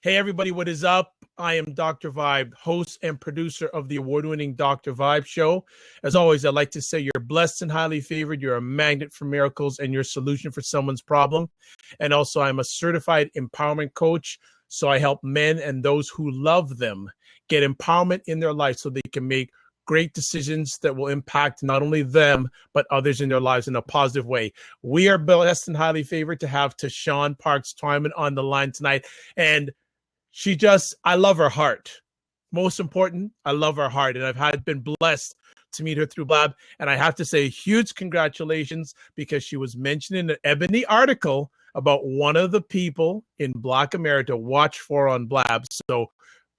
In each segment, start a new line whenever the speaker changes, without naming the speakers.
Hey, everybody, what is up? I am Dr. Vibe, host and producer of the award-winning Dr. Vibe show. As always, I'd like to say you're blessed and highly favored. You're a magnet for miracles and your solution for someone's problem. And also, I'm a certified empowerment coach. So I help men and those who love them get empowerment in their life so they can make great decisions that will impact not only them, but others in their lives in a positive way. We are blessed and highly favored to have Tashawn Parks Twyman on the line tonight. And I love her heart. Most important, I love her heart. And I've been blessed to meet her through Blab. And I have to say huge congratulations because she was mentioned in an Ebony article about one of the people in Black America to watch for on Blab. So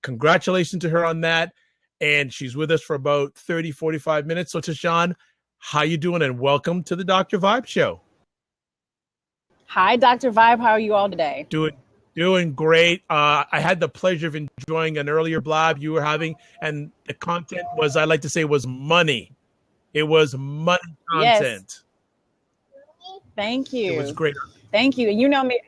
congratulations to her on that. And she's with us for about 30, 45 minutes. So Tashawn, how you doing? And welcome to the Dr. Vibe show.
Hi, Dr. Vibe. How are you all today?
Doing great. I had the pleasure of enjoying an earlier Blab you were having, and the content was, I like to say, was money. It was money content.
Yes. Thank you.
It was great.
Thank you. And you know me,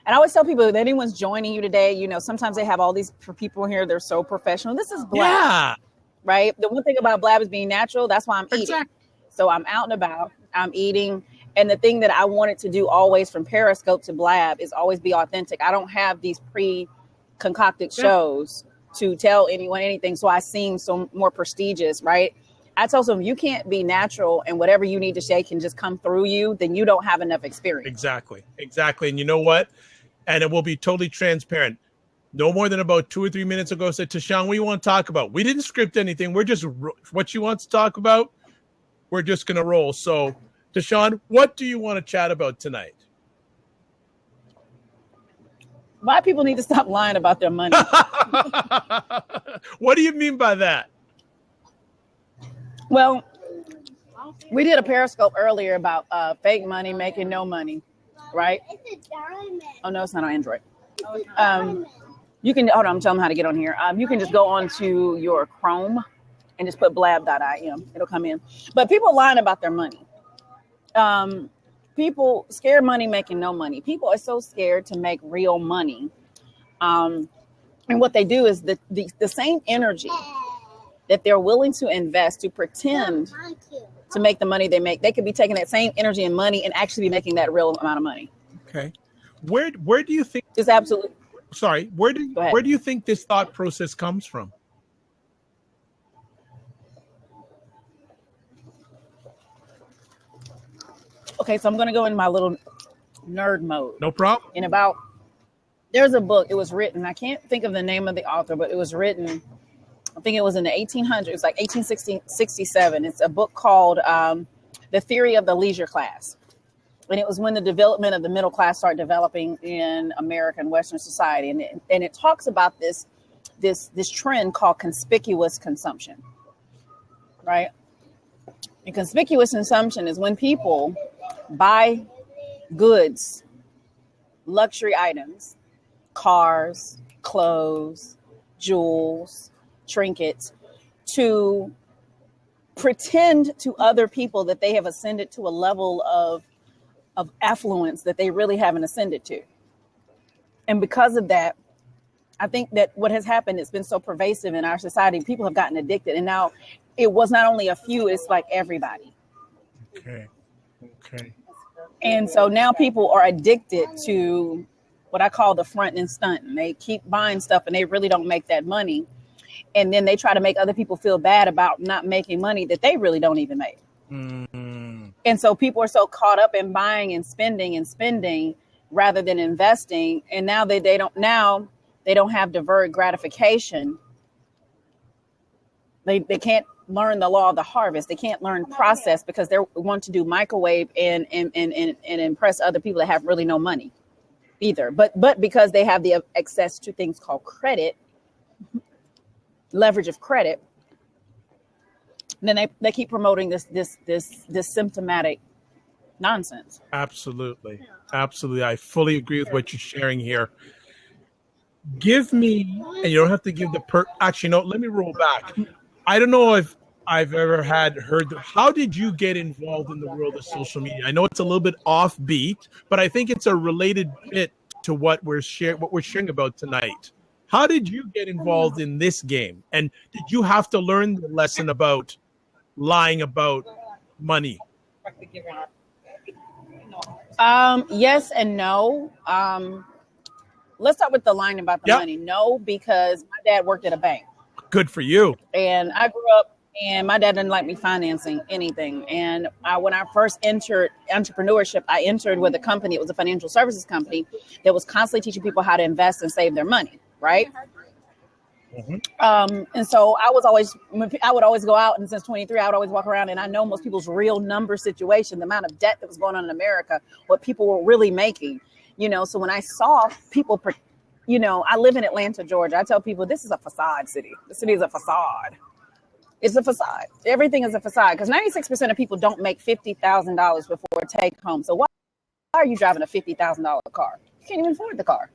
and I always tell people, if anyone's joining you today, you know, sometimes they have all these people here, they're so professional. This is Blab.
Yeah.
Right? The one thing about Blab is being natural. That's why I'm eating.
Exactly.
So I'm out and about. I'm eating. And the thing that I wanted to do always from Periscope to Blab is always be authentic. I don't have these pre-concocted shows to tell anyone anything. So I seem so more prestigious, right? I tell them, you can't be natural and whatever you need to say can just come through you, then you don't have enough experience.
Exactly. And you know what? And it will be totally transparent. No more than about 2 or 3 minutes ago, I said, Tashawn, what do you want to talk about? We didn't script anything. We're just, what she wants to talk about, we're just going to roll. So, Tashawn, what do you want to chat about tonight?
Why people need to stop lying about their money.
What do you mean by that?
Well, we did a Periscope earlier about fake money making no money, right? Oh, no, it's not on Android. You can, hold on, I'm telling them how to get on here. You can just go on to your Chrome and just put blab.im. It'll come in. But people lying about their money. People scared money making no money. People are so scared to make real money. And what they do is the same energy that they're willing to invest to pretend to make the money they make, they could be taking that same energy and money and actually be making that real amount of money.
Okay. Where do you think
Just absolutely.
Sorry, where do you think this thought process comes from?
Okay, so I'm going to go in my little nerd mode.
No problem.
There's a book, it was written, I can't think of the name of the author, but it was written, I think it was in the 1800s, it's like 1867. It's a book called The Theory of the Leisure Class. And it was when the development of the middle class started developing in American Western society. And it talks about this trend called conspicuous consumption, right? And conspicuous consumption is when people buy goods, luxury items, cars, clothes, jewels, trinkets, to pretend to other people that they have ascended to a level of affluence that they really haven't ascended to. And because of that, I think that what has happened, it's been so pervasive in our society, people have gotten addicted. And now it was not only a few, it's like everybody.
Okay.
And so now people are addicted to what I call the front and stunt. And they keep buying stuff and they really don't make that money. And then they try to make other people feel bad about not making money that they really don't even make. Mm-hmm. And so people are so caught up in buying and spending rather than investing. And now they don't have deferred gratification. They can't learn the law of the harvest. They can't learn process because they want to do microwave and impress other people that have really no money either. But because they have the access to things called credit, leverage of credit, then they keep promoting this symptomatic nonsense.
Absolutely. I fully agree with what you're sharing here. Give me, and you don't have to give actually, no, let me roll back. I don't know if I've ever heard, how did you get involved in the world of social media? I know it's a little bit offbeat, but I think it's a related bit to what we're sharing about tonight. How did you get involved in this game? And did you have to learn the lesson about lying about money?
Yes and no. Let's start with the line about the money. No, because my dad worked at a bank.
Good for you.
And I grew up, and my dad didn't like me financing anything. And when I first entered entrepreneurship, I entered with a company. It was a financial services company that was constantly teaching people how to invest and save their money, right? Mm-hmm. And so I would always go out, and since 23, I would always walk around, and I know most people's real number situation, the amount of debt that was going on in America, what people were really making, so when I saw people, I live in Atlanta, Georgia. I tell people this is a facade city. The city is a facade. It's a facade. Everything is a facade because 96% of people don't make $50,000 before take home. So why are you driving a $50,000 car? You can't even afford the car.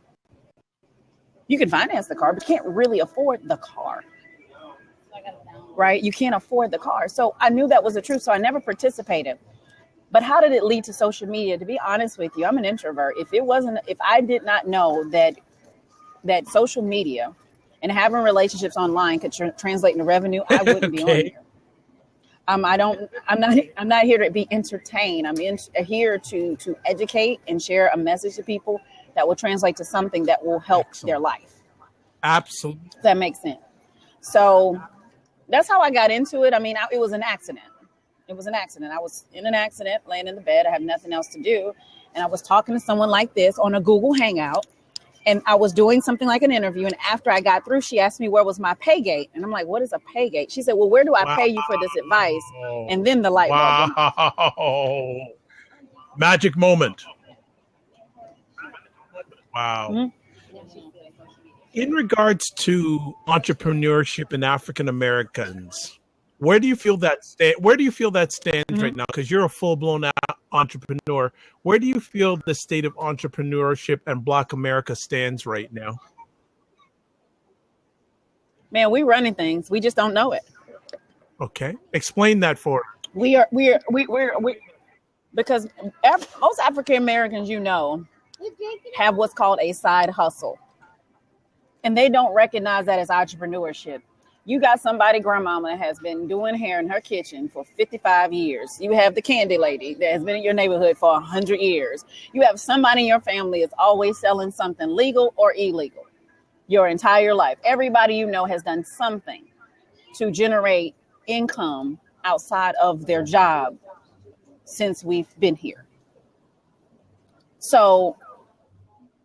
You can finance the car, but you can't really afford the car, right? You can't afford the car. So I knew that was the truth. So I never participated. But how did it lead to social media? To be honest with you, I'm an introvert. If I did not know that social media and having relationships online could translate into revenue, I wouldn't be on here. I'm not here to be entertained. I'm here to educate and share a message to people that will translate to something that will help their life.
Absolutely.
Does that make sense? So that's how I got into it. I mean, it was an accident. It was an accident. I was in an accident, laying in the bed. I had nothing else to do. And I was talking to someone like this on a Google Hangout. And I was doing something like an interview. And after I got through, she asked me where was my pay gate. And I'm like, what is a pay gate? She said, well, where do I pay you for this advice? And then the light bulb.
Wow. Magic moment. Wow. Mm-hmm. In regards to entrepreneurship in African Americans, where do you feel that stands mm-hmm. right now? Because you're a full-blown entrepreneur. Where do you feel the state of entrepreneurship and Black America stands right now?
Man, we're running things. We just don't know it.
Okay, explain that for us.
We because most African Americans, have what's called a side hustle, and they don't recognize that as entrepreneurship. You got somebody, grandmama, that has been doing hair in her kitchen for 55 years. You have the candy lady that has been in your neighborhood for 100 years. You have somebody in your family that's always selling something legal or illegal your entire life. Everybody has done something to generate income outside of their job since we've been here. So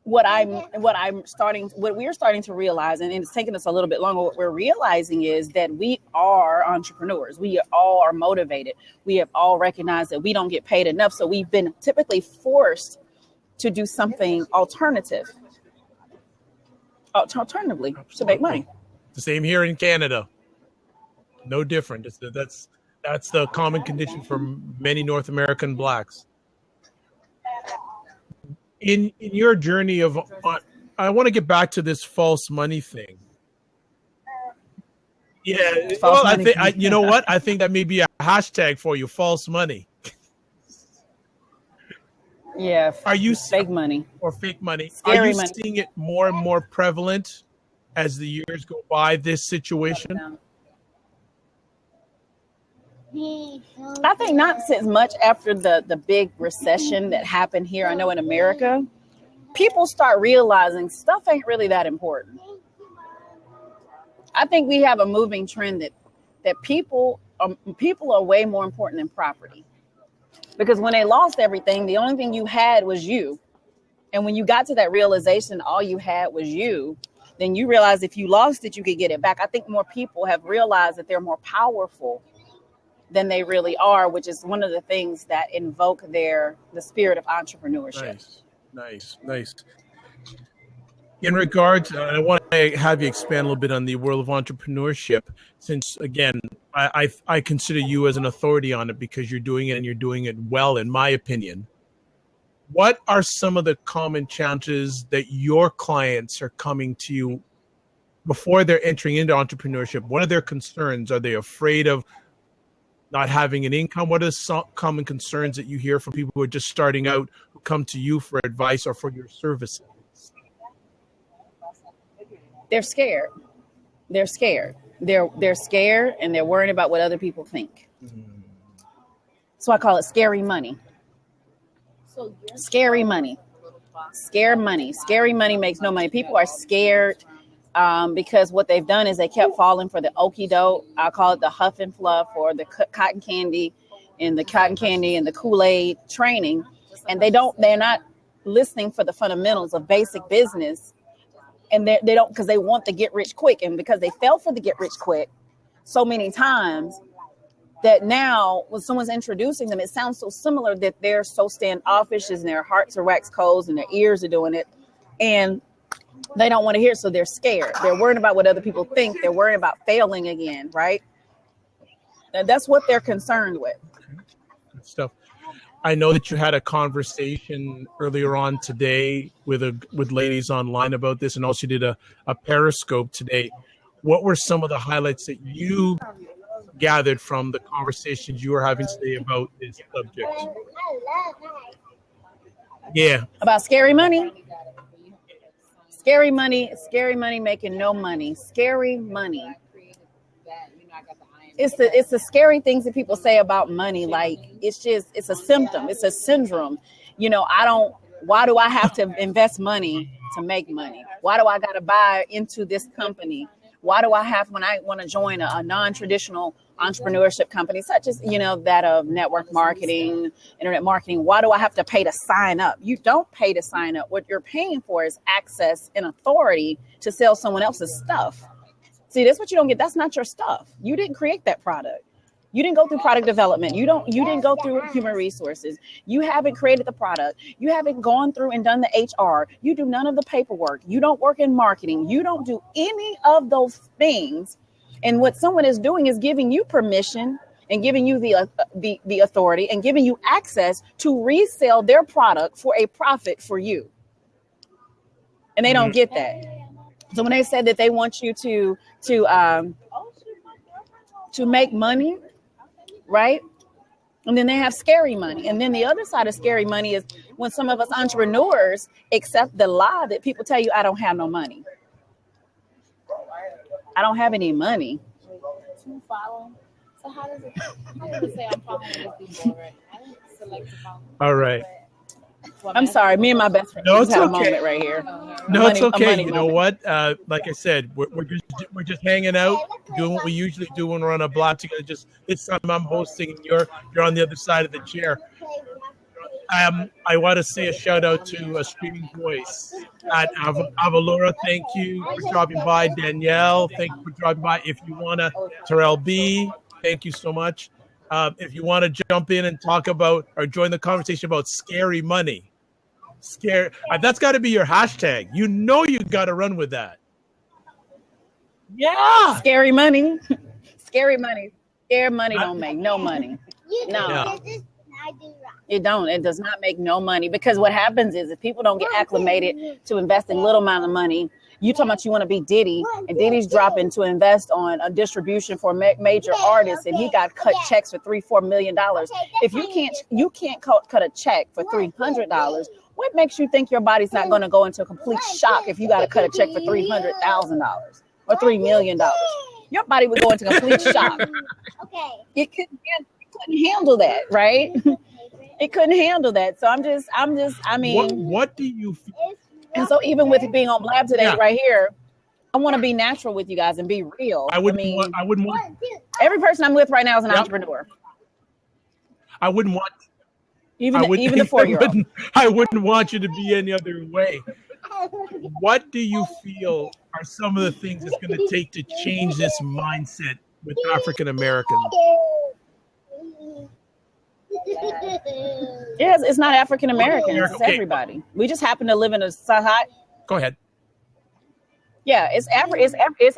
what we're starting to realize, and it's taking us a little bit longer, what we're realizing is that we are entrepreneurs. We all are motivated. We have all recognized that we don't get paid enough. So we've been typically forced to do something alternatively to make money.
The same here in Canada. No different. That's the common condition for many North American Blacks. In your journey I want to get back to this false money thing. Yeah, you know what? I think that may be a hashtag for you, false money.
Yeah.
Are you
fake money
or fake money?
Scary
Are you
money.
seeing it more and more prevalent as the years go by? This situation.
I think not since much after the big recession that happened here. I know in America, people start realizing stuff ain't really that important. I think we have a moving trend that people are way more important than property. Because when they lost everything, the only thing you had was you. And when you got to that realization, all you had was you, then you realize if you lost it, you could get it back. I think more people have realized that they're more powerful than they really are, which is one of the things that invoke the spirit of entrepreneurship.
Nice. In regards, I want to have you expand a little bit on the world of entrepreneurship, since again, I consider you as an authority on it because you're doing it and you're doing it well, in my opinion. What are some of the common challenges that your clients are coming to you before they're entering into entrepreneurship? What are their concerns? Are they afraid of not having an income? What are some common concerns that you hear from people who are just starting out, who come to you for advice or for your services?
They're scared. They're scared. They're scared, and they're worried about what other people think. So I call it scary money. Scary money. Scared money. Scary money makes no money. People are scared because what they've done is they kept falling for the okie doke. I call it the huff and fluff, or the cotton candy and the Kool-Aid training. And they're not listening for the fundamentals of basic business. And they don't, because they want the get rich quick. And because they fell for the get rich quick so many times, that now when someone's introducing them, it sounds so similar that they're so standoffish and their hearts are wax cold and their ears are doing it. And they don't want to hear it. So they're scared. They're worried about what other people think. They're worried about failing again. Right. And that's what they're concerned with.
Good stuff. I know that you had a conversation earlier on today with ladies online about this, and also did a Periscope today. What were some of the highlights that you gathered from the conversations you were having today about this subject? Yeah.
About scary money. Scary money making no money. Scary money. It's the scary things that people say about money. Like, it's a symptom. It's a syndrome. Why do I have to invest money to make money? Why do I got to buy into this company? Why do I have, when I want to join a non-traditional entrepreneurship company, such as, that of network marketing, internet marketing, why do I have to pay to sign up? You don't pay to sign up. What you're paying for is access and authority to sell someone else's stuff. See, that's what you don't get. That's not your stuff. You didn't create that product. You didn't go through product development. You didn't go through human resources. You haven't created the product. You haven't gone through and done the HR. You do none of the paperwork. You don't work in marketing. You don't do any of those things. And what someone is doing is giving you permission and giving you the authority and giving you access to resell their product for a profit for you. And they don't get that. So when they said that they want you to make money, right? And then they have scary money. And then the other side of scary money is when some of us entrepreneurs accept the lie that people tell you, I don't have no money. I don't have any money.
To follow. So how does it say I'm following these people already? I didn't select to follow.
All right.
I'm sorry. Me and my best friend just had a moment right here.
No, it's okay. You know what? Like I said, we're just hanging out, doing what we usually do when we're on a block together. Just this time I'm hosting, and you're on the other side of the chair. I want to say a shout out to a Streaming Voice at Avalora. Thank you for dropping by. Danielle, thank you for dropping by. If you want to, Terrell B, thank you so much. If you want to jump in and talk about or join the conversation about scary money, that's got to be your hashtag. You got to run with that. Yeah.
Scary money. Scary money. Scary money don't make no money. No.
Yeah.
It don't. It does not make no money, because what happens is if people don't get acclimated to investing little amount of money, you talking about you want to be Diddy, and Diddy's dropping to invest on a distribution for major artists, and he got cut checks for $3-4 million. If you can't cut a check for $300, what makes you think your body's not going to go into a complete shock if you got to cut a check for $300,000 or $3 million? Your body would go into complete shock.
Okay.
It couldn't handle that, right? It couldn't handle that. So I mean,
what do you feel?
And so even with being on Blab today, right here, I want to be natural with you guys and be real.
I wouldn't want
every person I'm with right now is an entrepreneur.
I wouldn't want
even the 4-year-old.
I wouldn't want you to be any other way. What do you feel are some of the things it's going to take to change this mindset with African Americans?
Yes, it's not African Americans. It's everybody. We just happen to live in a society.
Go ahead.
Yeah, it's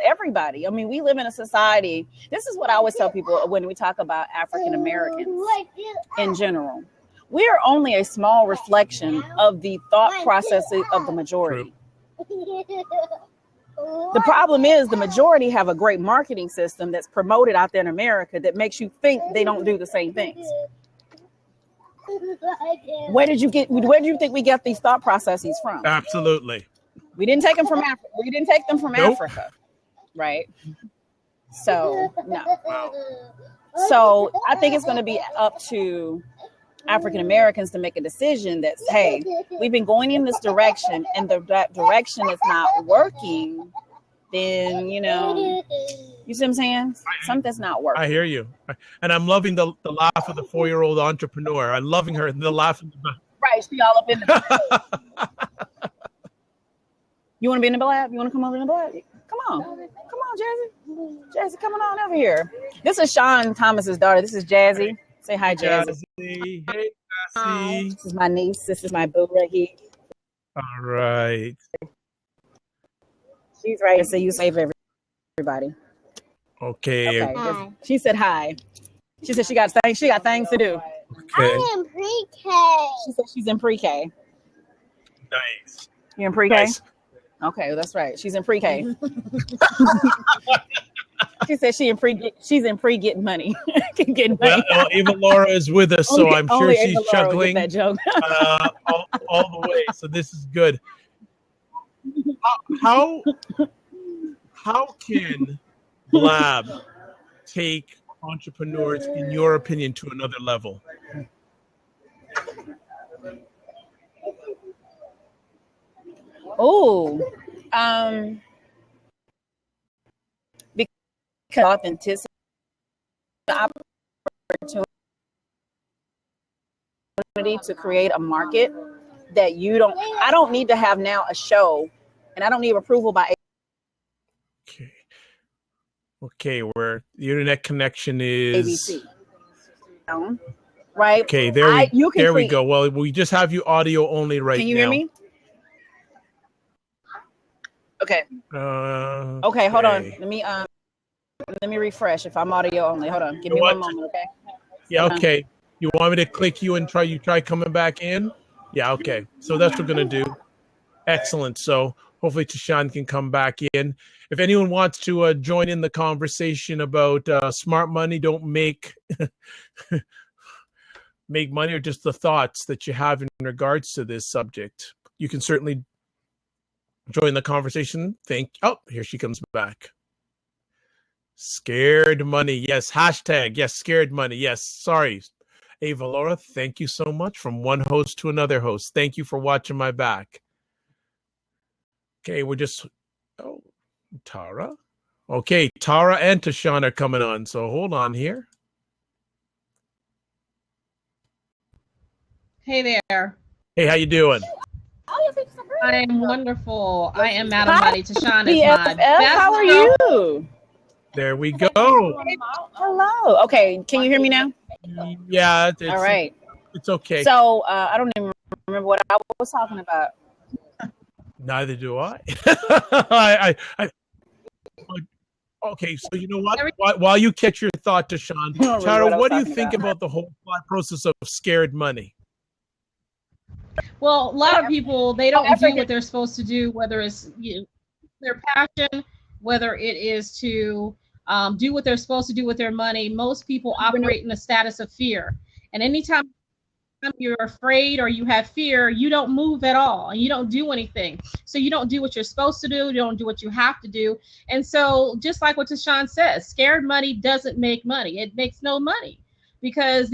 everybody. I mean, we live in a society. This is what I always tell people when we talk about African Americans in general. We are only a small reflection of the thought processes of the majority. The problem is the majority have a great marketing system that's promoted out there in America that makes you think they don't do the same things. Where do you think we get these thought processes from?
Absolutely.
We didn't take them from Africa. We didn't take them from
Nope.
Africa, right? So no. So I think it's going to be up to African Americans to make a decision that, hey, we've been going in this direction, and that direction is not working. Then you see what I'm saying? Something's not working.
I hear you, and I'm loving the laugh of the 4-year-old entrepreneur. I'm loving her. The laugh.
Right, she all up in the. You want to be in the lab? You want to come over in the lab? Come on, Jazzy. Jazzy, come on over here. This is Sean Thomas's daughter. This is Jazzy. Say hi, Jazzy.
Jazzy. Hey, Jazzy.
This is my niece. This is my boo right here.
All right.
She's right here, so you save everybody.
Okay.
Okay. She said hi. She said she got things to do.
Okay.
I'm in pre-K.
She said she's in pre-K.
Nice.
You're in pre-K?
Nice.
Okay, well, that's right. She's in pre-K. She said she's in pre getting money. Getting money.
Well, Ava Laura is with us, so I'm sure she's
Ava Laura will
chuckling
get that joke.
all the way. So this is good. How can Blab take entrepreneurs, in your opinion, to another level?
Oh, because authenticity, the opportunity to create a market that I don't need to have now a show, and I don't need approval by.
Okay, where the internet connection is
ABC. Right?
Okay, we go. Well, we just have you audio only right now.
Can you hear me? Okay. Okay, hold on. Let me refresh. If I'm audio only, hold on. Give me one moment, okay?
Yeah, okay. You want me to click you and try coming back in? Yeah, okay. So that's what we're gonna do. Excellent. So hopefully Tashawn can come back in. If anyone wants to join in the conversation about smart money, don't make make money, or just the thoughts that you have in regards to this subject, you can certainly join the conversation. Oh, here she comes back. Scared money. Yes. Hashtag. Yes. Scared money. Yes. Sorry. Ava Laura, thank you so much. From one host to another host. Thank you for watching my back. Okay. Tara. Okay. Tara and Tashawn are coming on. So hold on here.
Hey there.
Hey, how you doing?
I am wonderful. I am Madam Money. Tashawn is my best.
How are you?
There we go.
Hello. Okay. Can you hear me now?
Yeah.
All right.
It's okay.
So I don't even remember what I was talking about.
Neither do I. Okay, so you know what? While you catch your thought, Tashawn, Tara, what do you think about the whole process of scared money?
Well, a lot of people, they don't do what they're supposed to do, whether it's their passion, whether it is to do what they're supposed to do with their money. Most people operate in a status of fear. And anytime you're afraid or you have fear, you don't move at all and you don't do anything. So you don't do what you're supposed to do. You don't do what you have to do. And so just like what Tashawn says, scared money doesn't make money. It makes no money because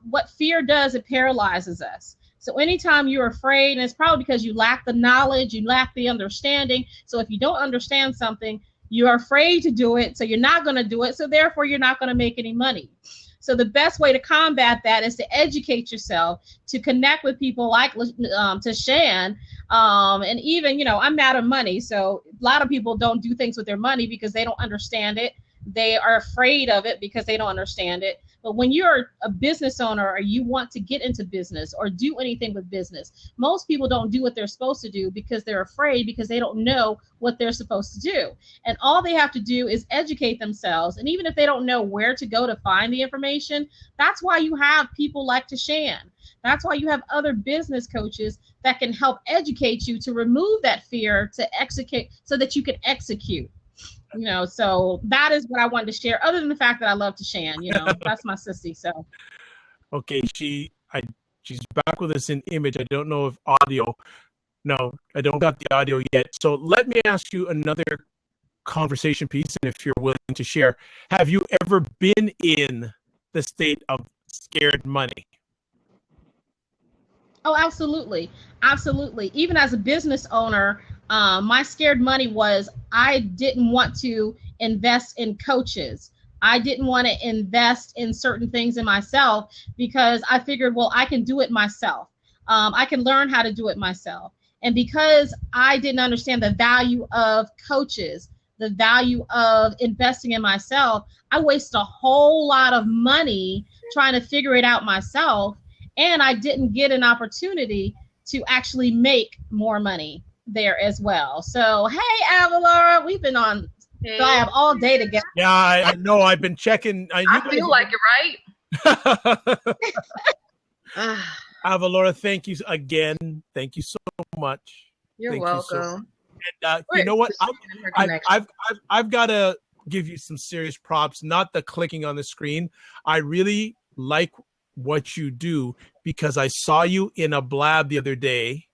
what fear does, it paralyzes us. So anytime you're afraid, and it's probably because you lack the knowledge, you lack the understanding. So if you don't understand something, you're afraid to do it. So you're not going to do it. So therefore, you're not going to make any money. So the best way to combat that is to educate yourself, to connect with people like Tashawn. And even, I'm Madam Money. So a lot of people don't do things with their money because they don't understand it. They are afraid of it because they don't understand it. But when you're a business owner or you want to get into business or do anything with business, most people don't do what they're supposed to do because they're afraid, because they don't know what they're supposed to do. And all they have to do is educate themselves. And even if they don't know where to go to find the information, that's why you have people like Tashawn. That's why you have other business coaches that can help educate you to remove that fear, to execute, so that you can execute. So that is what I wanted to share, other than the fact that I love Tashawn, that's my sissy. So
okay, she's back with us in image. I don't know if audio. No, I don't got the audio yet. So let me ask you another conversation piece, and if you're willing to share, have you ever been in the state of scared money?
Oh, absolutely. Absolutely. Even as a business owner, my scared money was I didn't want to invest in coaches. I didn't want to invest in certain things in myself because I figured, well, I can do it myself. I can learn how to do it myself. And because I didn't understand the value of coaches, the value of investing in myself, I wasted a whole lot of money trying to figure it out myself. And I didn't get an opportunity to actually make more money there as well. So, hey, Avalora, we've been on Blab all day together.
Yeah, I know. I've been checking.
I feel like it, right?
Avalora, thank you again. Thank you so much.
You're
Thank
welcome.
You so and you know what? I've got to give you some serious props. Not the clicking on the screen. I really like what you do because I saw you in a blab the other day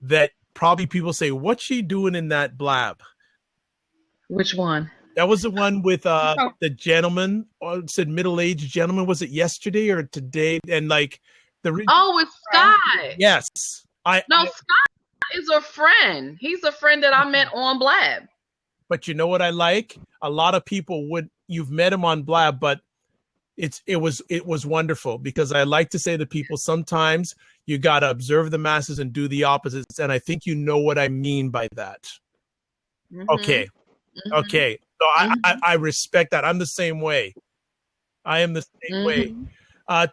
that probably people say, what's she doing in that blab?
Which one?
That was the one with the gentleman, or it said middle-aged gentleman. Was it yesterday or today? And like
it's Scott.
Yes.
Scott is a friend. He's a friend that I met on Blab.
But you know what I like? A lot of people you've met him on Blab, but it was wonderful because I like to say to people, sometimes you got to observe the masses and do the opposites. And I think you know what I mean by that. Mm-hmm. Okay. Mm-hmm. Okay. So I respect that. I'm the same way. I am the same way.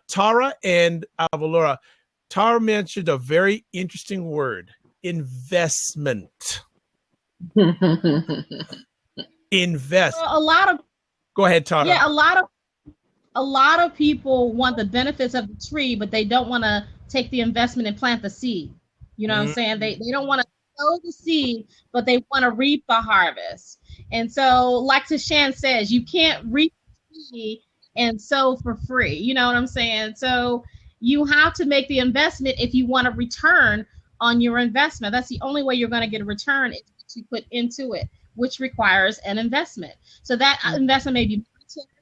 Tara and Avalora. Tara mentioned a very interesting word, investment. Invest.
Well,
Go ahead, Tara.
Yeah, a lot of people want the benefits of the tree, but they don't want to take the investment and plant the seed. You know what I'm saying? They don't want to sow the seed, but they want to reap the harvest. And so, like Tashan says, you can't reap the seed and sow for free. You know what I'm saying? So you have to make the investment if you want a return on your investment. That's the only way you're going to get a return is to put into it, which requires an investment. So that investment may be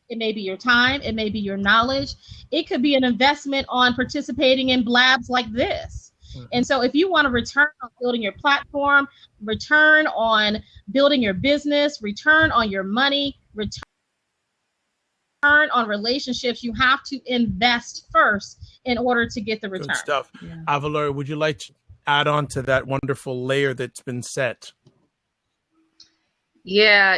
it may be your time, it may be your knowledge. It could be an investment on participating in blabs like this. And so if you want to return on building your platform, return on building your business, return on your money, return on relationships, you have to invest first in order to get the return.
Good stuff. Yeah. Avalora, would you like to add on to that wonderful layer that's been set?
Yeah,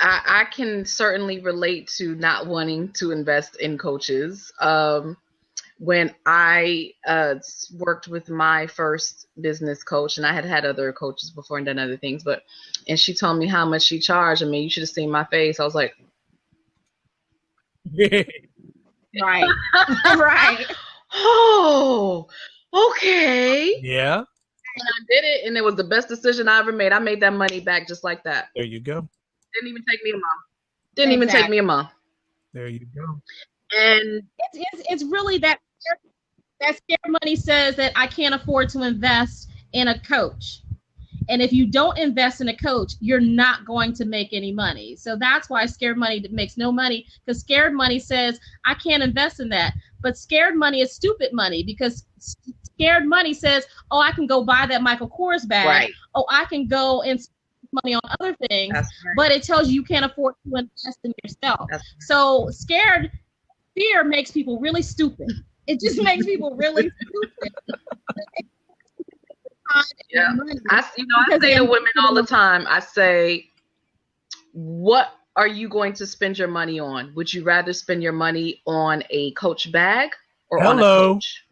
I can certainly relate to not wanting to invest in coaches. When I worked with my first business coach, and I had other coaches before and done other things, and she told me how much she charged. I mean, you should have seen my face. I was like,
right, right.
Oh, okay.
Yeah.
And I did it, and it was the best decision I ever made. I made that money back just like that.
There you go.
Didn't even take me a month.
There you go.
And
it's really that scared money says that I can't afford to invest in a coach. And if you don't invest in a coach, you're not going to make any money. So that's why scared money makes no money, because scared money says, I can't invest in that. But scared money is stupid money, because scared money says, oh, I can go buy that Michael Kors bag. Right. Oh, I can go and spend money on other things. Right. But it tells you can't afford to invest in yourself. Right. So fear makes people really stupid. It just makes people really stupid.
Yeah. I say to women all the time, I say, what are you going to spend your money on? Would you rather spend your money on a Coach bag or on a coach?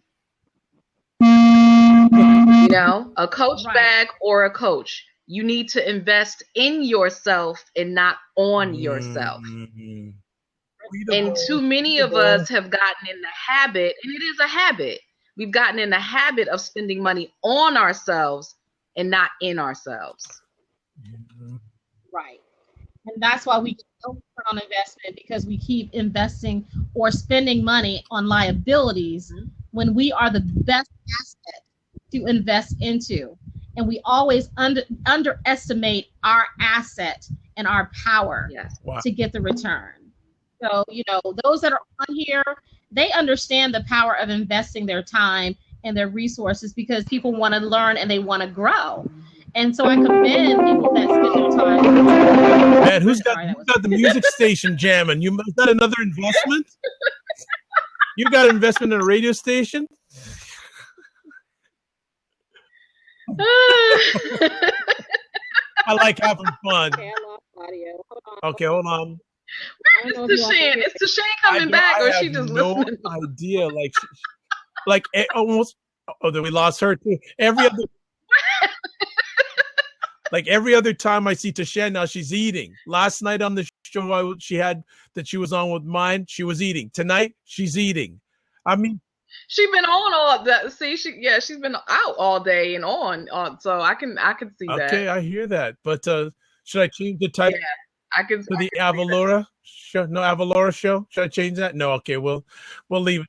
A Coach bag or a coach. You need to invest in yourself and not on yourself. And too many of us have gotten in the habit, and it is a habit. We've gotten in the habit of spending money on ourselves and not in ourselves.
Right. And that's why we get no return on investment, because we keep investing or spending money on liabilities when we are the best asset to invest into. And we always underestimate our asset and our power to get the return. So, those that are on here, they understand the power of investing their time and their resources because people want to learn and they want to grow. And so I commend people that spend their time.
Man, who's got the music station jamming? Is that another investment? You got an investment in a radio station? I like having fun.
Okay, I lost audio. Hold on.
Okay, hold on.
Where is Tashane? Is Tashane coming back, or is she just listening?
No idea. Like almost. Oh, then we lost her too. Every other time I see Tashane now, she's eating. Last night on the show she was on with mine, she was eating. Tonight she's eating. I mean,
she's been on all that. See, she's been out all day and on. So I can see that.
Okay, I hear that. But should I change the title?
Yeah, I can.
To the Avalora show? No, Avalora show. Should I change that? No. Okay, we'll leave it.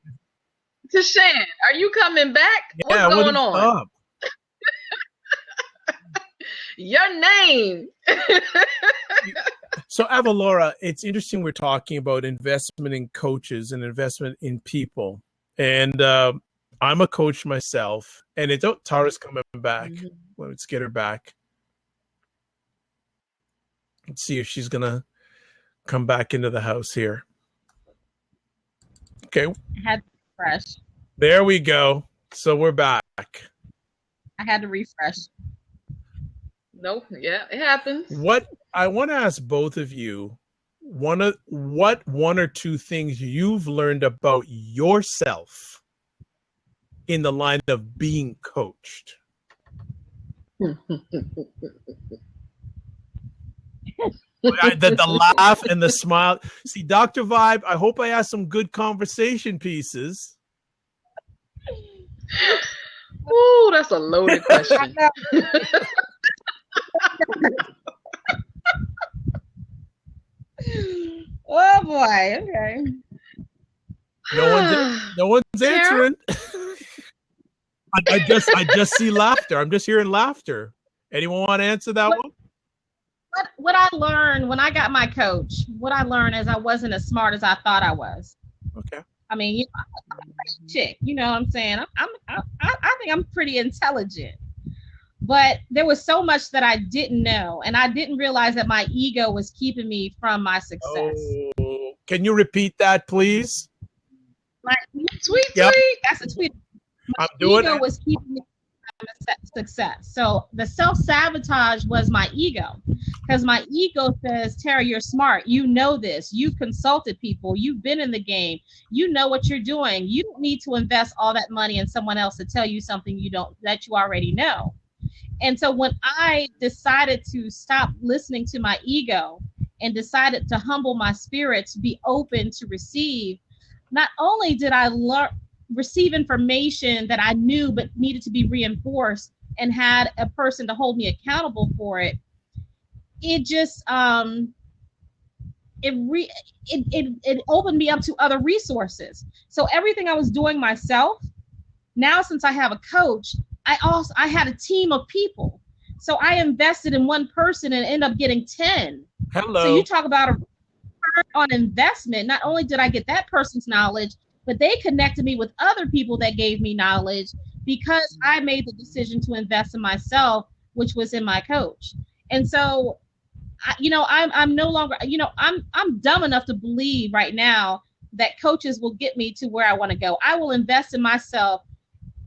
Tashane, are you coming back?
Yeah,
what's going on?
Up?
Your name.
So Avalora, it's interesting we're talking about investment in coaches and investment in people. And I'm a coach myself. And Tara's coming back.
Mm-hmm.
Let's get her back. Let's see if she's going to come back into the house here. Okay.
I had to refresh.
There we go. So we're back.
I had to refresh.
Nope. Yeah, it happens.
What I want to ask both of you, one or two things you've learned about yourself in the line of being coached. The laugh and the smile. See, Dr. Vibe, I hope I asked some good conversation pieces.
Ooh, that's a loaded question.
Oh boy. Okay.
No one's answering. I just see laughter. I'm just hearing laughter. Anyone want to answer that one?
What I learned when I got my coach, what I learned is I wasn't as smart as I thought I was.
Okay.
I mean, I'm a chick, you know what I'm saying? I think I'm pretty intelligent. But there was so much that I didn't know, and I didn't realize that my ego was keeping me from my success.
Oh, can you repeat that, please?
Tweet.
That's a tweet.
I'm doing
ego
it.
was keeping me from success. So the self-sabotage was my ego, because my ego says, Tara, you're smart. You know this. You've consulted people. You've been in the game. You know what you're doing. You don't need to invest all that money in someone else to tell you something that you already know. And so when I decided to stop listening to my ego and decided to humble my spirit to be open to receive, not only did I receive information that I knew but needed to be reinforced and had a person to hold me accountable for it, it just it opened me up to other resources. So everything I was doing myself, now since I have a coach, I had a team of people. So I invested in one person and ended up getting 10.
Hello.
So you talk about a return on investment. Not only did I get that person's knowledge, but they connected me with other people that gave me knowledge because I made the decision to invest in myself, which was in my coach. And so, I'm no longer, I'm dumb enough to believe right now that coaches will get me to where I want to go. I will invest in myself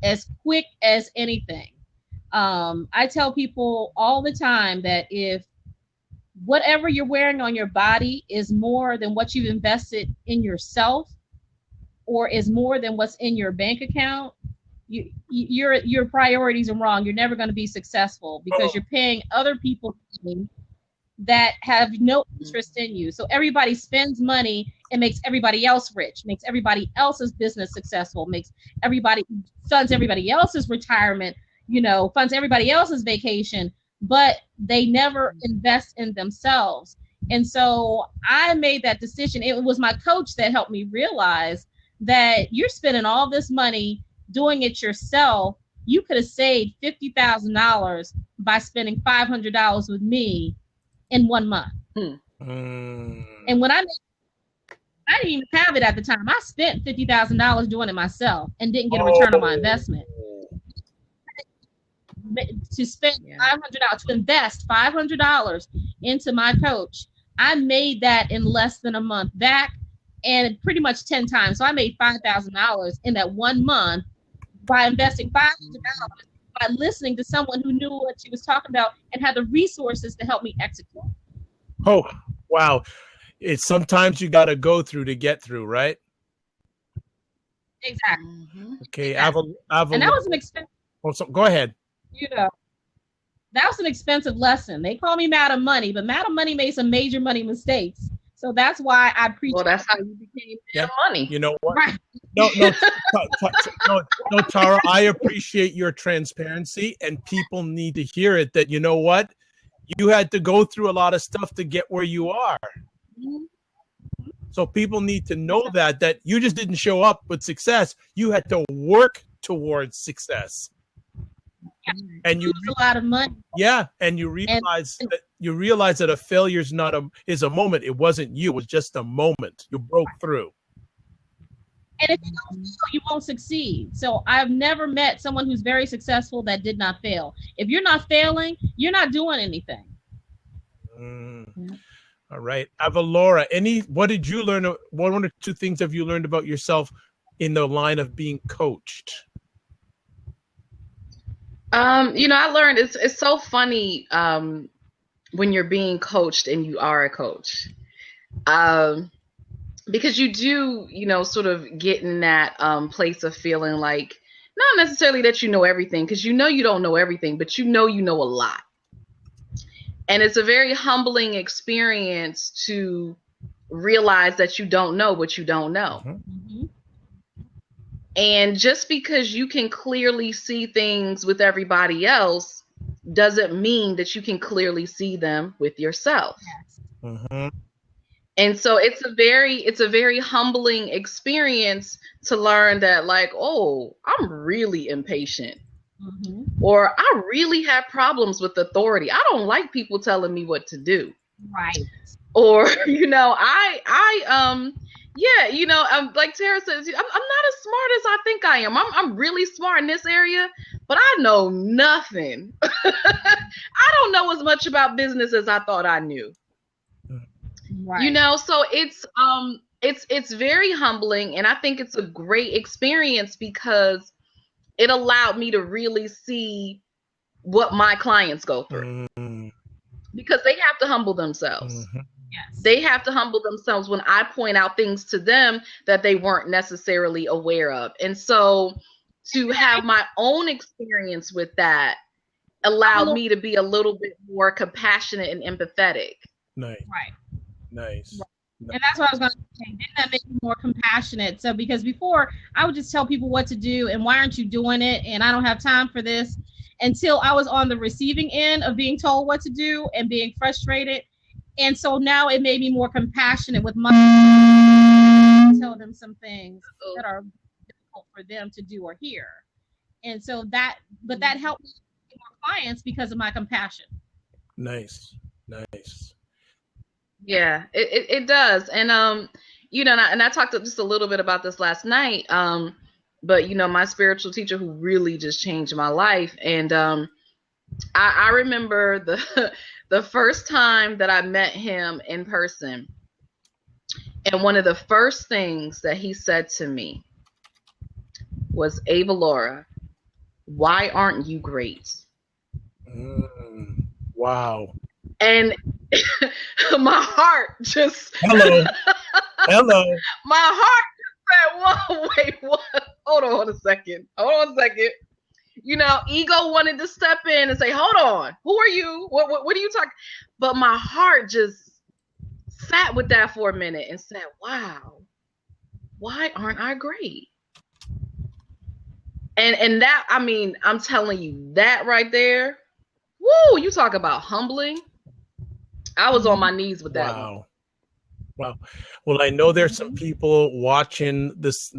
as quick as anything. I tell people all the time that if whatever you're wearing on your body is more than what you've invested in yourself, or is more than what's in your bank account, your priorities are wrong. You're never going to be successful because you're paying other people that have no interest in you. So everybody spends money and makes everybody else rich, makes everybody else's business successful, funds everybody else's retirement, funds everybody else's vacation, but they never invest in themselves. And so I made that decision. It was my coach that helped me realize that you're spending all this money doing it yourself you could have saved $50,000 by spending $500 with me in 1 month. And when I didn't even have it at the time. I spent $50,000 doing it myself and didn't get a return on my investment. To spend $500, to invest $500 into my coach, I made that in less than a month back, and pretty much 10 times. So I made $5,000 in that 1 month by investing $500 by listening to someone who knew what she was talking about and had the resources to help me execute.
Oh, wow. It's sometimes you got to go through to get through, right?
Exactly.
Okay.
Exactly. And that was an expensive.
Oh, so, go ahead.
You know, that was an expensive lesson. They call me Madam Money, but Madam Money made some major money mistakes. So that's why I preach.
Well, that's how you became Madam Money.
You know what?
Right.
No, Tara, I appreciate your transparency, and people need to hear it that, you know what? You had to go through a lot of stuff to get where you are. So people need to know that you just didn't show up with success. You had to work towards success. And you
a lot of money.
Yeah, and you realize that a failure is a moment. It wasn't you. It was just a moment. You broke through.
And if you don't fail, you won't succeed. So I've never met someone who's very successful that did not fail. If you're not failing, you're not doing anything.
All right, Avalora. What did you learn? What one or two things have you learned about yourself in the line of being coached?
I learned it's so funny when you're being coached and you are a coach, because you do, sort of get in that place of feeling like not necessarily that you know everything, because you don't know everything, but you know a lot. And it's a very humbling experience to realize that you don't know what you don't know.
Mm-hmm.
And just because you can clearly see things with everybody else doesn't mean that you can clearly see them with yourself.
Mm-hmm.
And so it's a very humbling experience to learn that, like, oh, I'm really impatient.
Mm-hmm.
Or I really have problems with authority. I don't like people telling me what to do.
Right.
Or, like Tara says, I'm not as smart as I think I am. I'm really smart in this area, but I know nothing. I don't know as much about business as I thought I knew.
Right.
So it's very humbling, and I think it's a great experience because it allowed me to really see what my clients go through. Because they have to humble themselves.
Mm-hmm.
Yes.
They have to humble themselves when I point out things to them that they weren't necessarily aware of. And so to have my own experience with that allowed me to be a little bit more compassionate and empathetic.
Nice.
Right.
Nice.
Right. And that's what I was going to say. Didn't that make you more compassionate? So because before I would just tell people what to do and why aren't you doing it? And I don't have time for this, until I was on the receiving end of being told what to do and being frustrated. And so now it made me more compassionate with my tell them some things that are difficult for them to do or hear. And so that helped me get more clients because of my compassion.
Nice.
Yeah, it does. And and I talked just a little bit about this last night. But my spiritual teacher who really just changed my life. And I remember the first time that I met him in person. And one of the first things that he said to me was, Avalora, why aren't you great?
Wow.
And my heart just
Hello.
My heart just said, whoa, wait, what? Hold on a second. Ego wanted to step in and say, hold on, who are you? What are you talking? But my heart just sat with that for a minute and said, wow, why aren't I great? And that, I'm telling you, that right there, woo, you talk about humbling. I was on my knees with that one.
Wow. Well, I know there's some people watching this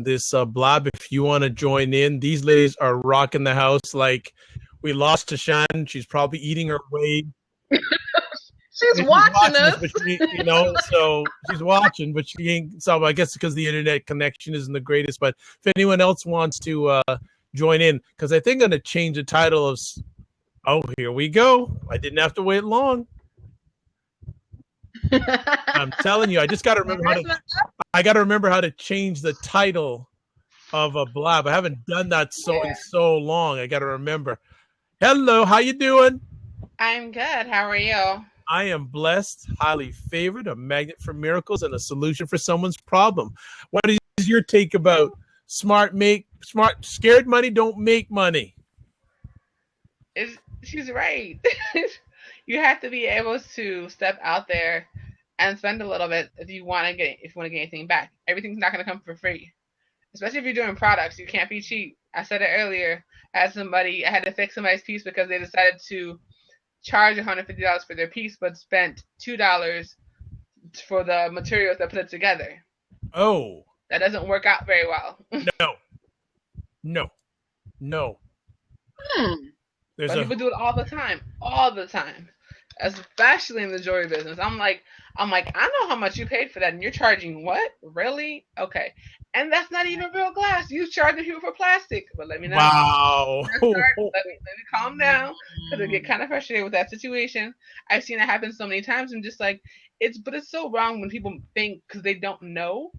blab. If you want to join in, these ladies are rocking the house. Like, we lost Tashan. She's probably eating her way.
She's watching us.
But she, so she's watching, but she ain't. So I guess because the internet connection isn't the greatest. But if anyone else wants to join in, because I think I'm going to change the title of. Oh, here we go. I didn't have to wait long. I'm telling you, I just got to remember how to change the title of a blab. I haven't done that so long. I got to remember. Hello, how you doing?
I'm good. How are you?
I am blessed, highly favored, a magnet for miracles, and a solution for someone's problem. What is your take about scared money don't make money?
She's right. You have to be able to step out there and spend a little bit if you want to get anything back. Everything's not going to come for free, especially if you're doing products. You can't be cheap. I said it earlier. I had to fix somebody's piece because they decided to charge $150 for their piece, but spent $2 for the materials that put it together.
Oh,
that doesn't work out very well.
No.
But people do it all the time, especially in the jewelry business. I'm like, I know how much you paid for that, and you're charging what? Really? Okay. And that's not even real glass. You charging people for plastic. But let me know.
Wow.
Let me calm down, because I get kind of frustrated with that situation. I've seen it happen so many times. I'm just like, it's so wrong when people think, because they don't know.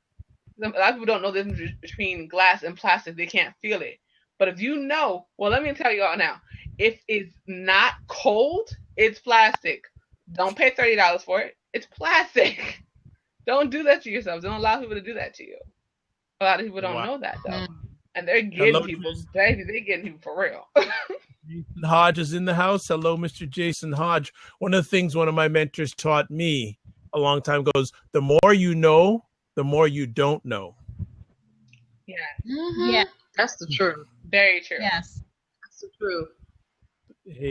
A lot of people don't know the difference between glass and plastic. They can't feel it. But if you know, well, let me tell you all now. If it's not cold, it's plastic. Don't pay $30 for it. It's plastic. Don't do that to yourself. Don't allow people to do that to you. A lot of people don't know that, though. And they're getting people, baby. They're getting people for real.
Jason Hodge is in the house. Hello, Mr. Jason Hodge. One of the things one of my mentors taught me a long time ago is the more you know, the more you don't know.
Yeah.
Mm-hmm. Yeah.
That's the truth.
Very true.
Yes.
That's the truth.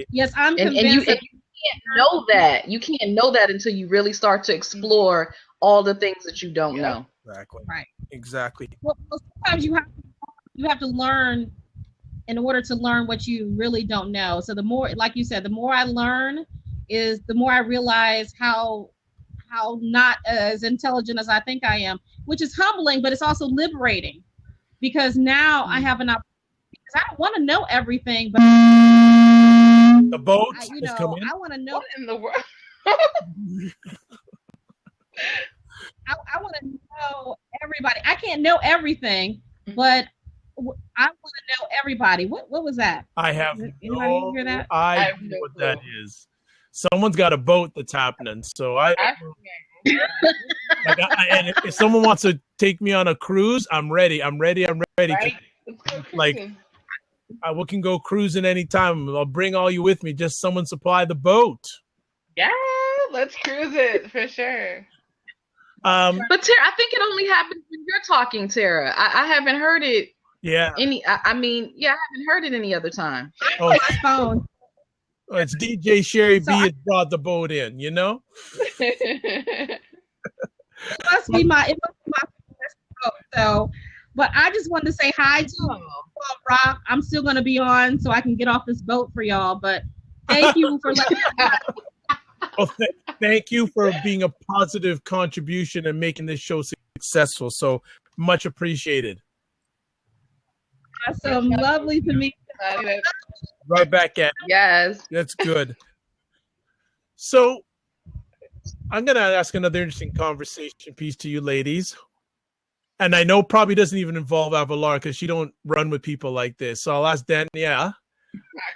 Yes, I'm convinced.
And you can't know that. You can't know that until you really start to explore all the things that you don't know.
Exactly.
Right.
Exactly.
Well, sometimes you have to learn in order to learn what you really don't know. So the more, like you said, the more I learn, is the more I realize how not as intelligent as I think I am, which is humbling, but it's also liberating, because now I have an opportunity. Because I don't want to know everything, but
the boat
is coming. I want to know.
What in the world?
I want to know everybody. I can't know everything, but I want to know everybody. What was that?
I have
anybody hear that?
I know what that is. Someone's got a boat that's happening. So and if someone wants to take me on a cruise, I'm ready.
Right?
Like, we can go cruising anytime. I'll bring all you with me. Just someone supply the boat.
Yeah, let's cruise it for sure.
But Tara, I think it only happens when you're talking, Tara. I haven't heard it.
Yeah.
I haven't heard it any other time.
Oh, phone.
It's DJ Sherry B has brought the boat in, you know?
It must be my boat. So, but I just wanted to say hi to Rock. I'm still going to be on so I can get off this boat for y'all. But thank you for letting me know.
Well, thank you for being a positive contribution and making this show successful. So much appreciated.
Awesome. Lovely to meet you.
Right back at you.
Yes.
That's good. So I'm going to ask another interesting conversation piece to you ladies. And I know probably doesn't even involve Avalar because she don't run with people like this. So I'll ask Danielle.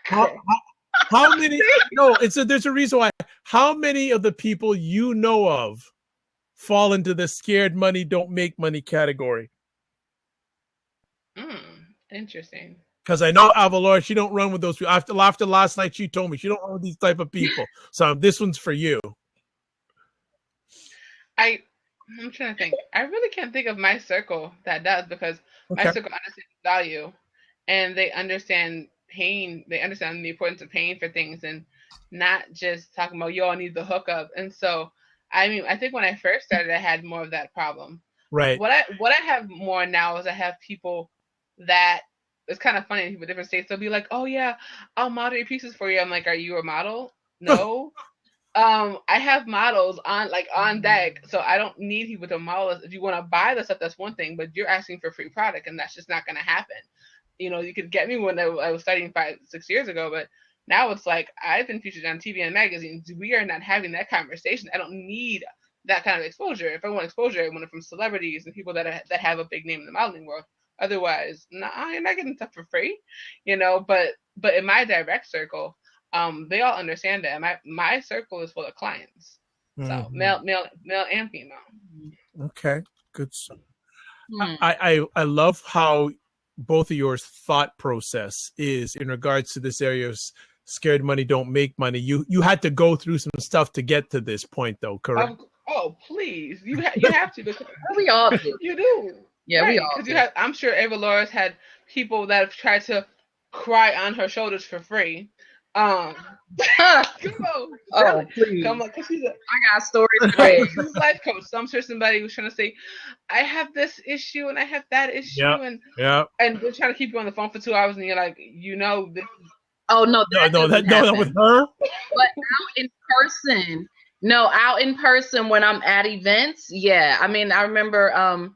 How many? No, there's a reason why. How many of the people you know of fall into the scared money don't make money category?
Interesting.
Because I know Avalar, she don't run with those people. After last night, she told me she don't run with these type of people. So this one's for you.
I'm trying to think. I really can't think of my circle that does, because my circle understands value, and they understand pain. They understand the importance of paying for things, and not just talking about, yo, I need the hookup. And so I mean, I think when I first started, I had more of that problem.
Right.
What I have more now is I have people that it's kind of funny in people in different states. They'll be like, "Oh yeah, I'll model your pieces for you." I'm like, "Are you a model?" No. I have models on deck, so I don't need people to model us. If you want to buy the stuff, that's one thing, but you're asking for free product, and that's just not going to happen. You know, you could get me when I was studying 5-6 years ago, but now it's like I've been featured on TV and magazines. We are not having that conversation. I don't need that kind of exposure. If I want exposure, I want it from celebrities and people that have a big name in the modeling world. Otherwise, nah, you're not getting stuff for free, you know. But in my direct circle, they all understand that. My circle is full of clients, so male and female.
Okay, good. I love how both of your thought process is in regards to this area of scared money don't make money. You had to go through some stuff to get to this point, though, correct?
Oh, please, you have to. Because
we all do.
You do.
Yeah,
right.
We all do.
I'm sure Ava Laura's had people that have tried to cry on her shoulders for free. Come on.
Oh, please.
Come on, because
I got stories for you.
She's a life coach. So I'm sure somebody was trying to say, I have this issue and I have that issue, and they're trying to keep you on the phone for 2 hours, and you're like, you know, this.
Oh no,
that with her.
But out in person when I'm at events, yeah. I mean, I remember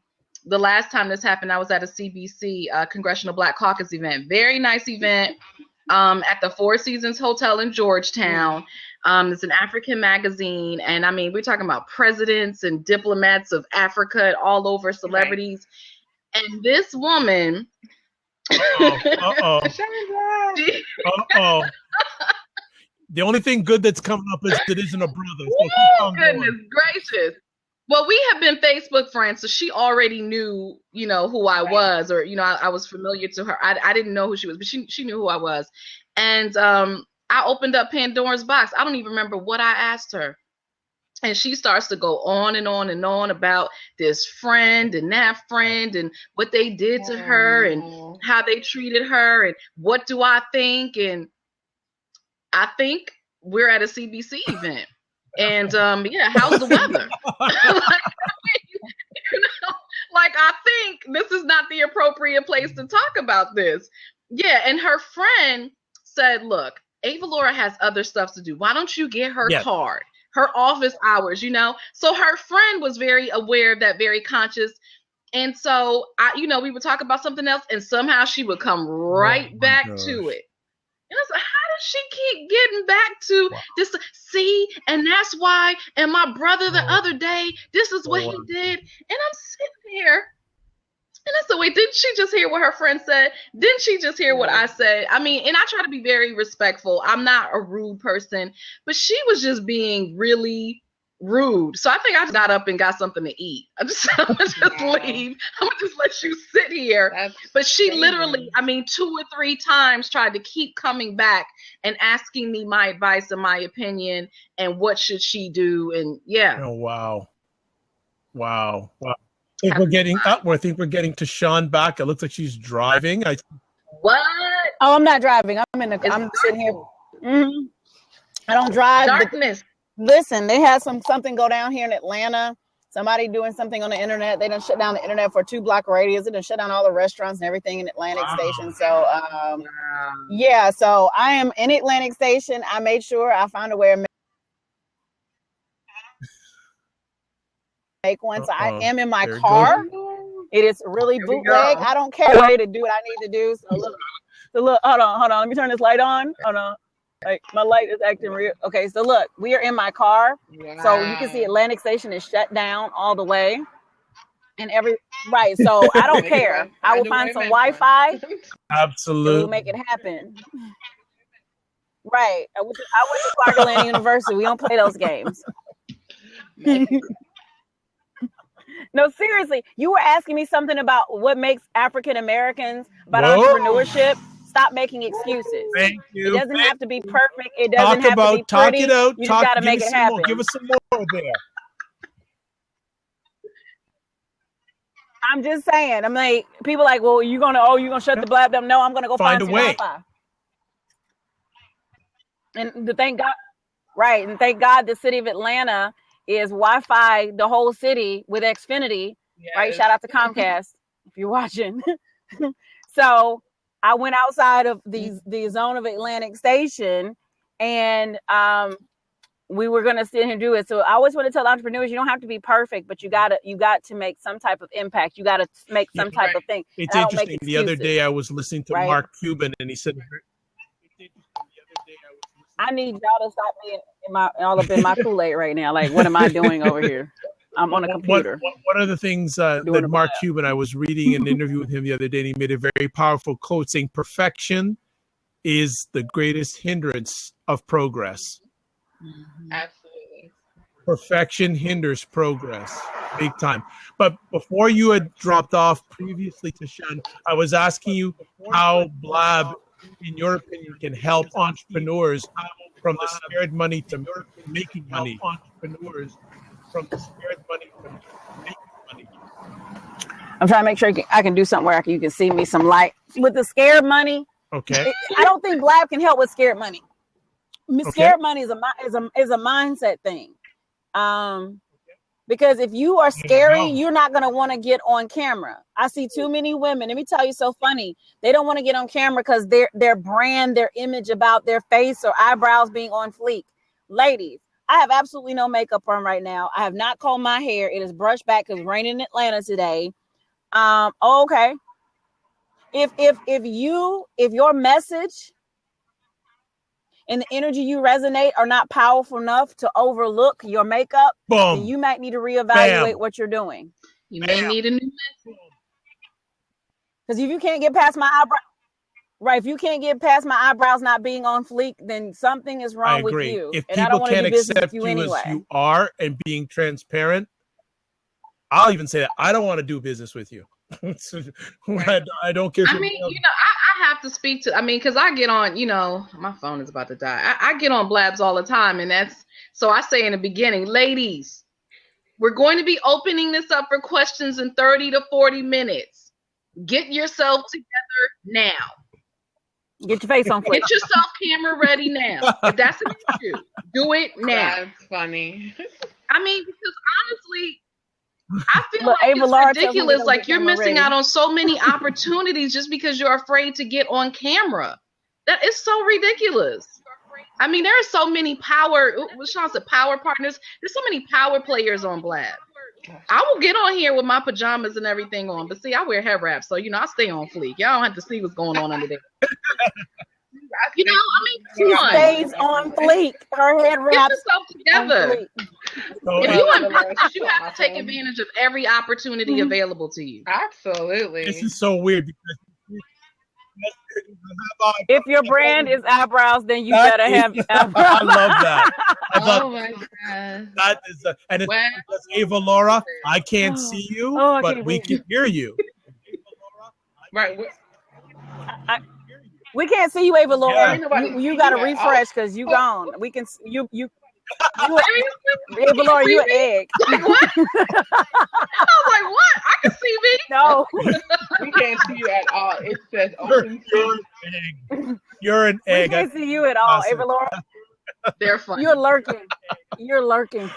the last time this happened, I was at a CBC Congressional Black Caucus event. Very nice event. At the Four Seasons Hotel in Georgetown. It's an African magazine. And I mean, we're talking about presidents and diplomats of Africa all over, celebrities. Right. And this woman.
Uh-oh. The only thing good that's coming up is it isn't a brother. So
goodness gracious. Well, we have been Facebook friends, so she already knew, you know, who I was, or, you know, I was familiar to her. I didn't know who she was, but she knew who I was. And I opened up Pandora's box. I don't even remember what I asked her. And she starts to go on and on and on about this friend and that friend and what they did to her and how they treated her and what do I think. And I think we're at a CBC event. And how's the weather? I think this is not the appropriate place to talk about this. Yeah, and her friend said, look, Ava Laura has other stuff to do. Why don't you get her card, her office hours, you know? So her friend was very aware of that, very conscious. And so, we would talk about something else, and somehow she would come right back to it. And I was like, how does she keep getting back to this? See, and that's why, and my brother the other day, this is what he did. And I'm sitting here, and I said, wait, didn't she just hear what her friend said? Didn't she just hear what I said? I mean, and I try to be very respectful. I'm not a rude person, but she was just being really rude. So I think I got up and got something to eat. I'm gonna just leave. I'm gonna just let you sit here. But she literally, 2 or 3 times tried to keep coming back and asking me my advice and my opinion and what should she do. And
Oh wow. I think we're getting to Sean back. It looks like she's driving.
What?
Oh, I'm not driving. I'm sitting here. Mm-hmm. I don't drive.
Darkness.
Listen, they had something go down here in Atlanta. Somebody doing something on the internet. They done shut down the internet for a 2-block radius. They done shut down all the restaurants and everything in Atlantic Station. So, so I am in Atlantic Station. I made sure I found a way to make one. So I am in my car. It is really bootleg. I don't care to do what I need to do. So look, hold on. Let me turn this light on. Hold on. Like my light is acting real. Okay, so look, we are in my car. Wow. So you can see Atlantic Station is shut down all the way. And right. So I don't care. I will find some Wi-Fi.
Absolutely.
We'll make it happen. Right. I went to Clark University. We don't play those games. No, seriously. You were asking me something about what makes African Americans about entrepreneurship. Stop making excuses.
Thank you.
It doesn't have to be perfect. It doesn't have to be
talk
pretty.
It out.
You just got to make it happen.
Give us some more there.
I'm just saying. I'm like, people like, well, you're gonna shut the blab down. No, I'm gonna go find some Wi-Fi. And thank God the city of Atlanta is Wi-Fi the whole city with Xfinity, right? Shout out to Comcast if you're watching. So I went outside of the zone of Atlantic Station, and we were going to sit here and do it. So I always want to tell entrepreneurs, you don't have to be perfect, but you got to make some type of impact. You got to make some type of thing.
It's interesting. The other day I was listening to Mark Cuban, and he said,
I need y'all to stop being all up in my Kool-Aid right now. Like, what am I doing over here? I'm on a computer.
One of the things that Mark Cuban, I was reading an interview with him the other day, and he made a very powerful quote saying, perfection is the greatest hindrance of progress.
Absolutely.
Perfection hinders progress big time. But before you had dropped off previously to Shan, I was asking you how Blab, in your opinion, can help entrepreneurs from the scared money to making money. Entrepreneurs from the scared money to making money.
I'm trying to make sure I can do something where you can see me some light with the scared money.
Okay.
I don't think Blab can help with scared money. Scared money is a mindset thing. Because if you are scary, you're not going to want to get on camera. I see too many women. Let me tell you, so funny. They don't want to get on camera because their brand, their image about their face or eyebrows being on fleek. Ladies, I have absolutely no makeup on right now. I have not combed my hair. It is brushed back because it's raining in Atlanta today. Okay. If your message and the energy you resonate are not powerful enough to overlook your makeup, then you might need to reevaluate what you're doing.
You may need a new message.
Because if you can't get past my eyebrow, right? If you can't get past my eyebrows not being on fleek, then something is wrong with you.
If
and I don't
people can't accept
you
as you are and being transparent, I'll even say that I don't want to do business with you. I don't care.
I mean, I have to speak to, because I get on, my phone is about to die. I get on Blabs all the time. And so I say in the beginning, ladies, we're going to be opening this up for questions in 30 to 40 minutes. Get yourself together now.
Get your face on.
Get yourself camera ready now. If that's an issue, do it now.
That's funny.
Because honestly, I feel like it's ridiculous. Like you're missing out on so many opportunities just because you're afraid to get on camera. That is so ridiculous. There are so many power partners. There's so many power players on Blab. I will get on here with my pajamas and everything on, but see, I wear hair wraps, so I stay on fleek. Y'all don't have to see what's going on under there.
She stays on fleek. Her head wraps.
Get yourself together. If you want business, you have to take advantage of every opportunity available to you.
Absolutely.
This is so weird because
if your brand is eyebrows, then you better have eyebrows.
I love that.
Oh my God.
That is, and it's because Ava Laura, I can't see you, but we can hear you.
Right.
We can't see you, Ava Laura. You got to refresh because you gone. We can you. Ava Laura, you an egg.
Like what? I was like, what? I can see me.
No.
We can't see you at all. It says open.
You're an egg.
We can't see you at all, Ava Laura.
They're funny.
You're lurking. You're lurking.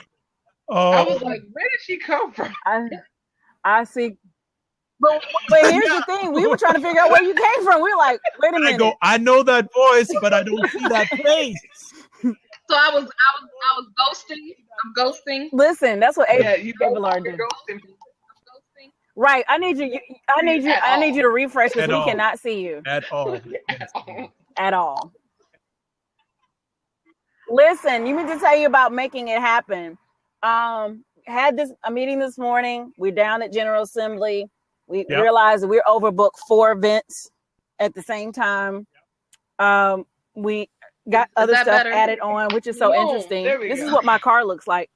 Oh.
I was like, where did she come from?
I see. But here's the thing. We were trying to figure out where you came from. We were like, wait a minute.
I know that voice, but I don't see that face.
So I was ghosting. I'm ghosting.
Listen, that's what Ava Laura did. Right. I need you to refresh because we cannot see you.
At all.
At all. Listen, you mean to tell you about making it happen. Had a meeting this morning. We're down at General Assembly. We realized that we're overbooked 4 events at the same time. We got other stuff added on, which is so interesting. This is what my car looks like.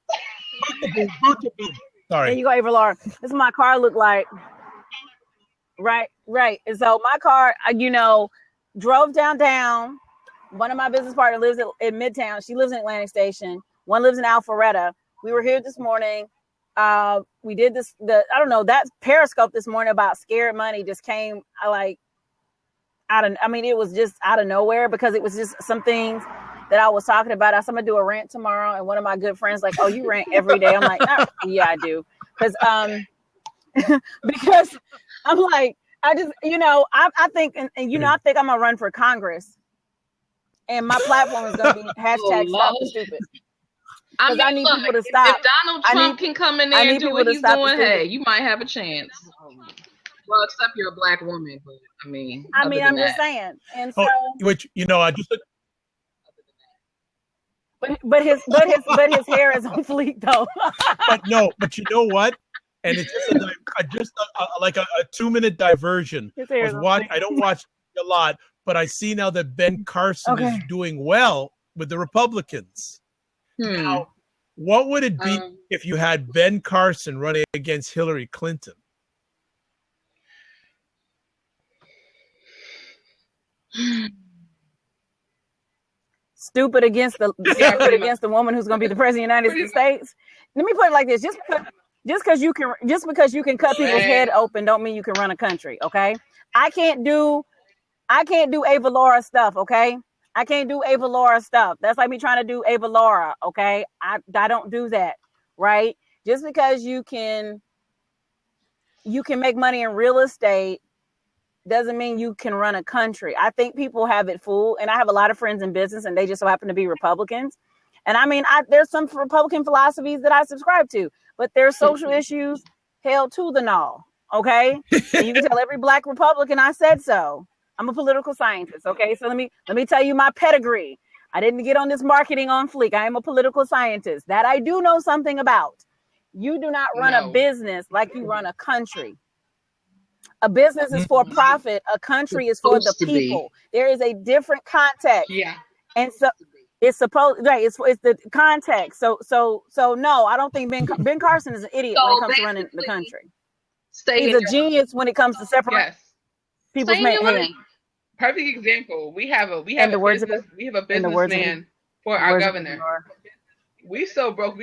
Sorry.
There you go, Ava Laura. This is my car look like. Right. And so my car, drove downtown. One of my business partners lives in Midtown. She lives in Atlantic Station. One lives in Alpharetta. We were here this morning. We did that Periscope this morning about scared money just came it was just out of nowhere because it was just some things that I was talking about. I said, I'm gonna do a rant tomorrow, and one of my good friends like, "Oh, you rant every day?" I'm like, "Yeah, I do," because because I'm like, I just, I think, and I think I'm gonna run for Congress, and my platform is gonna be hashtag Stop the Stupid.
I mean,
I need people to stop.
If Donald Trump can come in there and do what he's doing, hey, you might have a chance. Well, except you're a black woman, but I mean,
I'm just saying. And so,
which I just.
But his hair is on fleek though.
but you know what? And it's just like a 2-minute diversion. I don't watch a lot, but I see now that Ben Carson is doing well with the Republicans. Now, what would it be if you had Ben Carson running against Hillary Clinton?
Stupid against the woman who's going to be the president of the United States. Let me put it like this: just because you can cut people's head open, don't mean you can run a country. Okay, I can't do Ava Laura stuff. Okay, I can't do Ava Laura stuff. That's like me trying to do Ava Laura. Okay, I don't do that. Right? Just because you can make money in real estate doesn't mean you can run a country. I think people have it fooled, and I have a lot of friends in business, and they just so happen to be Republicans. And I mean, there's some Republican philosophies that I subscribe to, but there's social issues held to the no. Okay, and you can tell every black Republican I said so. I'm a political scientist. Okay, so let me tell you my pedigree. I didn't get on this marketing on fleek. I am a political scientist. That I do know something about. You do not run a business like you run a country. A business is for profit. A country is for the people. There is a different context.
Yeah.
And so it's supposed, right? It's the context. So no, I don't think Ben Carson is an idiot when it comes to running the country. He's a genius when it comes to separating people's hands.
Perfect example. We have a businessman for our governor. We're so broke.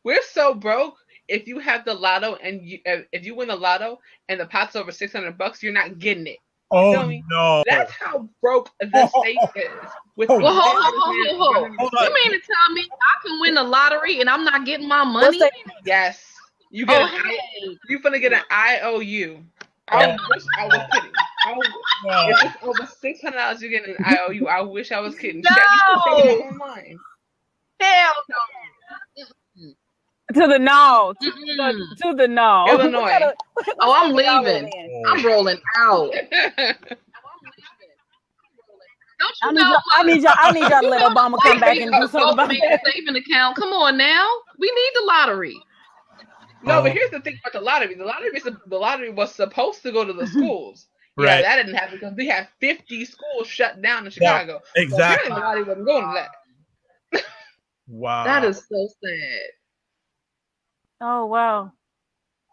We're so broke. If you have the lotto and if you win the lotto and the pot's over $600, you're not getting it.
Oh no!
That's how broke the state is.
Hold on. You mean to tell me I can win the lottery and I'm not getting my money?
Yes. You get you're gonna get an IOU. I wish I was kidding. If it's over $600, you get an IOU. I wish I was kidding.
No.
Online.
Hell no.
To the no. To the no.
Illinois.
I'm leaving. I'm rolling out.
I need y'all to let Obama come back and do something about that.
Saving account. Come on now. We need the lottery.
No, but here's the thing about the lottery. The lottery was supposed to go to the schools.
Right.
Yeah, that didn't happen because we had 50 schools shut down in Chicago.
Yeah, exactly.
So the lottery wasn't going to that.
Wow.
That is so sad.
Oh wow,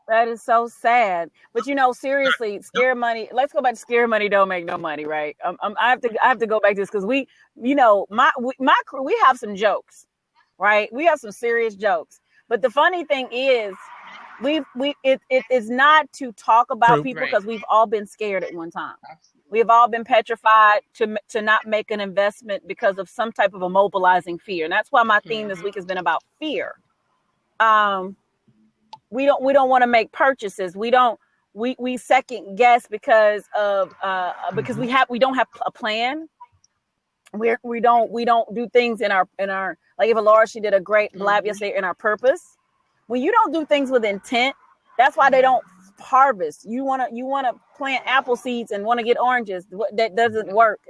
that is so sad. But seriously, scare money. Let's go back to scare money. Don't make no money, right? I have to go back to this because my crew, we have some jokes, right? We have some serious jokes. But the funny thing is, it is not to talk about people because we've all been scared at one time. We have all been petrified to not make an investment because of some type of a mobilizing fear, and that's why my theme this week has been about fear. We don't want to make purchases. We second guess because we don't have a plan. We don't do things in our like Eva Laura, she did a great blab yesterday in our purpose. When you don't do things with intent, that's why they don't harvest. You want to plant apple seeds and want to get oranges. That doesn't work.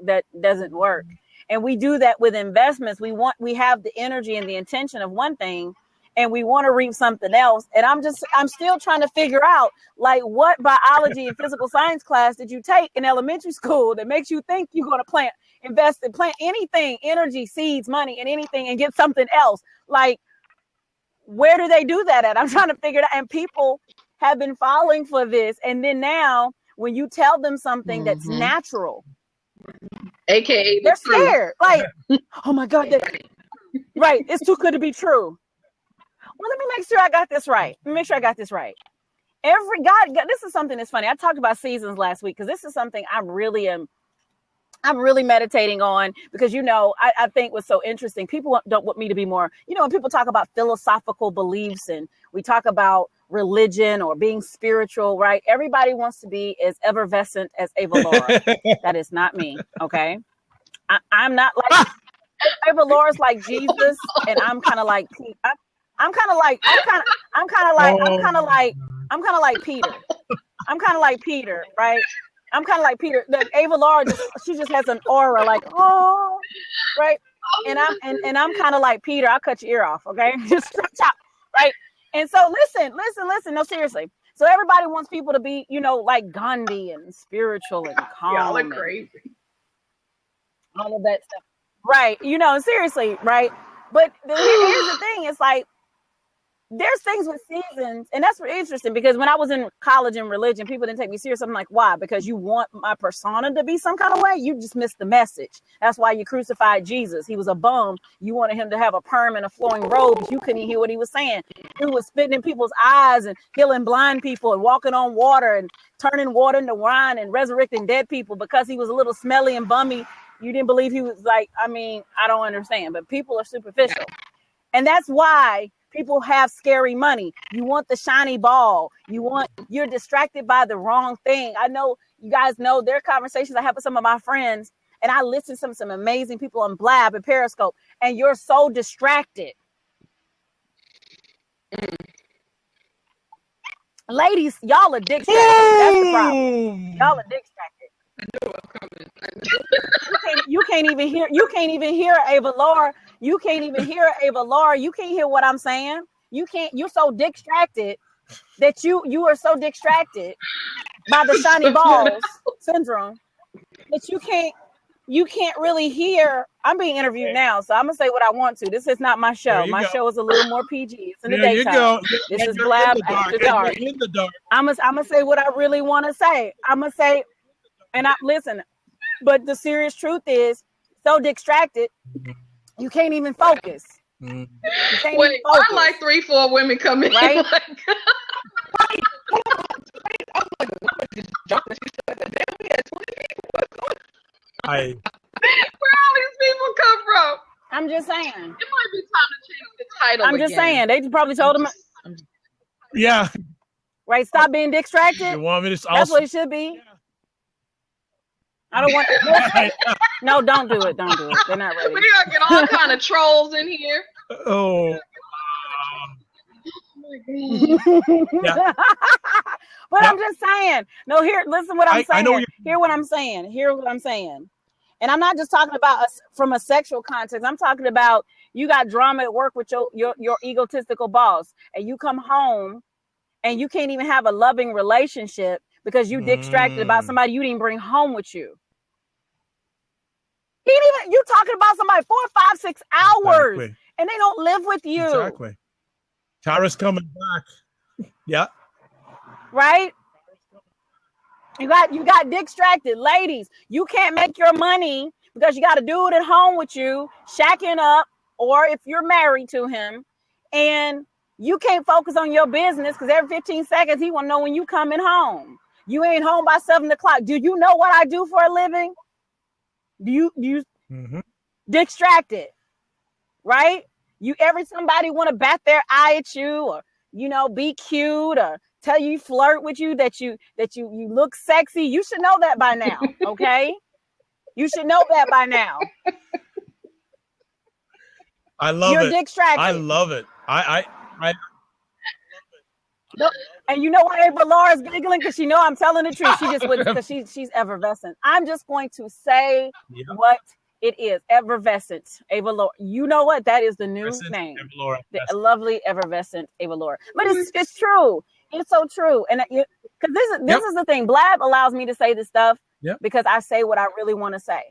And we do that with investments. We have the energy and the intention of one thing, and we want to reap something else. And I'm still trying to figure out, like, what biology and physical science class did you take in elementary school that makes you think you're going to invest and plant anything, energy, seeds, money, and anything, and get something else? Like, where do they do that at? I'm trying to figure it out. And people have been falling for this. And then now, when you tell them something that's natural,
AKA
they're scared. Like, oh my God, right? It's too good to be true. Well, let me make sure I got this right. This is something that's funny. I talked about seasons last week because this is something I really am I'm really meditating on, because, you know, I think what's so interesting, people don't want me to be more, you know, when people talk about philosophical beliefs and we talk about religion or being spiritual, right? Everybody wants to be as effervescent as Ava Laura. That is not me. Okay. I'm not like Ava Laura's like Jesus, and I'm kind of like Peter. I'm kind of like Peter. I'm kind of like Peter, right? I'm kind of like Peter. The Ava Laura, she just has an aura like, oh, right. And I'm kind of like Peter. I'll cut your ear off, okay? Just chop, right? And so listen. No, seriously. So everybody wants people to be, you know, like Gandhi and spiritual and calm.
Y'all are crazy.
All of that stuff, right? You know, seriously, right? But here's the thing: it's like there's things with seasons, and that's really interesting, because when I was in college in religion, people didn't take me serious. I'm like, why? Because you want my persona to be some kind of way? You just missed the message. That's why you crucified Jesus. He was a bum. You wanted him to have a perm and a flowing robe. You couldn't hear what he was saying. He was spitting in people's eyes and healing blind people and walking on water and turning water into wine and resurrecting dead people because he was a little smelly and bummy. You didn't believe he was like, I mean, I don't understand, but people are superficial. And that's why people have scary money. You want the shiny ball. You're distracted by the wrong thing. I know you guys know there are conversations I have with some of my friends, and I listen to some amazing people on Blab and Periscope, and you're so distracted. Ladies, y'all are distracted. That's the problem. Y'all are distracted. You can't even hear Ava Laura. You can't even hear Ava Laura. You can't hear what I'm saying. You're so distracted that you are so distracted by the shiny balls syndrome that you can't really hear. I'm being interviewed now, so I'm gonna say what I want to. This is not my show. My show is a little more PG. It's in the daytime. This is Blab After Dark.
In the dark.
I'm gonna say what I really want to say. I'm gonna say, and listen, but the serious truth is, so distracted, you can't even focus.
Wait, I like 3-4 women come in.
Right?
Where all these people come from?
I'm just saying.
It might be time to change the title.
I'm just saying. They probably told him.
Yeah.
Right. Stop being distracted.
You want me to?
That's what it should be. I don't want. No, don't do it. Don't do it. They're not ready.
We're gonna get all kind of trolls in here.
Oh.
Yeah. But I'm just saying. No, listen what I'm saying.
I know
hear what I'm saying. Hear what I'm saying. And I'm not just talking about from a sexual context. I'm talking about you got drama at work with your egotistical boss, and you come home and you can't even have a loving relationship because you distracted about somebody you didn't bring home with you. You talking about somebody 4, 5, 6 hours, exactly. And they don't live with you.
Exactly. Tara's coming back. Yeah.
Right? You got distracted. Ladies, you can't make your money because you got to do it at home with you, shacking up, or if you're married to him, and you can't focus on your business because every 15 seconds he want to know when you coming home. You ain't home by 7 o'clock. Do you know what I do for a living? Do you distracted, right? Somebody want to bat their eye at you, or be cute, or tell you flirt with you, that you look sexy. You should know that by now, okay? You should know that by now.
I love it.
You're distracted.
I love it. I
And you know why Ava Laura's giggling? Because she know I'm telling the truth. She just wouldn't, because she's effervescent. I'm just going to say what it is. Effervescent Ava Laura. You know what? That is the new name.
Ava Laura.
The lovely effervescent Ava Laura. But it's true. It's so true. And because this is the thing. Blab allows me to say this stuff because I say what I really want to say.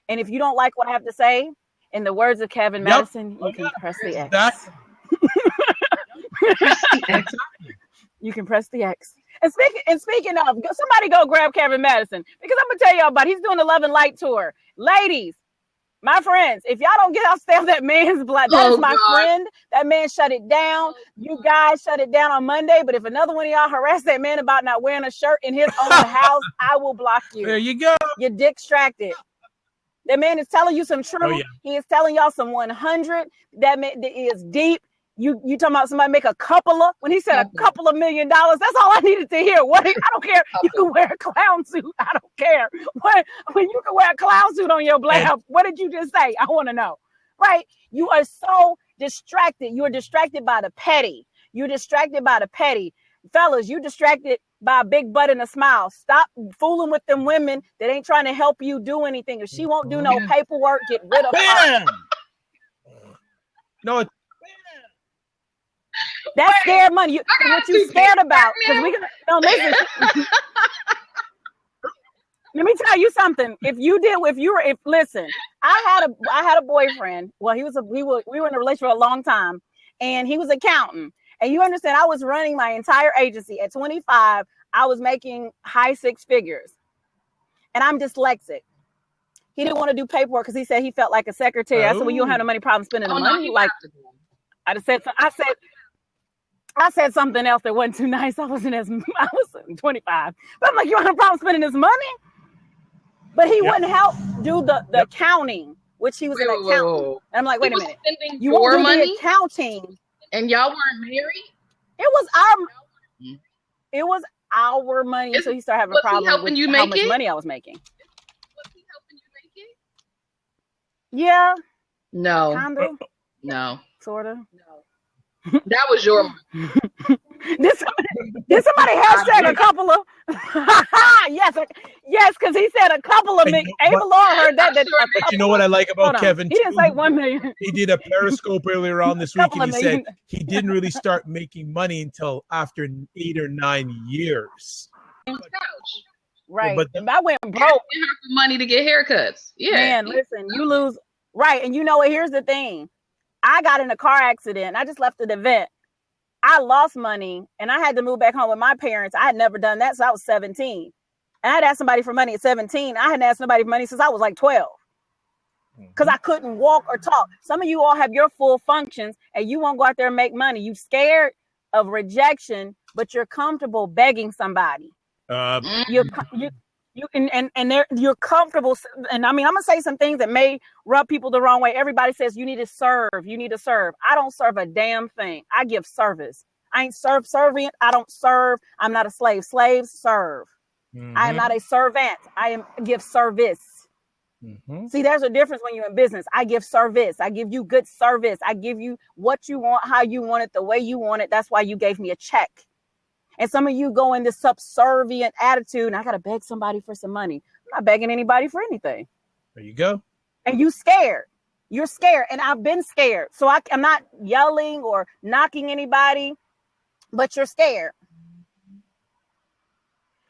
And if you don't like what I have to say, in the words of Kevin Madison, you can press the X. You can press the X. And speaking of, somebody go grab Kevin Madison, because I'm gonna tell y'all about, he's doing the Love and Light tour. Ladies, my friends, if y'all don't get out, stay off that man's blood. That is my friend. That man shut it down. You guys shut it down on Monday. But if another one of y'all harass that man about not wearing a shirt in his own house, I will block you.
There you go.
You're distracted. That man is telling you some truth.
Oh, yeah.
He is telling y'all some 100. That man is deep. You talking about somebody make a couple of, when he said a couple of $1 million, that's all I needed to hear. What? I don't care. You can wear a clown suit. I don't care. When you can wear a clown suit on your black, what did you just say? I want to know. Right? You are so distracted. You are distracted by the petty. You're distracted by the petty. Fellas, you distracted by a big butt and a smile. Stop fooling with them women that ain't trying to help you do anything. If she won't do no paperwork, get rid of her.
No,
that's scared money. What you scared about? Because we can. No, listen. Let me tell you something. Listen, I had a boyfriend. Well, we were in a relationship for a long time, and he was an accountant. And you understand, I was running my entire agency at 25. I was making high six figures, and I'm dyslexic. He didn't want to do paperwork because he said he felt like a secretary. I said, well, you don't have no money problem spending the money. Like, I said something else that wasn't too nice. I was 25, but I'm like, you don't have a problem spending this money? But he wouldn't help do the accounting, which he was an accountant. And I'm like, wait a minute, you won't do the accounting, and
y'all weren't married?
It was our money. So he started having a problem with how much money I was making.
Was he helping you make it?
Yeah.
No.
Kinda.
No.
Sorta.
No. That was your money.
Did somebody hashtag a couple of yes, because he said a couple of million. Ava Laura heard that.
But you know what I like about Kevin?
He didn't say 1 million.
He did a Periscope earlier on this week, and he said he didn't really start making money until after 8 or 9 years.
Right.
But
I went broke.
Money to get haircuts. Yeah.
Man, listen, you lose. Right. And you know what? Here's the thing. I got in a car accident. I just left an event. I lost money and I had to move back home with my parents. I had never done that since I was 17. And I had asked somebody for money at 17. I hadn't asked somebody for money since I was like 12. Because I couldn't walk or talk. Some of you all have your full functions and you won't go out there and make money. You scared of rejection, but you're comfortable begging somebody. You're comfortable. And I mean, I'm gonna say some things that may rub people the wrong way. Everybody says you need to serve. I don't serve a damn thing. I give service. I ain't servient. I don't serve. I'm not a slave. Slaves serve. I am not a servant. I give service. See, there's a difference when you're in business. I give service. I give you good service. I give you what you want, how you want it, the way you want it. That's why you gave me a check. And some of you go in this subservient attitude, and I got to beg somebody for some money. I'm not begging anybody for anything.
There you go.
And you scared. You're scared. And I've been scared. So I'm not yelling or knocking anybody, but you're scared.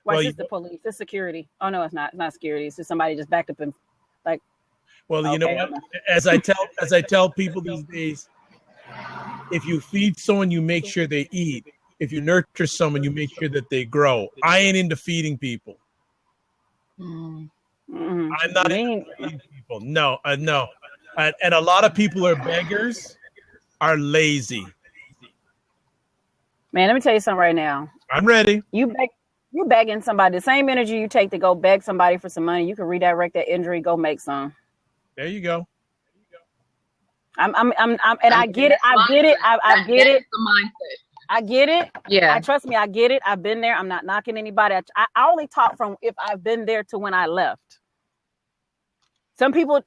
Well, it's the police. It's security. Oh, no, it's not. It's not security. It's just somebody just backed up and like.
Well, you know what? As I tell people these days, if you feed someone, you make sure they eat. If you nurture someone, you make sure that they grow. I ain't into feeding people. I'm not into feeding people. No, no. And a lot of people are beggars, are lazy.
Man, let me tell you something right now.
I'm ready.
You begging somebody. The same energy you take to go beg somebody for some money, you can redirect that injury, go make some.
There you go.
And I get it. I get it. I get it.
The mindset.
I get it.
Yeah.
Trust me, I get it. I've been there. I'm not knocking anybody. I only talk from if I've been there to when I left. Some people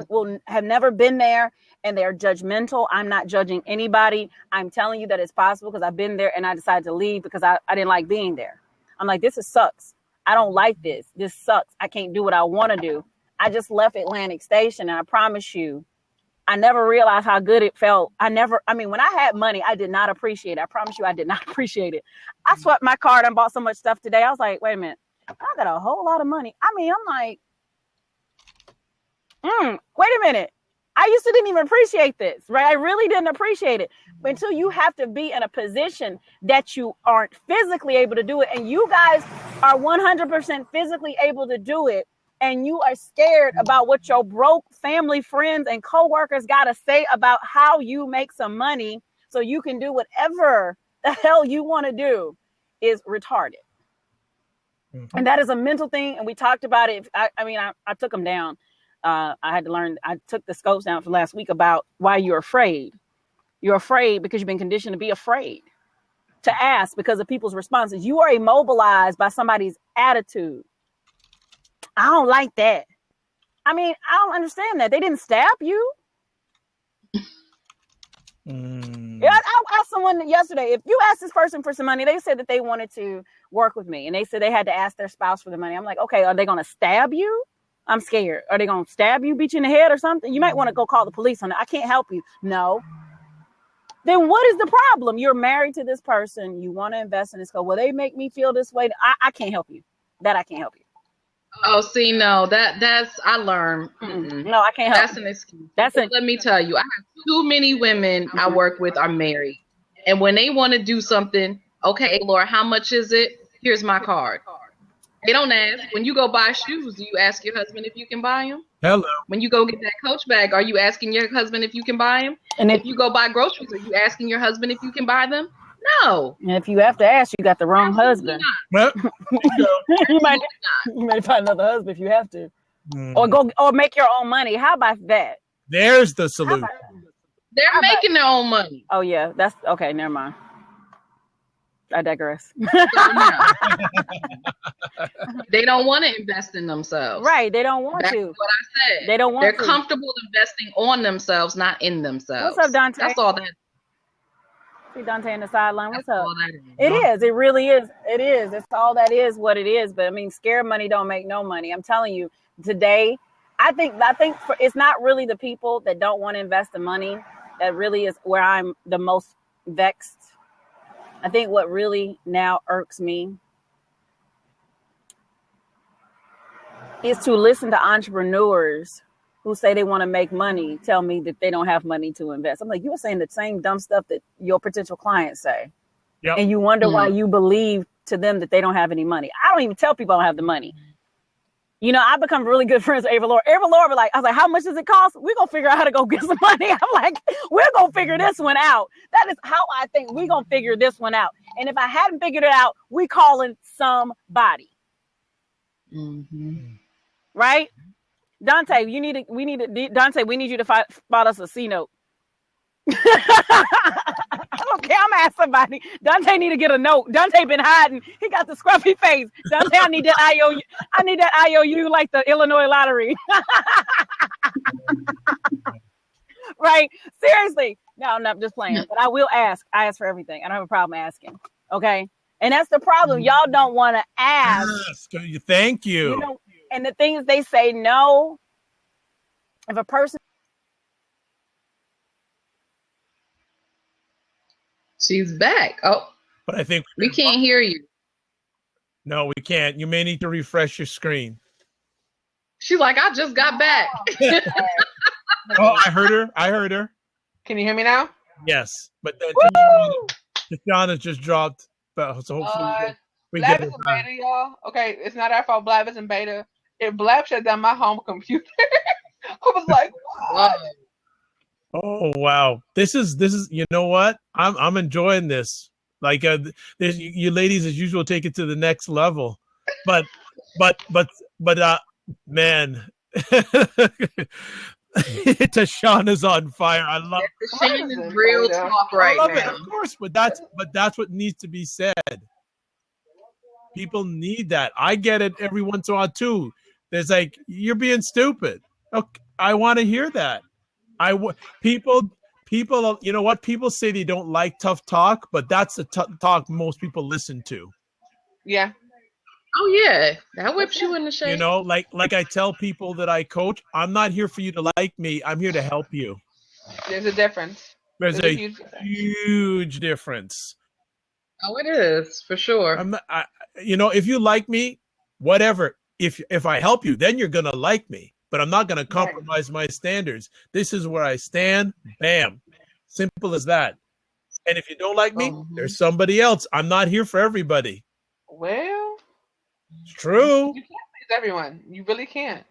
will have never been there and they're judgmental. I'm not judging anybody. I'm telling you that it's possible because I've been there and I decided to leave because I didn't like being there. I'm like, this sucks. I don't like this. This sucks. I can't do what I want to do. I just left Atlantic Station and I promise you, I never realized how good it felt. When I had money, I did not appreciate it. I promise you, I did not appreciate it. I swept my card and bought so much stuff today. I was like, wait a minute, I got a whole lot of money. I'm like, wait a minute. I used to didn't even appreciate this, right? I really didn't appreciate it. But until you have to be in a position that you aren't physically able to do it. And you guys are 100% physically able to do it. And you are scared about what your broke family, friends, and coworkers got to say about how you make some money so you can do whatever the hell you want to do is retarded. And that is a mental thing. And we talked about it. I took them down. I had to learn. I took the scopes down for last week about why you're afraid. You're afraid because you've been conditioned to be afraid, to ask because of people's responses. You are immobilized by somebody's attitude. I don't like that. I mean, I don't understand that. They didn't stab you. Yeah, I asked someone yesterday, if you ask this person for some money, they said that they wanted to work with me, and they said they had to ask their spouse for the money. I'm like, okay, are they going to stab you? I'm scared. Are they going to stab you, beat you in the head or something? You might want to go call the police on it. I can't help you. No. Then what is the problem? You're married to this person. You want to invest in this. Well, they make me feel this way. I can't help you. I can't help you.
Oh, see, no, that's I learned.
No, I can't help.
That's an excuse. Let me tell you, I have too many women I work with are married, and when they want to do something, okay, Laura, how much is it? Here's my card. They don't ask. When you go buy shoes, do you ask your husband if you can buy them?
Hello.
When you go get that Coach bag, are you asking your husband if you can buy them? And if you go buy groceries, are you asking your husband if you can buy them? No.
And if you have to ask, you got the wrong husband.
Well,
you might find another husband if you have to, or make your own money. How about that?
There's the solution.
They're making their own money.
Oh yeah, that's okay. Never mind. I digress.
They don't want to invest in themselves.
Right. They don't want
That's
to.
what I said.
They don't want
They're
to.
comfortable investing on themselves, not in themselves.
What's up, Dante?
That's all that.
See Dante in the sideline. What's
That's
up?
all that is.
It is. It really is. It is. It's all that is what it is. But I mean, scared money don't make no money. I'm telling you, today, I think it's not really the people that don't want to invest the money that really is where I'm the most vexed. I think what really now irks me is to listen to entrepreneurs who say they want to make money tell me that they don't have money to invest. I'm like, you were saying the same dumb stuff that your potential clients say. Yep. And you wonder why you believe to them that they don't have any money. I don't even tell people I don't have the money. You know, I become really good friends with Ava Laura. Ava Laura, I was like, how much does it cost? We're going to figure out how to go get some money. I'm like, we're going to figure this one out. That is how I think we're going to figure this one out. And if I hadn't figured it out, we calling somebody. Right? Dante, we need you to spot us a C note. I don't care. I'm asking somebody. Dante need to get a note. Dante been hiding. He got the scruffy face. Dante, I need that IOU. I need that IOU like the Illinois lottery. Right? Seriously. No, I'm not just playing. But I will ask. I ask for everything. I don't have a problem asking. Okay? And that's the problem. Y'all don't want to ask.
Thank you.
You know, and the thing is, they say no. If a person.
She's back. Oh,
but I think
we can't hear you.
No, we can't. You may need to refresh your screen.
She's like, I just got back.
Oh, I heard her.
Can you hear me now?
Yes, but then Tashana just dropped. So hopefully we
Blab
get
is
it
in beta, y'all. Okay, it's not our fault. Blab is in beta. If Blab shut down my home computer, I was like, what?
Oh wow, this is you know what? I'm enjoying this. Like there's you ladies as usual take it to the next level, but man, Tashana's on fire. I love
Tashana's real talk right now.
It, of course, but that's what needs to be said. People need that. I get it every once in a while too. There's like, you're being stupid. Okay, I want to hear that. People, you know what? People say they don't like tough talk, but that's the talk most people listen to.
Yeah.
Oh yeah, that whips you in the shape.
You know, like I tell people that I coach, I'm not here for you to like me. I'm here to help you.
There's a difference.
There's a huge difference.
Oh, it is for sure.
You know, if you like me, whatever. If I help you, then you're gonna like me. But I'm not gonna compromise my standards. This is where I stand. Bam, simple as that. And if you don't like me, there's somebody else. I'm not here for everybody.
Well,
it's true.
You can't please everyone. You really can't.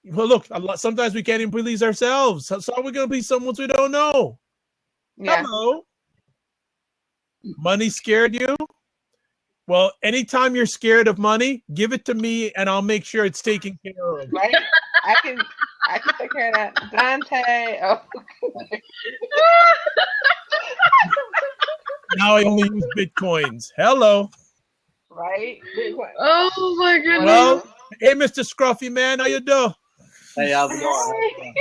Well, look, sometimes we can't even please ourselves. So are we gonna please someone we don't know?
Yeah.
Hello. Money scared you? Well, anytime you're scared of money, give it to me and I'll make sure it's taken care of.
Right? I can take care of that. Dante. Oh.
Now I only use Bitcoins. Hello.
Right?
Oh my goodness.
Well, hey, Mr. Scruffy man, how you doing?
Hey, how's it going?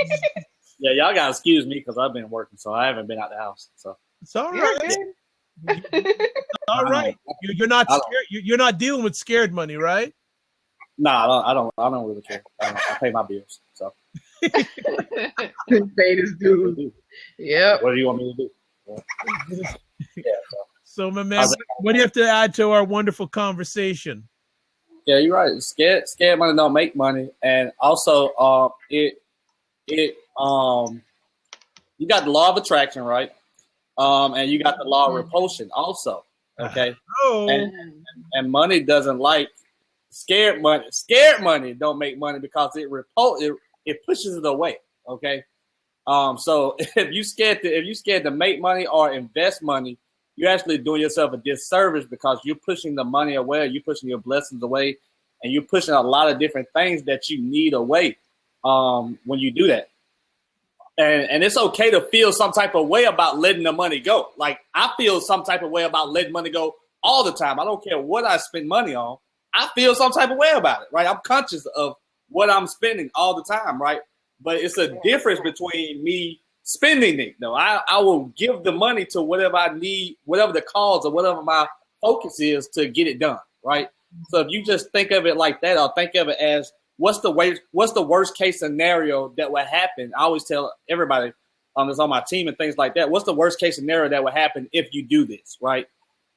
Yeah, y'all gotta excuse me because I've been working, so I haven't been out the house. So
It's all
You're
right.
good.
All right. You're not scared. You're not dealing with scared money, right?
no, I don't really care. I pay my bills. So
Paid his dues. Yep.
what do you want me to do? Yeah,
So, my man, what do you have to add to our wonderful conversation?
yeah, you're right. Scared money don't make money, and also you got the law of attraction, right? And you got the law of repulsion also. Okay.
Oh,
And money doesn't like scared money. Scared money don't make money because it pushes it away. Okay. So if you scared to make money or invest money, you're actually doing yourself a disservice because you're pushing the money away, you're pushing your blessings away, and you're pushing a lot of different things that you need away when you do that. And it's okay to feel some type of way about letting the money go. Like I feel some type of way about letting money go all the time. I don't care what I spend money on. I feel some type of way about it, right? I'm conscious of what I'm spending all the time, right? But it's a difference between me spending it, though. I will give the money to whatever I need, whatever the cause or whatever my focus is to get it done, right? So if you just think of it like that, or think of it as what's the worst case scenario that would happen? I always tell everybody that's on my team and things like that, what's the worst case scenario that would happen if you do this, right?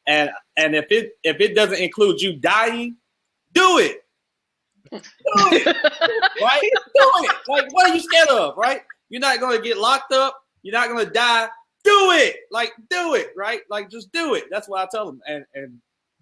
And if it doesn't include you dying, do it. Do it. Right? Do it. Like, what are you scared of, right? You're not going to get locked up. You're not going to die. Do it. Like, do it, right? Like, just do it. That's what I tell them. And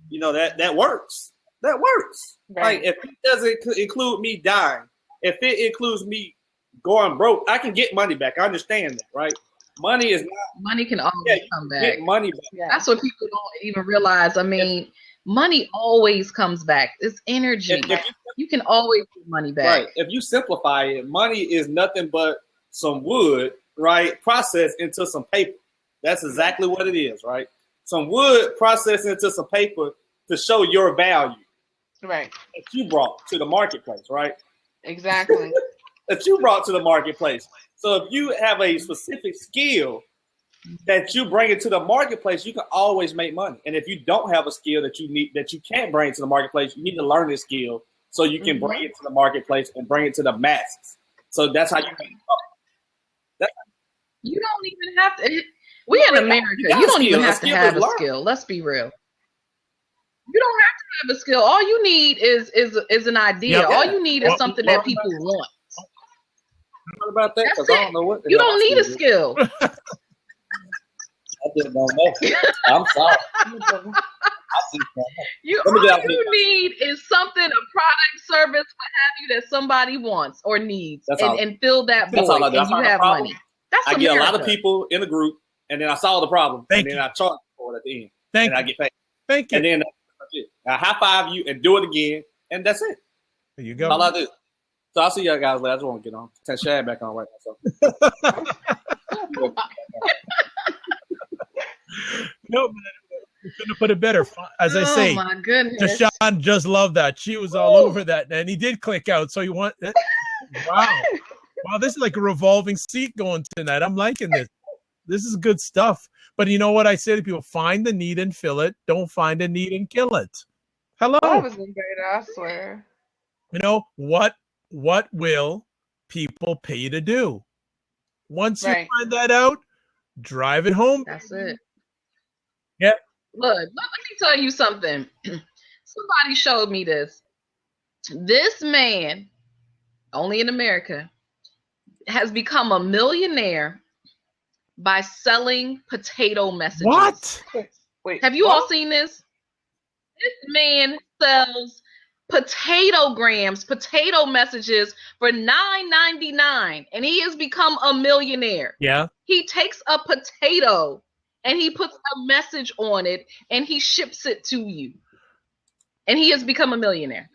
you know, that works. That works.
Right.
Like, if it doesn't include me dying, if it includes me going broke, I can get money back. I understand that, right? Money is not.
Money can always come back.
Get money back.
Yeah.
That's what people don't even realize. I mean, money always comes back. It's energy.
If
You can always get money back.
Right. If you simplify it, money is nothing but some wood, right, processed into some paper. That's exactly what it is, right? Some wood processed into some paper to show your value
Right.
that you brought to the marketplace, right?
Exactly.
That you brought to the marketplace. So if you have a specific skill that you bring into the marketplace, you can always make money. And if you don't have a skill that you can't bring to the marketplace, you need to learn this skill so you can bring it to the marketplace and bring it to the masses. So that's how you make money.
You don't even have to. We in America. You don't even have to have a skill. Let's be real. You don't have to have a skill. All you need is an idea.
Yep.
All you need is something that people want.
What about that?
That's
'Cause I
it.
don't know what the
You
hell
don't
my
need a
skill is.
skill.
I just don't know. I'm sorry. I just don't know. Let me get out
All you need is something, a product, service, what have you, that somebody wants or needs,
That's all.
and fill that
That's
void,
all I do. I
and you
find a
have
problem.
money. That's
I
America.
get a lot of people in a group, and then I solve the problem,
Thank
and then
you.
I charge for it at the end,
Thank
and I
you.
get paid.
Thank you.
And then that's it. I high five you and do it again, and that's it.
There you
That's all I
go.
do. So I'll see y'all guys later. I just want to get on. Turn Shad back on right now. So.
No, we couldn't have put it better. As I
Oh
say,
my goodness.
Tashawn just loved that. She was all over that, and he did click out. So you want? Wow, wow! This is like a revolving seat going tonight. I'm liking this. This is good stuff. But you know what I say to people? Find the need and fill it. Don't find a need and kill it. Hello.
That was great, I swear.
You know what will people pay you to do? Once you
Right.
find that out, drive it home.
That's it.
Yeah.
Look, let me tell you something. Somebody showed me this. This man, only in America, has become a millionaire by selling potato messages.
What?
Wait.
Have you
what?
all seen this? This man sells potato messages for $9.99, and he has become a millionaire.
Yeah.
He takes a potato and he puts a message on it and he ships it to you. and he has become a millionaire.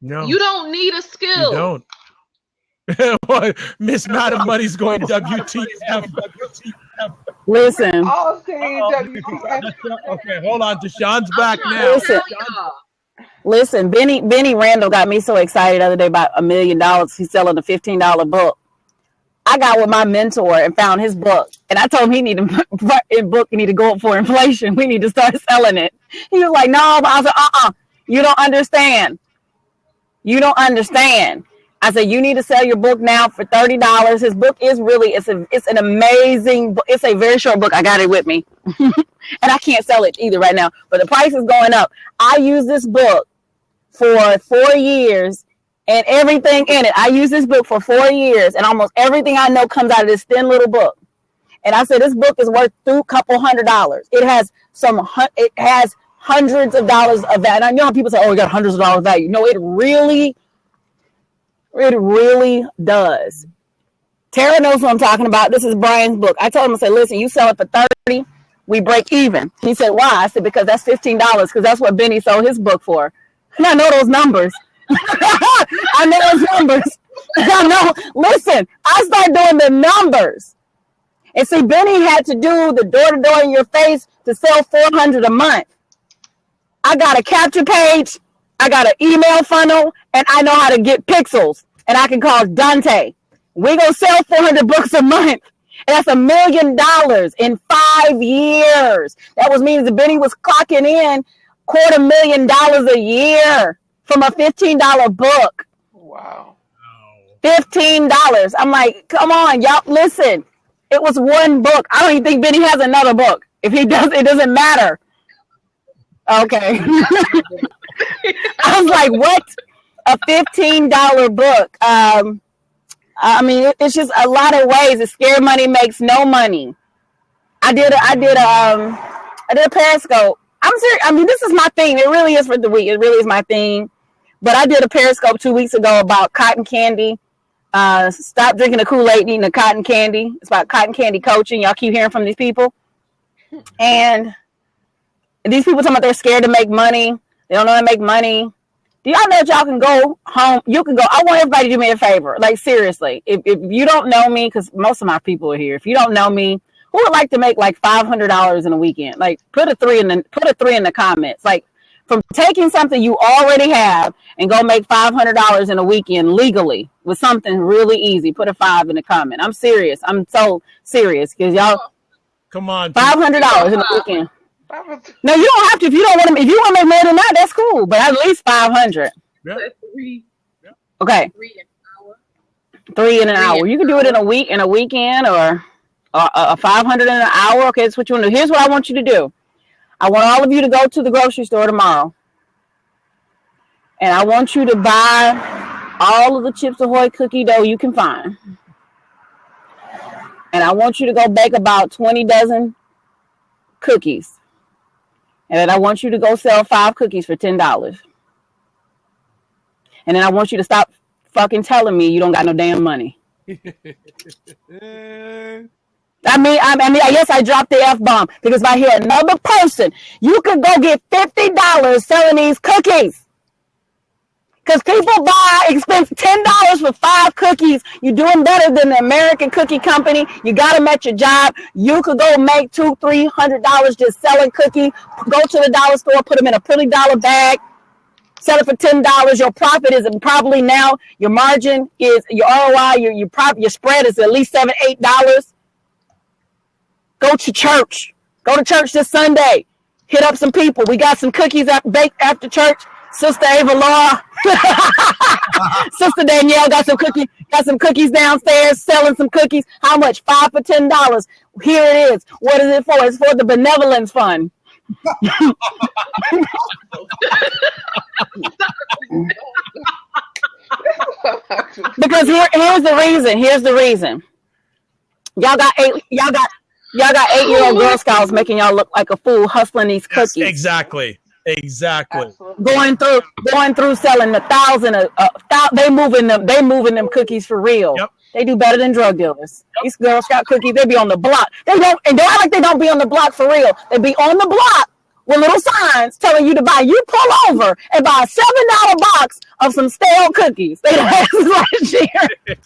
No,
You don't need a skill.
you don't. Miss Madam Money's going WTF.
Listen,
All saying WTF.
Okay, hold on. Deshaun's back now.
listen. Benny Randall got me so excited the other day about $1 million. He's selling a $15 book. I got with my mentor and found his book, and I told him he need to go up for inflation. We need to start selling it. He was like, "No," but I was like, you don't understand. You don't understand. I said, you need to sell your book now for $30. His book is really, it's an amazing book. It's a very short book. I got it with me. And I can't sell it either right now, but the price is going up. I use this book for 4 years and everything in it. I use this book for 4 years and almost everything I know comes out of this thin little book. And I said, this book is worth a couple $100. It has hundreds of dollars of value. And I know how people say, oh, we got hundreds of dollars of value. No, it really does. Tara knows what I'm talking about. This is Brian's book. I told him, I said, listen, you sell it for $30, we break even. He said, why? I said, because that's $15, because that's what Benny sold his book for. And I know those numbers. I know those numbers. I know. Listen, I start doing the numbers. And see, Benny had to do the door-to-door in your face to sell $400 a month. I got a capture page, I got an email funnel, and I know how to get pixels. And I can call Dante. We gonna sell 400 books a month. And that's $1 million in 5 years. That was meaning that Benny was clocking in $250,000 a year from a $15 book.
Wow.
$15. I'm like, come on, y'all, listen. It was one book. I don't even think Benny has another book. If he does, it doesn't matter. Okay. I was like, what? A $15 book. I mean, it's just a lot of ways. The Scared Money makes no money. I did a Periscope. I'm serious. I mean, this is my thing. It really is for the week. It really is my thing. But I did a Periscope 2 weeks ago about cotton candy. Stop drinking the Kool-Aid and eating the cotton candy. It's about cotton candy coaching. Y'all keep hearing from these people. And these people talking about they're scared to make money. They don't know how to make money. Do y'all know that y'all can go home? You can go. I want everybody to do me a favor. Like, seriously, if you don't know me, because most of my people are here. If you don't know me, who would like to make like $500 in a weekend? Like, put a three in the comments. Like, from taking something you already have and go make $500 in a weekend legally with something really easy. Put a 5 in the comment. I'm serious. I'm so serious because y'all.
Come on.
$500 in a weekend. No, you don't have to. If you don't want to, if you want to make more than that, that's cool. But at least 500.
Yeah.
Okay. 3 in an hour. You can do it in a week, in a weekend, or a 500 in an hour. Okay, that's what you want to do. Here's what I want you to do. I want all of you to go to the grocery store tomorrow, and I want you to buy all of the Chips Ahoy cookie dough you can find, and I want you to go bake about 20 dozen cookies. And then I want you to go sell 5 cookies for $10. And then I want you to stop fucking telling me you don't got no damn money. I mean, yes, I dropped the F-bomb because if I hear another person, you could go get $50 selling these cookies. Because people spend $10 for 5 cookies. You're doing better than the American Cookie Company. You got them at your job. You could go make $200-$300 just selling cookies. Go to the dollar store, put them in a pretty dollar bag, sell it for $10. Your profit is probably now, your margin is, your ROI, your spread is at least $7, $8. Go to church. Go to church this Sunday. Hit up some people. We got some cookies baked after church. Sister Ava Laura, Sister Danielle got some cookies downstairs, selling some cookies. How much? 5 for $10. Here it is. What is it for? It's for the benevolence fund. Because here's the reason. Y'all got 8-year-old Girl Scouts making y'all look like a fool hustling these cookies.
Yes, exactly.
Going through selling 1,000. They moving them cookies for real.
Yep.
They do better than drug dealers. These Girl Scout cookies, they be on the block. They don't act like they don't be on the block for real. They be on the block with little signs telling you to buy. You pull over and buy a $7 box of some stale cookies. They lasted last year.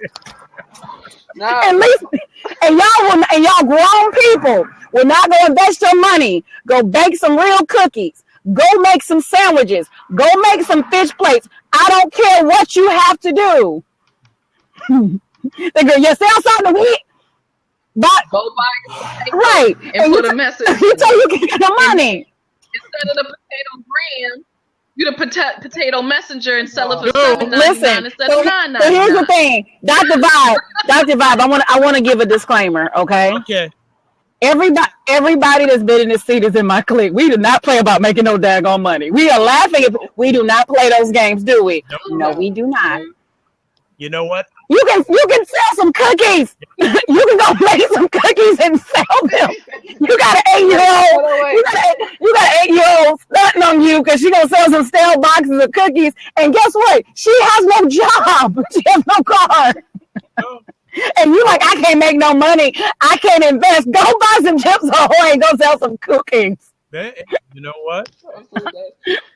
No.
At least, and y'all grown people will not go invest your money. Go bake some real cookies. Go make some sandwiches. Go make some fish plates. I don't care what you have to do. They go, you sell something to eat, but
Go buy it
right,
and put a message.
you tell you can get the money.
Instead of the potato brand, you the potato messenger and sell it for
No.
$7.99
Listen,
instead
so
of $9.99.
here's the thing, Dr. Vibe, I want to give a disclaimer, okay?
Okay.
Everybody that's been in this seat is in my clique. We do not play about making no daggone money. We are laughing if we do not play those games, do we?
Nope.
No, we do not.
You know what?
You can sell some cookies. You can go make some cookies and sell them. You got an 8-year-old. You got an 8-year-old stunting on you because she gonna sell some stale boxes of cookies. And guess what? She has no job. She has no car.
Oh.
And you like, I can't make no money. I can't invest. Go buy some Chips Ahoy and go sell some cookies.
You know what?
But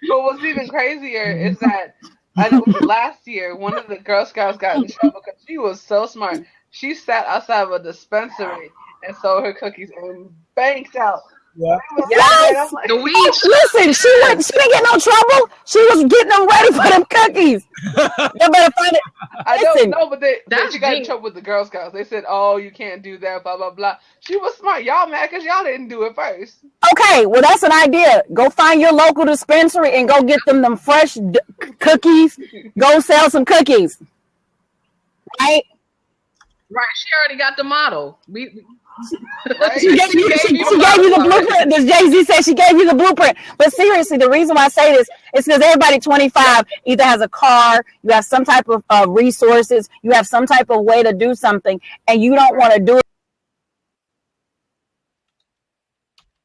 what's even crazier is that I know last year one of the Girl Scouts got in trouble because she was so smart. She sat outside of a dispensary and sold her cookies and banked out.
Yeah.
Yes.
I'm like,
The weed.
Listen, she didn't get no trouble. She was getting them ready for them cookies. You better find it.
I
Listen.
don't know, but
That's
she got in
deep.
trouble with the Girl Scouts. They said, "Oh, you can't do that." Blah blah blah. She was smart. Y'all mad because y'all didn't do it first.
Okay, well, that's an idea. Go find your local dispensary and go get them fresh cookies. Go sell some cookies. Right?
Right, she already got the model.
Right?
She gave you the blueprint. As Jay-Z said, she gave you the blueprint. But seriously, the reason why I say this is because everybody 25 either has a car, you have some type of resources, you have some type of way to do something, and you don't want to do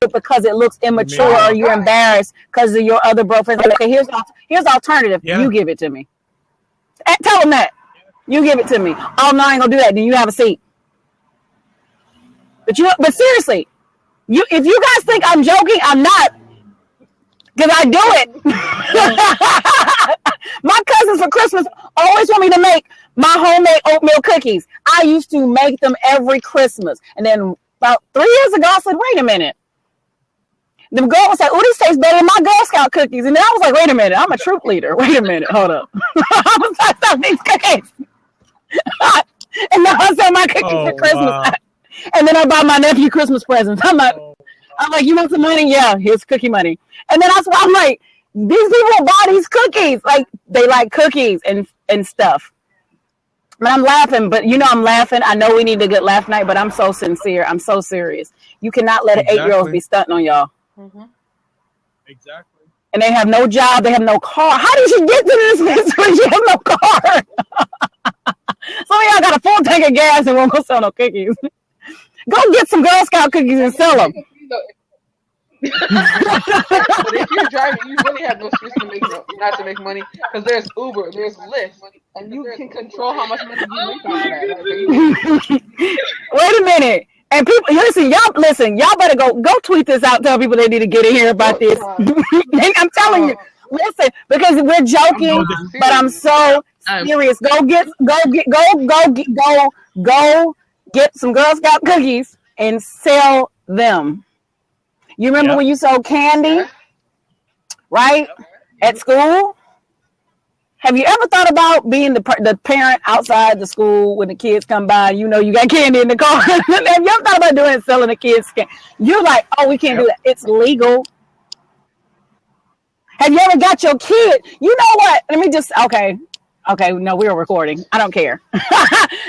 it because it looks immature or you're embarrassed because of your other bro friends. Okay, here's the alternative.
Yeah.
You give it to me. Tell them that. You give it to me. Oh, no, I ain't gonna do that. Then you have a seat. But seriously, if you guys think I'm joking, I'm not, because I do it. My cousins for Christmas always want me to make my homemade oatmeal cookies. I used to make them every Christmas, and then about 3 years ago, I said, "Wait a minute." The girl was like, "Oh, this tastes better than my Girl Scout cookies," and then I was like, "Wait a minute, I'm a troop leader. Wait a minute, hold up." I was like, "Stop these cookies," and now I sell my cookies for Christmas.
Wow.
And then I buy my nephew Christmas presents. I'm like, you want some money? Yeah, here's cookie money. And then that's why I'm like, these people buy these cookies. Like, they like cookies and stuff. But I'm laughing, I'm laughing. I know we need a good laugh night, but I'm so sincere. I'm so serious. You cannot let an 8-year-old be stunting on y'all.
Mm-hmm.
Exactly.
And they have no job. They have no car. How did she get to this place when she have no car? Some of y'all got a full tank of gas and won't go sell no cookies. Go get some Girl Scout cookies and sell them.
But if you're driving, you really have no excuse not to make money because there's Uber, there's Lyft, and you can control how much money you make on that.
Wait a minute. And people, y'all better go tweet this out. Tell people they need to get in here about this. I'm telling you, listen, because we're joking, but I'm so serious. Go get some Girl Scout cookies and sell them. You remember when you sold candy, right? At school? Have you ever thought about being the parent outside the school when the kids come by? You know you got candy in the car. Have you ever thought about doing it, selling the kids candy? You're like, oh, we can't do that. It's legal. Have you ever got your kid? You know what? Let me just, okay, no, we are recording. I don't care.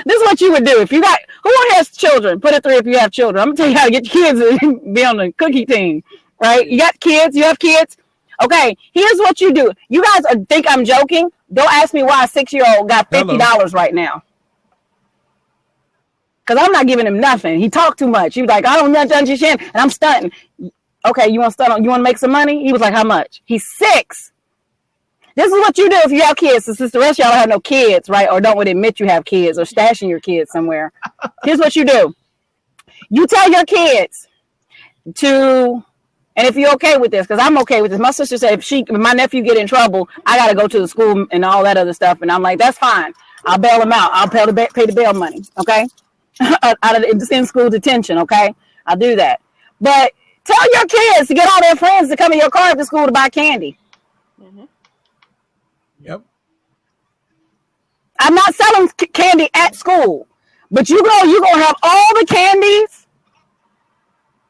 This is what you would do. If you got, who has children? Put a 3 if you have children. I'm going to tell you how to get your kids to be on the cookie team, right? You got kids? You have kids? Okay, here's what you do. You guys think I'm joking? Don't ask me why a 6-year-old got $50 right now. Because I'm not giving him nothing. He talked too much. He was like, I don't know, and I'm stunting. Okay, you want to make some money? He was like, how much? He's 6. This is what you do if you have kids. Since the rest of y'all don't have no kids, right? Or don't want to admit you have kids or stashing your kids somewhere. Here's what you do. You tell your kids to And if you're okay with this, because I'm okay with this. My sister said if my nephew get in trouble, I got to go to the school and all that other stuff. And I'm like, that's fine. I'll bail him out. I'll pay the bail money. Okay. Out of the in-school detention. Okay. I'll do that. But tell your kids to get all their friends to come in your car at the school to buy candy.
Mm-hmm.
Yep.
I'm not selling candy at school, but you're going to have all the candies.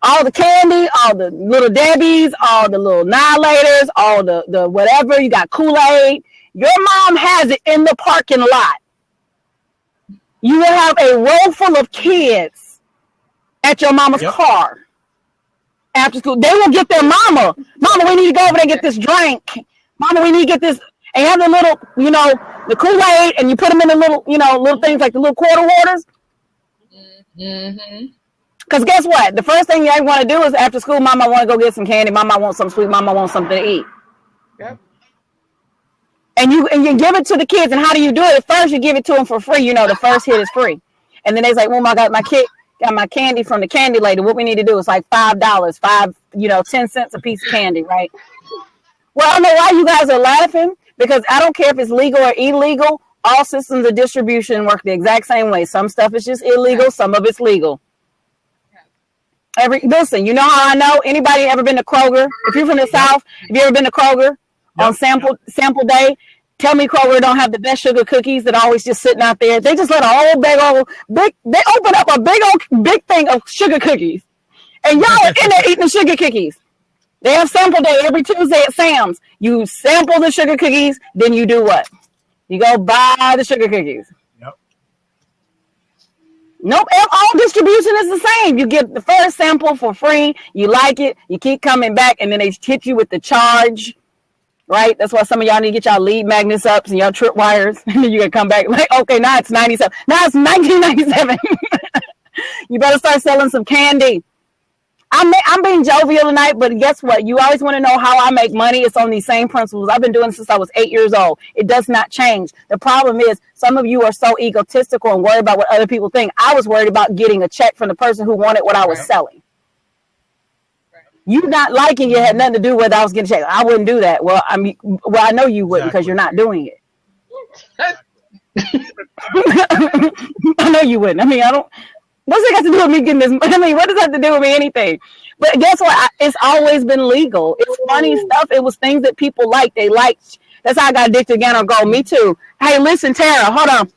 All the candy, all the little Debbies, all the little Annihilators, all the whatever. You got Kool-Aid. Your mom has it in the parking lot. You will have a row full of kids at your mama's car after school. They will get their mama. Mama, we need to go over there and get this drink. Mama, we need to get this. And have the little, the Kool-Aid, and you put them in the little, little things like the little quarter waters.
Mm-hmm.
Because guess what? The first thing you want to do is after school, Mama want to go get some candy. Mama wants some sweet. Mama wants something to eat.
Yep.
And you give it to the kids. And how do you do it? At first, you give it to them for free. The first hit is free. And then they're like, "Oh my God, my kid got my candy from the candy lady. What we need to do is like $5, 10 cents a piece of candy, right?" Well, I don't know why you guys are laughing, because I don't care if it's legal or illegal. All systems of distribution work the exact same way. Some stuff is just illegal. Some of it's legal. Listen, you know how I know? Anybody ever been to Kroger? If you're from the South, have you ever been to Kroger on sample day? Tell me Kroger don't have the best sugar cookies that are always just sitting out there. They just let a whole they open up a big thing of sugar cookies. And y'all are in there eating the sugar cookies. They have sample day every Tuesday at Sam's. You sample the sugar cookies, then you do what? You go buy the sugar cookies. Nope, all distribution is the same. You get the first sample for free. You like it. You keep coming back, and then they hit you with the charge, right? That's why some of y'all need to get y'all lead magnets up and y'all trip wires. And then you can come back like, okay, now it's 97. Now it's 1997. You better start selling some candy. I'm being jovial tonight, but guess what? You always want to know how I make money. It's on these same principles. I've been doing this since I was 8 years old. It does not change. The problem is some of you are so egotistical and worried about what other people think. I was worried about getting a check from the person who wanted what I was selling. You not liking it had nothing to do with whether I was getting a check. I wouldn't do that. Well, I know you wouldn't because you're not doing it. I know you wouldn't. I don't. What's it got to do with me getting this? What does that have to do with me? Anything? But guess what? It's always been legal. It's funny stuff. It was things that people liked. They liked. That's how I got addicted again or go. Me too. Hey, listen, Tara, hold on.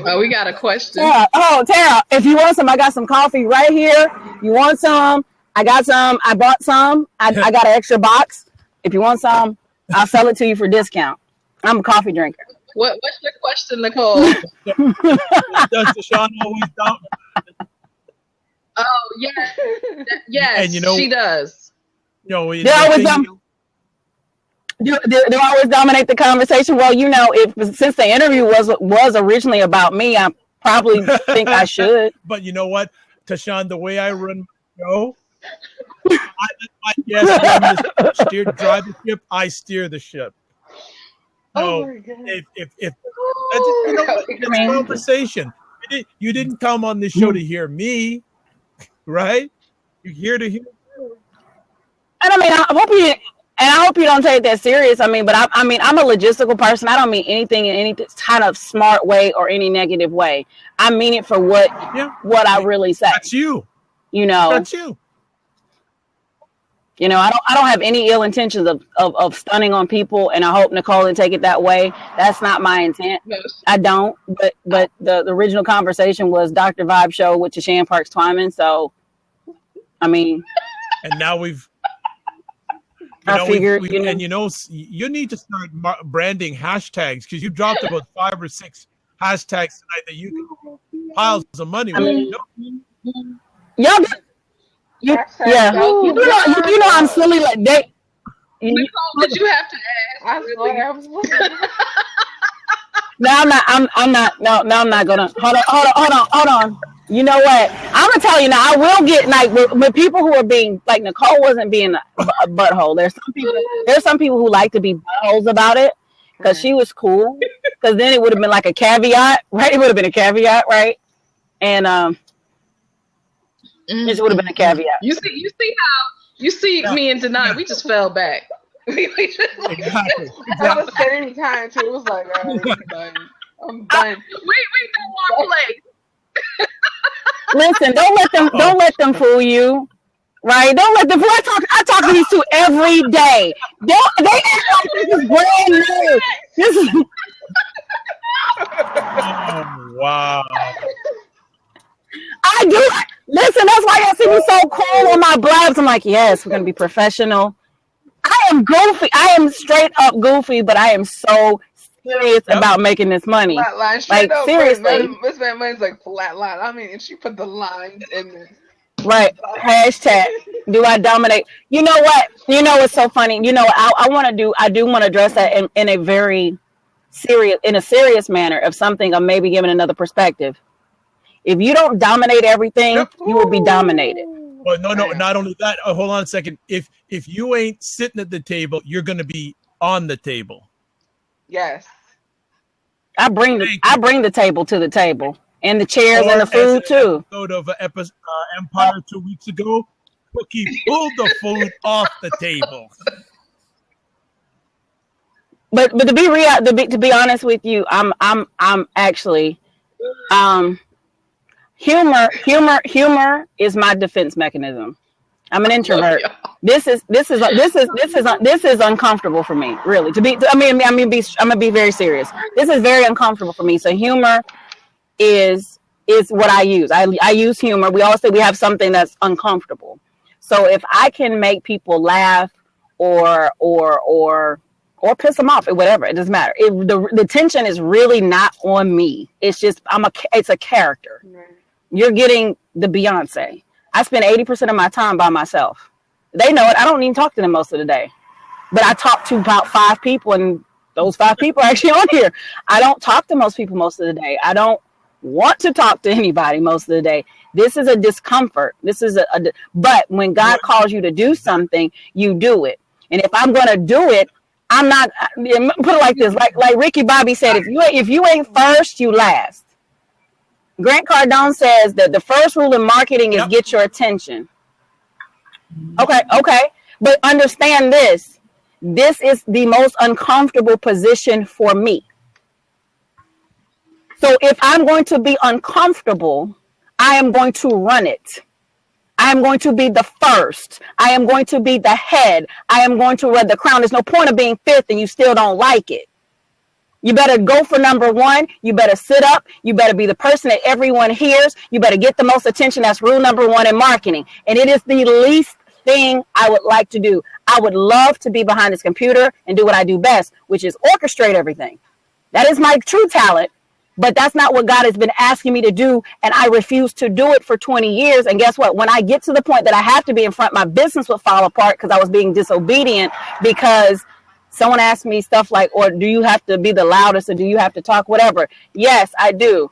Oh, we got a question.
Tara, if you want some, I got some coffee right here. You want some? I got some. I bought some. I got an extra box. If you want some, I'll sell it to you for discount. I'm a coffee drinker.
What's your question, Nicole?
Does Deshaun always doubt?
Oh, yes. Yes, and she does.
They always dominate the conversation. Well, since the interview was originally about me, I probably think I should.
But you know what, Tashawn, the way I run my show, I let my guests drive the ship. I steer the ship. So if it's a conversation. You didn't come on this show to hear me, right? You're here to hear.
And I hope you don't take it that serious. But I'm a logistical person. I don't mean anything in any kind of smart way or any negative way. I mean it for what I really say.
That's you.
That's you. I don't have any ill intentions of stunning on people, and I hope Nicole didn't take it that way. That's not my intent. I don't. But the original conversation was Dr. Vibe Show with Tashawn Parks Twyman. So, and
now we've.
I figured,
and you need to start branding hashtags because you dropped about 5 or 6 hashtags tonight that you can piles of money with.
Y'all. I'm silly like they.
Nicole, did you have to ask?
No, I'm not. No, I'm not gonna. Hold on. You know what? I'm gonna tell you now. I will get with people who are being like Nicole wasn't being a butthole. There's some people who like to be buttholes about it because she was cool. Because then it would have been like a caveat, right? It would have been a caveat, right? And This would have been a caveat.
You see me and Denai, we just fell back. We just,
Exactly.
That was at any time too. It was like, all right, I'm done. I'm done.
we no more play.
Listen, don't let them fool you. Right? Don't let them fool. I talk to these two every day. They act like this is brand new. This is
Oh, wow.
I do. Listen, that's why y'all see me so cool on my blabs. I'm like, yes, we're gonna be professional. I am goofy. I am straight up goofy, but I am so serious about making this money.
Flatline,
Like
straight up,
seriously.
Miss Van Money's like flatline. I mean, and she put the lines in there.
Right. Hashtag do I dominate? You know what? You know what's so funny? You know, I do want to address that in a very serious manner of something of maybe giving another perspective. If you don't dominate everything, you will be dominated.
Well, no, not only that. Hold on a second. If you ain't sitting at the table, you're going to be on the table.
Yes.
I bring the table to the table, and the chairs
Or
and the food
as
too.
Episode of Empire 2 weeks ago, Cookie pulled the food off the table.
But to be real, to be honest with you, I'm actually humor is my defense mechanism. I'm an introvert. This is uncomfortable for me, really. I'm gonna be very serious. This is very uncomfortable for me. So humor is what I use. I use humor. We all say we have something that's uncomfortable. So if I can make people laugh or piss them off or whatever, it doesn't matter. If the tension is really not on me. It's just it's a character. Right. You're getting the Beyonce. I spend 80% of my time by myself. They know it. I don't even talk to them most of the day. But I talk to about 5 people, and those 5 people are actually on here. I don't talk to most people most of the day. I don't want to talk to anybody most of the day. This is a discomfort. But when God calls you to do something, you do it. And if I'm going to do it, I'm not, put it like this, like Ricky Bobby said, if you ain't first, you last. Grant Cardone says that the first rule in marketing is get your attention. Okay. But understand this. This is the most uncomfortable position for me. So if I'm going to be uncomfortable, I am going to run it. I am going to be the first. I am going to be the head. I am going to wear the crown. There's no point of being fifth and you still don't like it. You better go for number 1. You better sit up. You better be the person that everyone hears. You better get the most attention. That's rule number 1 in marketing. And it is the least thing I would like to do. I would love to be behind this computer and do what I do best, which is orchestrate everything. That is my true talent. But that's not what God has been asking me to do. And I refuse to do it for 20 years. And guess what? When I get to the point that I have to be in front, my business will fall apart because I was being disobedient because someone asked me stuff like, or do you have to be the loudest or do you have to talk, whatever? Yes, I do.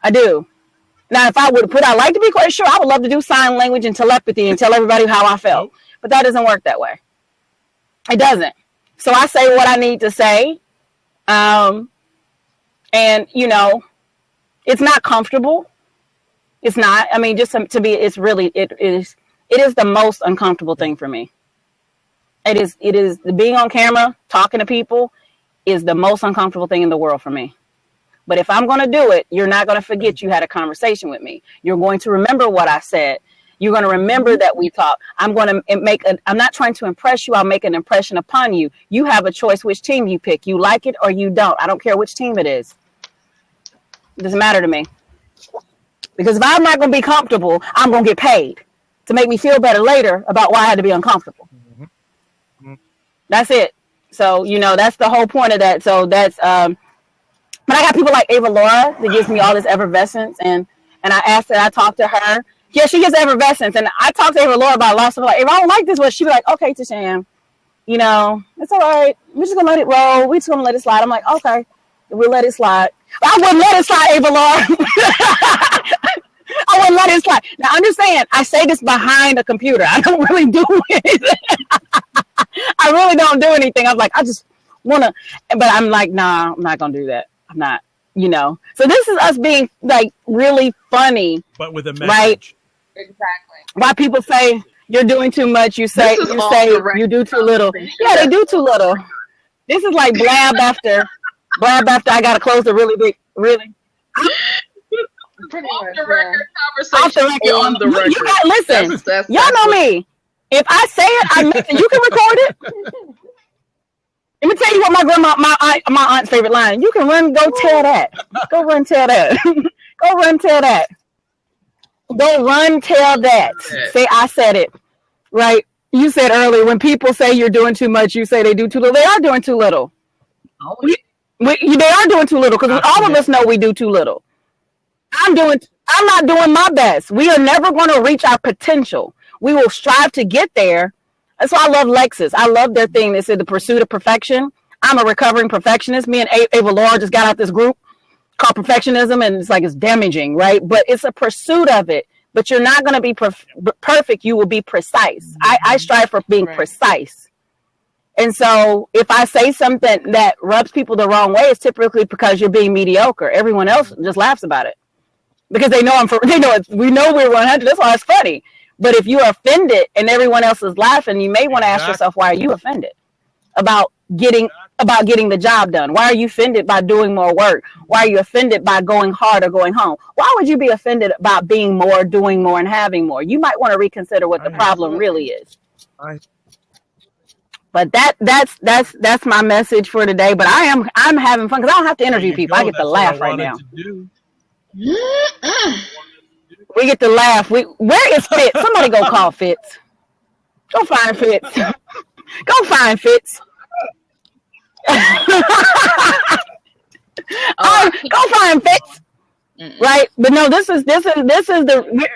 Now, if I I'd like to be quite sure, I would love to do sign language and telepathy and tell everybody how I felt. But that doesn't work that way. It doesn't. So I say what I need to say. And, it's not comfortable. It's not. I mean, just to be, it is the most uncomfortable thing for me. It is being on camera, talking to people is the most uncomfortable thing in the world for me. But if I'm going to do it, you're not going to forget you had a conversation with me. You're going to remember what I said. You're going to remember that we talked. I'm not trying to impress you. I'll make an impression upon you. You have a choice which team you pick. You like it or you don't. I don't care which team it is. It doesn't matter to me. Because if I'm not going to be comfortable, I'm going to get paid to make me feel better later about why I had to be uncomfortable. That's it. So, that's the whole point of that. So that's, but I got people like Ava Laura that gives me all this effervescence. And I talk to her. Yeah, she gives effervescence. And I talk to Ava Laura about a lot of stuff. Like, if I don't like this, she'd be like, okay, Tasham, it's all right. We're just going to let it roll. We're just going to let it slide. I'm like, okay, we'll let it slide. I wouldn't let it slide, Ava Laura. I wouldn't let it slide. Now, understand, I say this behind a computer. I don't really do anything. I really don't do anything. I'm like, I just want to, but I'm like, nah, I'm not going to do that. I'm not, So this is us being like really funny.
But with a message.
Right?
Exactly.
Why people say you're doing too much, you say
This is off the record
you do too little.
conversation.
Yeah, they do too little. This is like blab after I gotta close the really
Pretty
Off
much,
the
yeah.
record
off the
conversation
record.
on the
You
record.
got listen.
That's
Y'all know
what-
me. If I say it, I meant it. You can record it. Let me tell you what my aunt's favorite line. You can go tell that. Go run tell that. Go run tell that. Go run tell that. Say I said it. Right? You said earlier when people say you're doing too much, you say they do too little. They are doing too little. They are doing too little because all of us know we do too little. I'm not doing my best. We are never going to reach our potential. We will strive to get there. That's why I love Lexus. I love their thing. They said the pursuit of perfection. I'm a recovering perfectionist. Me and Ava Laura just got out this group called perfectionism, and it's like it's damaging, right? But it's a pursuit of it. But you're not going to be perfect. You will be precise. I strive for being precise. And so if I say something that rubs people the wrong way, it's typically because you're being mediocre. Everyone else just laughs about it because they know we know we're 100. That's why it's funny. But if you're offended and everyone else is laughing, you may want to ask yourself, why are you offended about getting the job done? Why are you offended by doing more work? Why are you offended by going hard or going home? Why would you be offended about being more, doing more, and having more? You might want to reconsider what the problem really is. But that's my message for today. But I'm having fun because I don't have to interview people. I get to laugh right now. We get to laugh. Where is Fitz? Somebody go call Fitz. Go find Fitz. Go find Fitz. Go find Fitz. Right? But no, this is the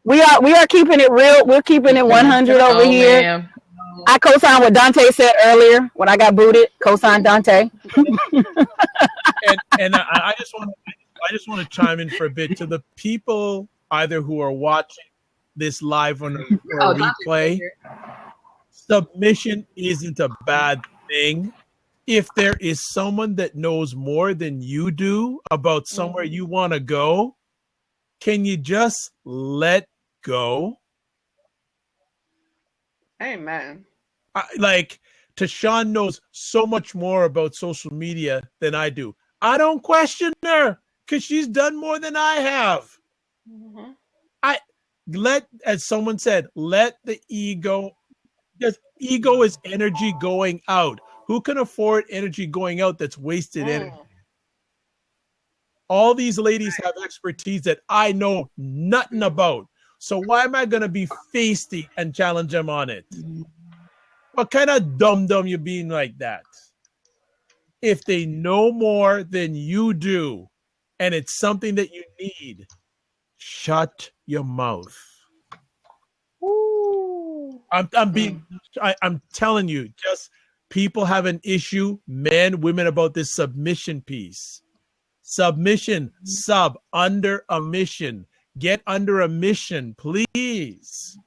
we are keeping it real. We're keeping it 100 over here. Man. I co-signed what Dante said earlier when I got booted. Co-signed Dante.
and I just want to chime in for a bit to the people either who are watching this live on or replay. Submission isn't a bad thing. If there is someone that knows more than you do about somewhere you want to go, can you just let go?
Amen.
Like Tashawn knows so much more about social media than I do. I don't question her because she's done more than I have. Mm-hmm. As someone said, let the ego, because ego is energy going out. Who can afford energy going out that's wasted energy? All these ladies have expertise that I know nothing about. So why am I going to be feisty and challenge them on it? What kind of dum-dum you being like that? If they know more than you do, and it's something that you need, shut your mouth. I'm telling you, just people have an issue, men, women, about this submission piece. Submission, under a mission. Get under a mission, please.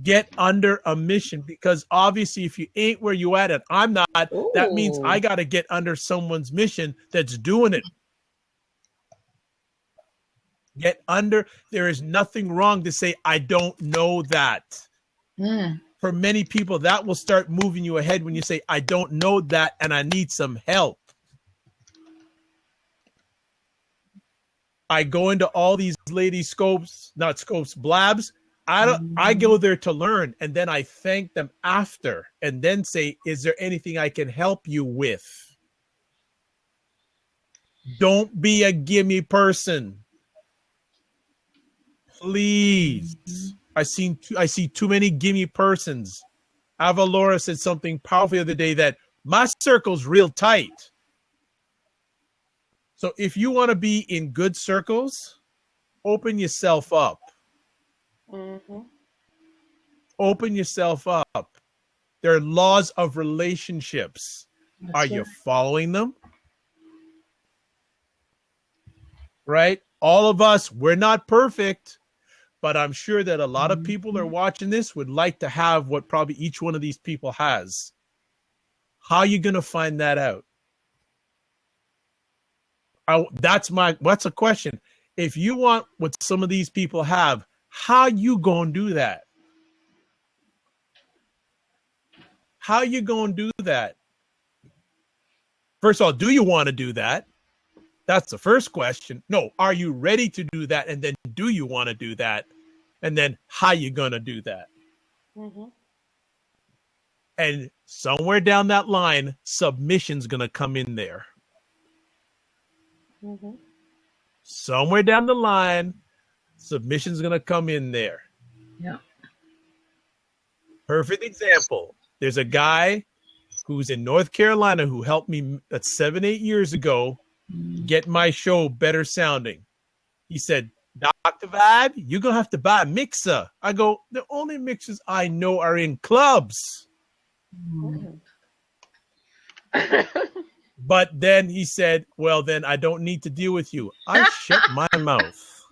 Get under a mission, because obviously if you ain't where you at and I'm not, that means I got to get under someone's mission that's doing it. Get under. There is nothing wrong to say, I don't know that. For many people, that will start moving you ahead when you say, I don't know that and I need some help. I go into all these ladies' blabs. I go there to learn, and then I thank them after and then say, is there anything I can help you with? Don't be a gimme person. Please. I see too many gimme persons. Ava Laura said something powerful the other day that my circle's real tight. So if you want to be in good circles, open yourself up. Mm-hmm. Open yourself up. There are laws of relationships. Are you following them? Right? All of us, we're not perfect, but I'm sure that a lot of people that are watching this would like to have what probably each one of these people has. How are you going to find that out? That's a question. if you want what some of these people have, how you gonna do that? How you gonna do that? First of all, do you want to do that? That's the first question. No, are you ready to do that? And then do you want to do that? And then how you gonna do that?
Mm-hmm.
And somewhere down that line, submission's gonna come in there.
Mm-hmm.
Somewhere down the line, submission's gonna come in there.
Yeah.
Perfect example. There's a guy who's in North Carolina who helped me 7-8 years ago get my show better sounding. He said, Dr. Vibe, you're going to have to buy a mixer. I go, the only mixers I know are in clubs. But then he said, well, then I don't need to deal with you. I shut my mouth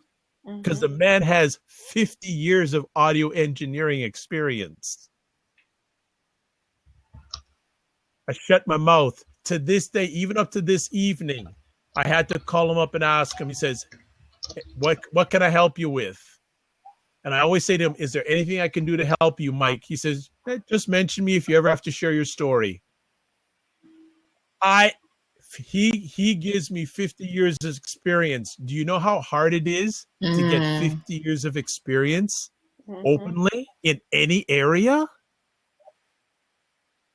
because the man has 50 years of audio engineering experience. I shut my mouth. To this day, even up to this evening, I had to call him up and ask him. He says, what can I help you with? And I always say to him, is there anything I can do to help you, Mike? He says, just mention me if you ever have to share your story. He gives me 50 years of experience. Do you know how hard it is to get 50 years of experience openly in any area?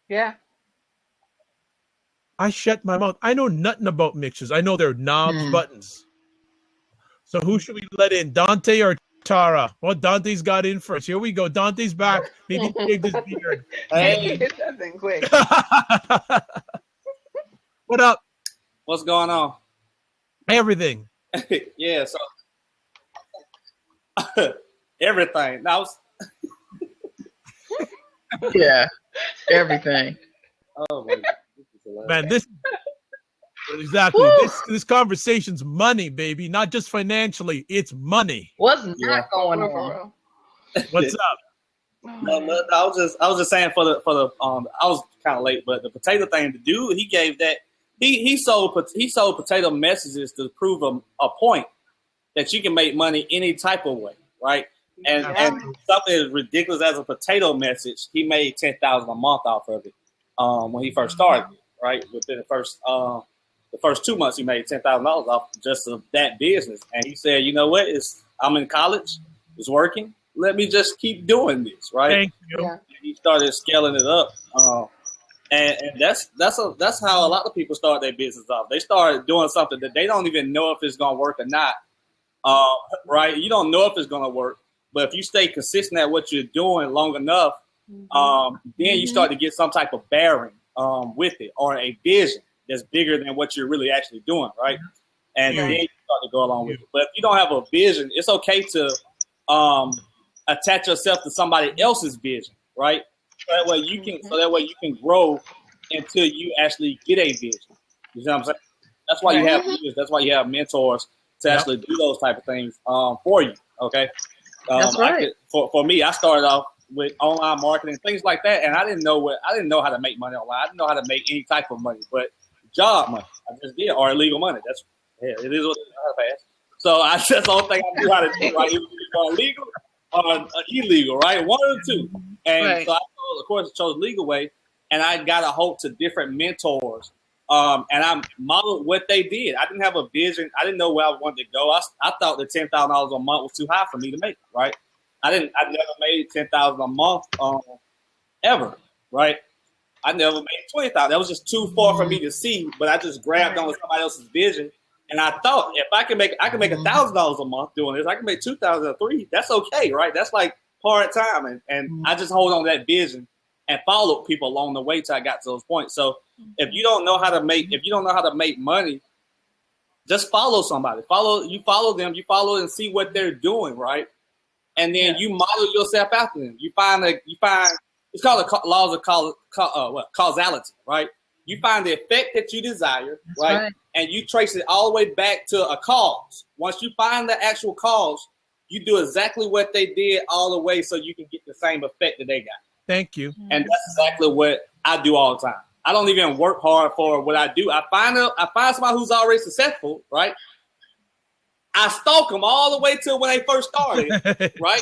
Yeah.
I shut my mouth. I know nothing about mixers. I know they're knobs, buttons. So who should we let in, Dante or Tara? Well, Dante's got in first. Here we go. Dante's back. Maybe he shaved his beard.
Hey,
Hit that thing quick.
What up?
what's going on?
Everything.
Yeah, so everything. Now,
Yeah, everything.
oh my God.
Man, this exactly. This conversation's money, baby. Not just financially. It's money.
What's not
Yeah.
going
For
on?
real.
What's up?
No, I was just saying for the I was kind of late, but the potato thing, the dude he gave that he sold potato messages to prove a point that you can make money any type of way, right? And something as ridiculous as a potato message, he made $10,000 a month off of it when he first started, right? Within the first 2 months, he made $10,000 off just of that business. And he said, you know what? I'm in college, it's working. Let me just keep doing this, right?
Thank you.
Yeah.
And he started scaling it up, and that's how a lot of people start their business off. They start doing something that they don't even know if it's gonna work or not, right? You don't know if it's gonna work, but if you stay consistent at what you're doing long enough, then you start to get some type of bearing with it, or a vision that's bigger than what you're really actually doing, right? And then you start to go along with it. But if you don't have a vision, it's okay to attach yourself to somebody else's vision, right? So that way you can grow until you actually get a vision. You know what I'm saying? That's why you have leaders. That's why you have mentors to actually do those type of things for you. Okay,
That's right.
For me, I started off with online marketing, things like that, and I didn't know how to make money online. I didn't know how to make any type of money, but job money I just did, or illegal money. It is what it is. So that's the only thing I knew how to do, right? Either legal or illegal, right? One of the two. And so I, of course, chose legal way, and I got a hold to different mentors, and I modeled what they did. I didn't have a vision. I didn't know where I wanted to go. I thought the $10,000 a month was too high for me to make, right? I never made $10,000 a month ever, right? I never made $20,000. That was just too far for me to see, but I just grabbed on somebody else's vision. And I thought if I can make $1,000 a month doing this, I can make $2,000 or $3,000. That's okay, right? That's like part time, and I just hold on to that vision and followed people along the way till I got to those points. So if you don't know how to make money, just follow somebody. Follow them. You follow and see what they're doing, right? And then you model yourself after them. You find it's called the laws of causality, right? You find the effect that you desire, right? And you trace it all the way back to a cause. Once you find the actual cause, you do exactly what they did all the way so you can get the same effect that they got.
Thank you.
And that's exactly what I do all the time. I don't even work hard for what I do. I find somebody who's already successful, right? I stalk them all the way till when they first started, right?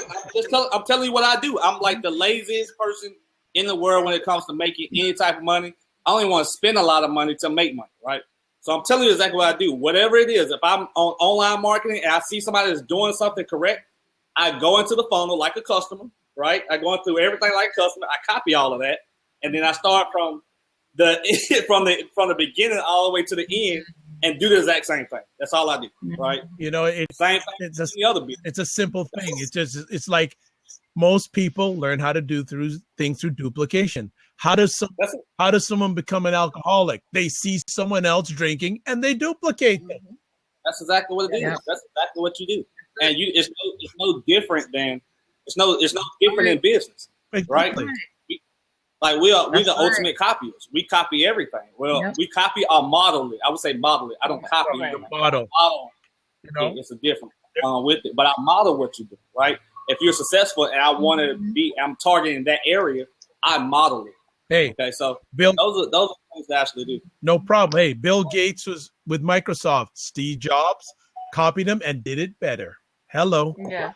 I'm telling you what I do. I'm like the laziest person in the world when it comes to making any type of money. I only want to spend a lot of money to make money, right? So I'm telling you exactly what I do. Whatever it is, if I'm on online marketing and I see somebody that's doing something correct, I go into the funnel like a customer, right? I go through everything like a customer. I copy all of that, and then I start from the beginning all the way to the end and do the exact same thing. That's all I do, right?
It's
same thing.
It's a simple thing. It's like most people learn how to do things through duplication. How does someone become an alcoholic? They see someone else drinking and they duplicate them.
That's exactly what it is. That's exactly what you do. And it's no different than in business, right? Like we are the ultimate copiers. We copy everything. Well, we copy or model it. I would say model it. I don't copy it.
Model.
It's a different with it, but I model what you do, right? If you're successful and I want to be, I'm targeting that area, I model it.
Hey,
okay, so
Bill,
those are things to actually do.
No problem. Hey, Bill Gates was with Microsoft. Steve Jobs copied him and did it better. Hello.
Yeah.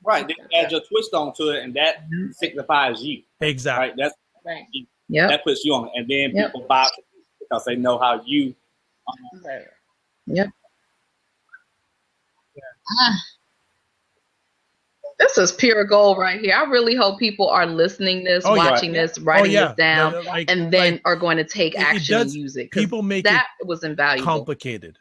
Right. Then add your twist onto it, and that signifies you.
Exactly.
Right. That's
right.
That puts you on, and then people buy because they know how you.
Right.
Yep.
This is pure gold right here. I really hope people are listening this, watching this, writing this down, and then are going to take action and use it.
People make
that was invaluable.
Complicated.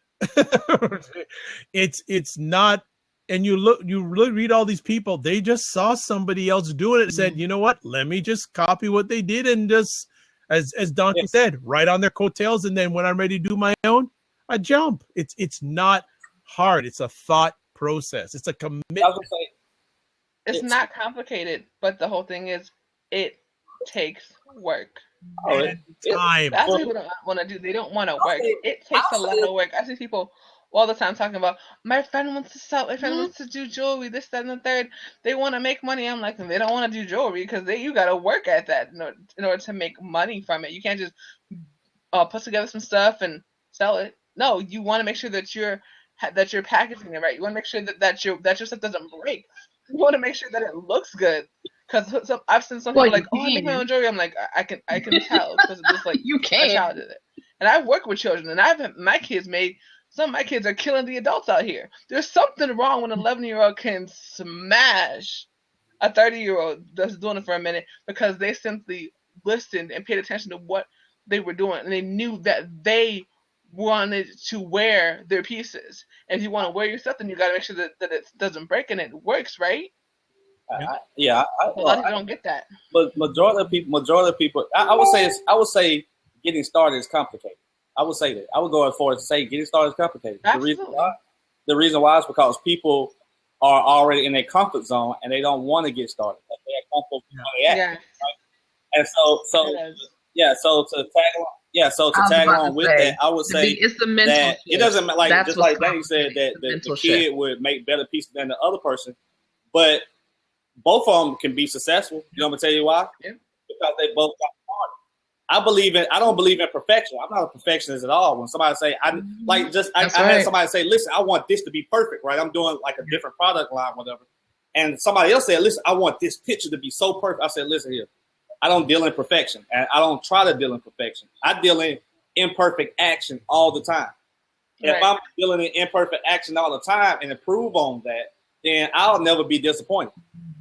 It's not. And you really read all these people, they just saw somebody else doing it and said, you know what, let me just copy what they did and just, as Donkey said, right on their coattails. And then when I'm ready to do my own, I jump. It's not hard. It's a thought process. It's a commitment.
It's not complicated, but the whole thing is it takes work.
Time.
That's what people don't want to do. They don't want to work. It takes a lot of work. I see people all the time talking about my friend wants to sell, my friend wants to do jewelry, this, that, and the third. They want to make money. I'm like, they don't want to do jewelry because you got to work at that in order to make money from it. You can't just put together some stuff and sell it. No, you want to make sure that you're packaging it right. You want to make sure that your stuff doesn't break. You want to make sure that it looks good. Because I've seen some people like, I make my own jewelry. I'm like, I can tell because it's just like
you can.
A child did it. And I've worked with children, and my kids made. Some of my kids are killing the adults out here. There's something wrong when an 11-year-old can smash a 30-year-old that's doing it for a minute because they simply listened and paid attention to what they were doing, and they knew that they wanted to wear their pieces. And if you want to wear your stuff, then you got to make sure that it doesn't break and it works, right?
A
lot of people don't get that.
But majority of people, I would say getting started is complicated. I would say that. I would go as far as to say getting started is complicated. The reason why is because people are already in their comfort zone and they don't want to get started. They're comfortable where they at. Right? And so to tag along with that, I would say
it's the mental
that it doesn't like that's just like Danny said that the kid would make better pieces than the other person, but both of them can be successful. You know what I'm gonna tell you why?
Yeah.
Because they both got started. I don't believe in perfection. I'm not a perfectionist at all. When somebody say, I had somebody say, listen, I want this to be perfect, right? I'm doing like a different product line, whatever. And somebody else said, listen, I want this picture to be so perfect. I said, listen here, I don't deal in perfection. And I don't try to deal in perfection. I deal in imperfect action all the time. Right. If I'm dealing in imperfect action all the time and improve on that, then I'll never be disappointed,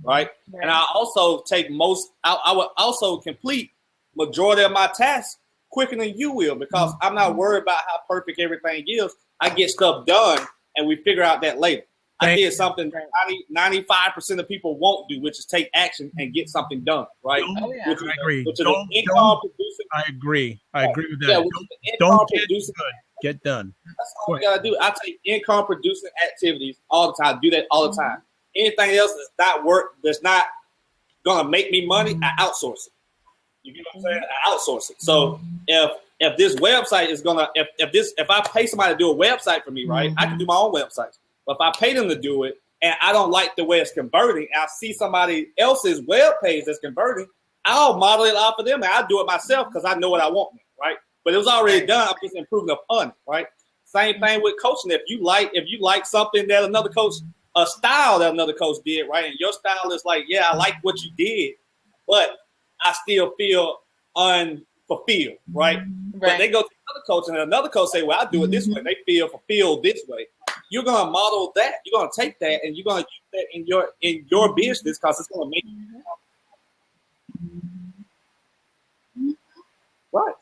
right? And I also I would also complete majority of my tasks quicker than you will because I'm not worried about how perfect everything is. I get stuff done and we figure out that later. I did something 95% of people won't do, which is take action and get something done, right?
I agree. I agree. I
right.
agree with that. Don't get good. Get done.
That's all we gotta do. I take income producing activities all the time. Do that all the time. Anything else that's not gonna make me money, I outsource it. You get what I'm saying? I outsource it. So if this website is gonna if I pay somebody to do a website for me, right? I can do my own websites. But if I pay them to do it and I don't like the way it's converting, I see somebody else's web page that's converting, I'll model it off of them and I'll do it myself because I know what I want, right? But it was already done. I'm just improving upon it, right? Same thing with coaching. If you like something that another coach, a style that another coach did, right, and your style is like, yeah, I like what you did, but I still feel unfulfilled, right? But they go to another coach, and another coach say, well, I do it this way. They feel fulfilled this way. You're gonna model that. You're gonna take that, and you're gonna use that in your business because it's gonna make you right.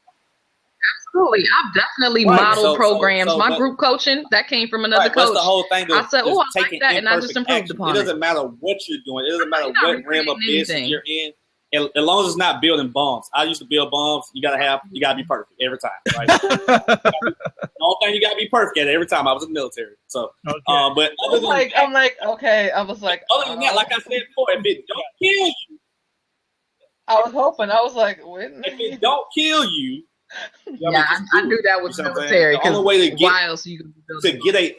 Absolutely. I've definitely modeled programs. My group coaching, that came from another coach.
That's the whole thing.
I said, oh, I like that, and I just improved
action.
upon
it. Doesn't matter what you're doing. It doesn't matter what realm of business you're in. As long as it's not building bombs. I used to build bombs. You gotta be perfect every time, right? The whole thing, you gotta be perfect at it every time. I was in the military, so.
Okay.
But other than that,
I'm like, okay. I was like,
other than that, like I said before, if it don't kill you,
I was hoping. I was like, wait.
If it don't kill you.
Yeah, I knew that was military.
The only way to get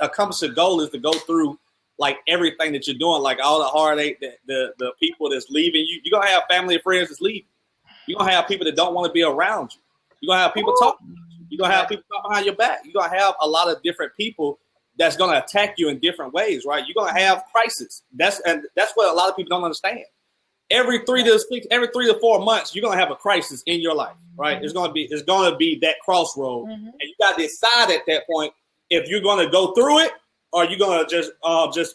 accomplish a goal is to go through like everything that you're doing, like all the heartache, the people that's leaving you. You're gonna have family and friends that's leaving. You're gonna have people that don't want to be around you. You're gonna have people talking about you. You're gonna have people talking behind your back. You're gonna have a lot of different people that's gonna attack you in different ways, right? You're gonna have crisis. That's what a lot of people don't understand. Every 3 to 4 months, you're gonna have a crisis in your life, right? It's gonna be that crossroad, and you gotta decide at that point if you're gonna go through it or you're gonna just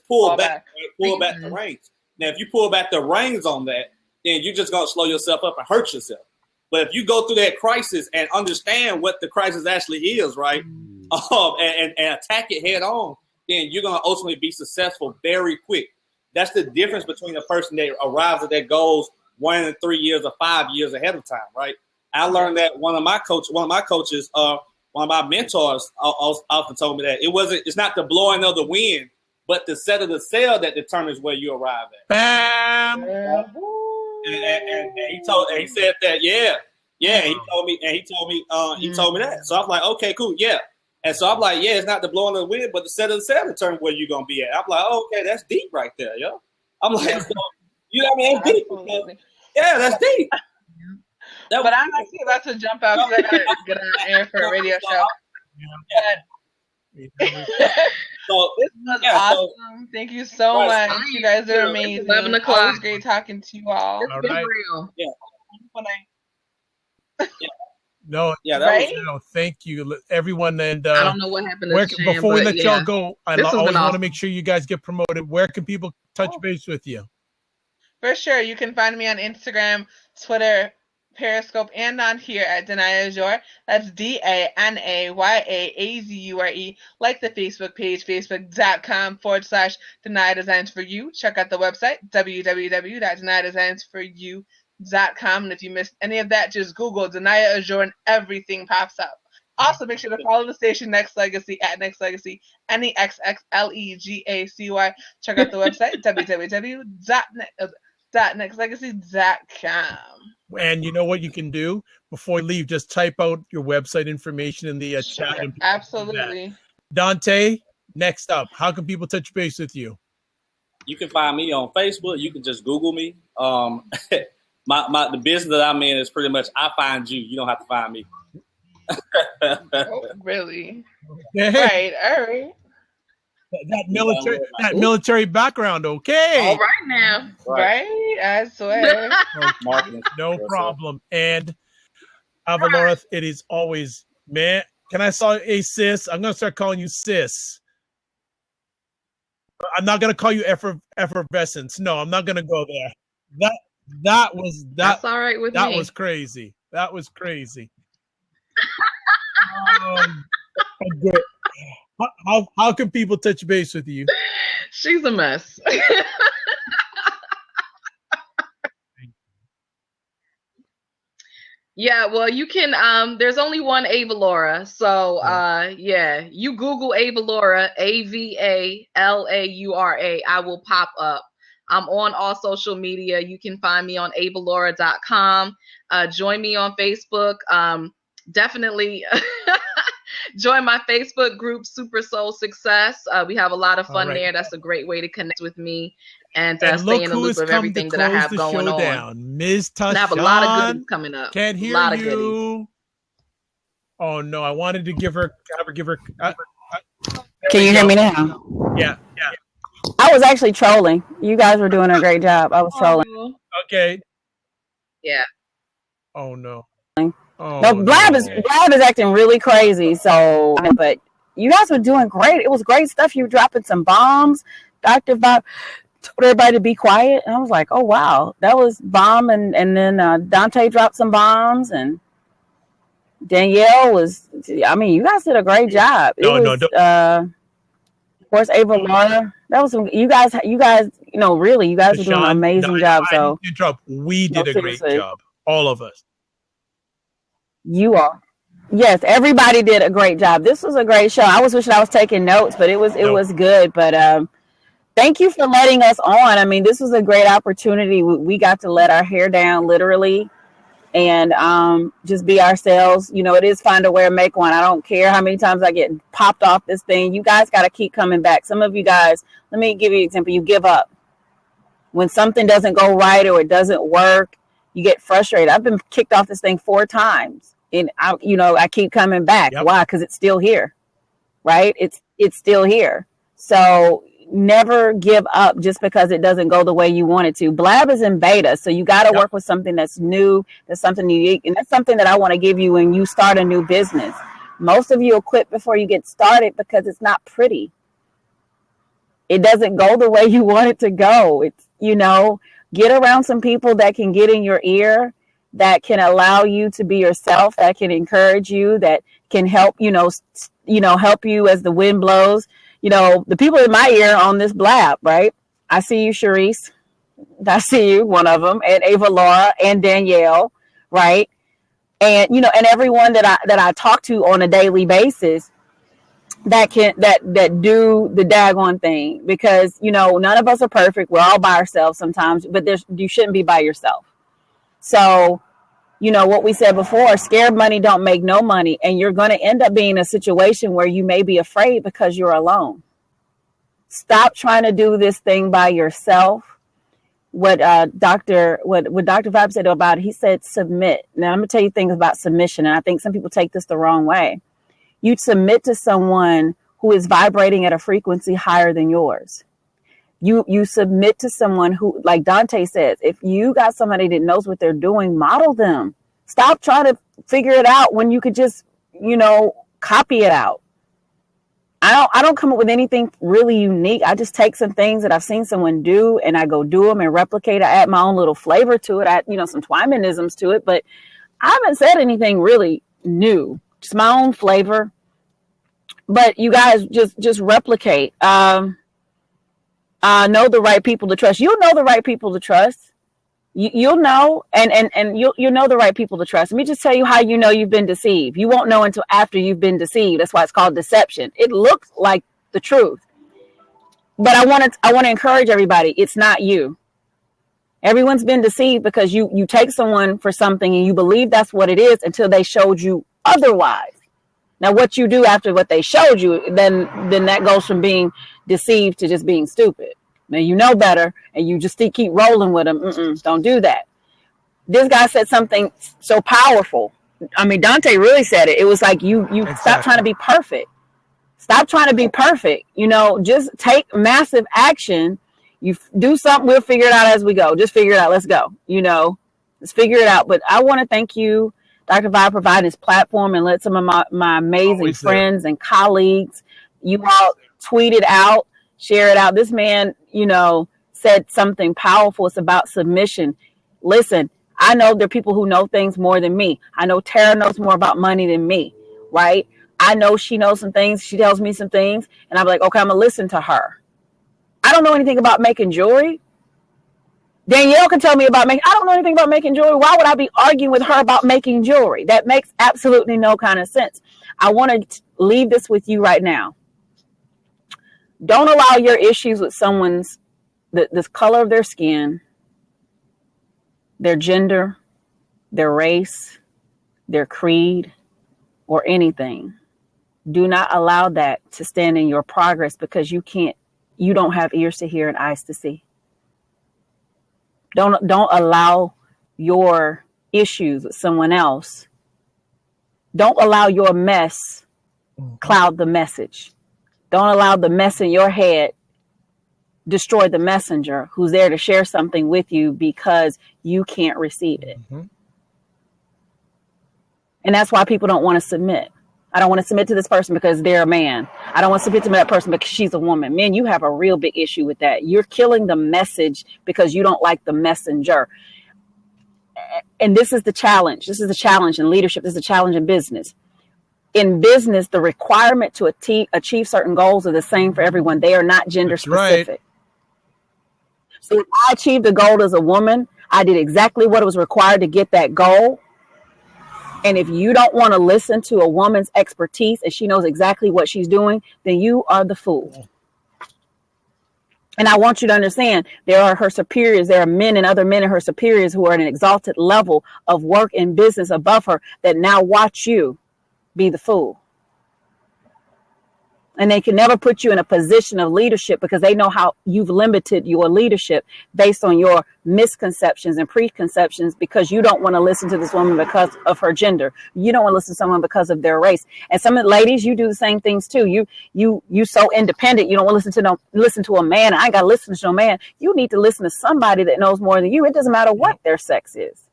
pull back the reins. Now, if you pull back the reins on that, then you're just gonna slow yourself up and hurt yourself. But if you go through that crisis and understand what the crisis actually is, right, and attack it head on, then you're gonna ultimately be successful very quick. That's the difference between a person that arrives at their goals 1 to 3 years or 5 years ahead of time, right? I learned that one of my coaches, one of my mentors often told me that it's not the blowing of the wind, but the set of the sail that determines where you arrive at.
Bam!
And he said that, yeah. He told me that. So I'm like, okay, cool, yeah. And so I'm like, yeah, it's not the blowing of the wind, but the set of the sail determines where you're gonna be at. I'm like, oh, okay, that's deep right there, yo. I'm like, you know what I mean? That's deep. Yeah, that's deep.
But I'm actually about to jump out because I gotta get on air for a radio show. So this was awesome. Thank you so much. You guys are amazing.
11 o'clock.
It was great talking to you all.
It's been real.
Yeah.
No, thank you, everyone. And
I don't know what happened to Shan,
before we let y'all go, I always want to make sure you guys get promoted. Where can people touch base with you?
For sure. You can find me on Instagram, Twitter, Periscope, and on here at Danaya Azure. That's DANAYAAZURE. Like the Facebook page, facebook.com/Danaya Designs for You. Check out the website, www.DanayaDesignsForYou.com. And if you missed any of that, just Google Danaya Azure and everything pops up. Also, make sure to follow the station Next Legacy at Next Legacy, NEXXLEGACY. Check out the website, www.nextlegacy.com.
And you know what you can do before you leave? Just type out your website information in the chat. And
absolutely.
Dante, next up, how can people touch base with you?
You can find me on Facebook. You can just Google me. The business that I'm in is pretty much I find you. You don't have to find me.
Oh, really?
Yeah.
Right. All right.
That military background. Okay.
All right now.
Right. I swear.
No problem. And Avalora, it is always, man. Can I call you sis? I'm gonna start calling you sis. I'm not gonna call you effervescence. No, I'm not gonna go there. That's
all right with me.
That was crazy. That was crazy. How can people touch base with you?
She's a mess. Yeah, well, you can. There's only one Avalora, so you Google Avalora, AVALAURA. I will pop up. I'm on all social media. You can find me on avalora.com. Join me on Facebook. Definitely join my Facebook group, Super Soul Success. We have a lot of fun there. That's a great way to connect with me and stay in the loop of everything that I have going on.
Ms. Tashawn.
I have a lot of goodies coming up.
Can't hear
a lot
you. Oh no, I wanted to give her
Can you hear me now?
Yeah.
I was actually trolling. You guys were doing a great job. I was trolling.
Oh,
Okay.
Yeah.
Oh no.
No, Blab is acting really crazy. So, but you guys were doing great. It was great stuff. You were dropping some bombs. Dr. Bob told everybody to be quiet, and I was like, oh wow, that was bomb. And then Dante dropped some bombs, and Danielle was. I mean, you guys did a great job. Of course, Ava Laura. That was you guys. Really, you guys were doing an amazing job. So
we did a great job. All of us.
You are. Yes, everybody did a great job. This was a great show. I was wishing I was taking notes, but it was good. But thank you for letting us on. I mean, this was a great opportunity. We got to let our hair down, literally, and just be ourselves. It is find a way to make one. I don't care how many times I get popped off this thing. You guys got to keep coming back. Some of you guys, let me give you an example. You give up when something doesn't go right or it doesn't work. You get frustrated. I've been kicked off this thing 4 times, and I keep coming back. Yep. Why? Because it's still here, right? It's still here. So never give up just because it doesn't go the way you want it to. Blab is in beta, so you got to work with something that's new, that's something unique, and that's something that I want to give you when you start a new business. Most of you will quit before you get started because it's not pretty. It doesn't go the way you want it to go. It's, get around some people that can get in your ear, that can allow you to be yourself, that can encourage you, that can help, help you as the wind blows. The people in my ear on this Blab, right? I see you, Sharice. I see you, one of them, and Ava Laura and Danielle, right? And, and everyone that I talk to on a daily basis that do the daggone thing, because, none of us are perfect. We're all by ourselves sometimes, but you shouldn't be by yourself. So, what we said before, scared money don't make no money. And you're going to end up being in a situation where you may be afraid because you're alone. Stop trying to do this thing by yourself. What Dr. Vibe said about it, he said, submit. Now, I'm going to tell you things about submission. And I think some people take this the wrong way. You submit to someone who is vibrating at a frequency higher than yours. You submit to someone who, like Dante says, if you got somebody that knows what they're doing, model them. Stop trying to figure it out when you could just, copy it out. I don't come up with anything really unique. I just take some things that I've seen someone do and I go do them and replicate. I add my own little flavor to it. I add, some Twymanisms to it, but I haven't said anything really new. Just my own flavor. But you guys just replicate. Know the right people to trust. You'll know the right people to trust. You'll know, and you'll know the right people to trust. Let me just tell you how you know you've been deceived. You won't know until after you've been deceived. That's why it's called deception. It looks like the truth, but I want to encourage everybody. It's not you. Everyone's been deceived because you take someone for something and you believe that's what it is until they showed you otherwise. Now, what you do after what they showed you, then that goes from being deceived to just being stupid. Now, you know better, and you just keep rolling with them. Don't do that. This guy said something so powerful. I mean, Dante really said it. It was like you exactly. Stop trying to be perfect. Stop trying to be perfect. Just take massive action. You do something, we'll figure it out as we go. Just figure it out. Let's go. Let's figure it out. But I want to thank you, Dr. Vibe, provide this platform and let some of my amazing friends and colleagues, you all tweet it out, share it out. This man, said something powerful. It's about submission. Listen, I know there are people who know things more than me. I know Tara knows more about money than me, right? I know she knows some things. She tells me some things, and I'm like, okay, I'm going to listen to her. I don't know anything about making jewelry. Danielle can tell me about making. I don't know anything about making jewelry. Why would I be arguing with her about making jewelry? That makes absolutely no kind of sense. I want to leave this with you right now. Don't allow your issues with someone's, the color of their skin, their gender, their race, their creed, or anything. Do not allow that to stand in your progress because you don't have ears to hear and eyes to see. Don't allow your issues with someone else. Don't allow your mess cloud the message. Don't allow the mess in your head destroy the messenger who's there to share something with you because you can't receive it.
Mm-hmm.
And that's why people don't want to submit. I don't want to submit to this person because they're a man. I don't want to submit to that person because she's a woman. Man, you have a real big issue with that. You're killing the message because you don't like the messenger. And this is the challenge. This is the challenge in leadership. This is a challenge in business. In business, the requirement to achieve certain goals are the same for everyone. They are not gender specific. Right. So if I achieved a goal as a woman, I did exactly what was required to get that goal. And if you don't want to listen to a woman's expertise and she knows exactly what she's doing, then you are the fool. And I want you to understand, there are her superiors. There are men and other men and her superiors who are at an exalted level of work and business above her that now watch you be the fool. And they can never put you in a position of leadership because they know how you've limited your leadership based on your misconceptions and preconceptions, because you don't want to listen to this woman because of her gender. You don't want to listen to someone because of their race. And some of the ladies, you do the same things too. You so independent. You don't want to listen to a man. I ain't got to listen to no man. You need to listen to somebody that knows more than you. It doesn't matter what their sex is.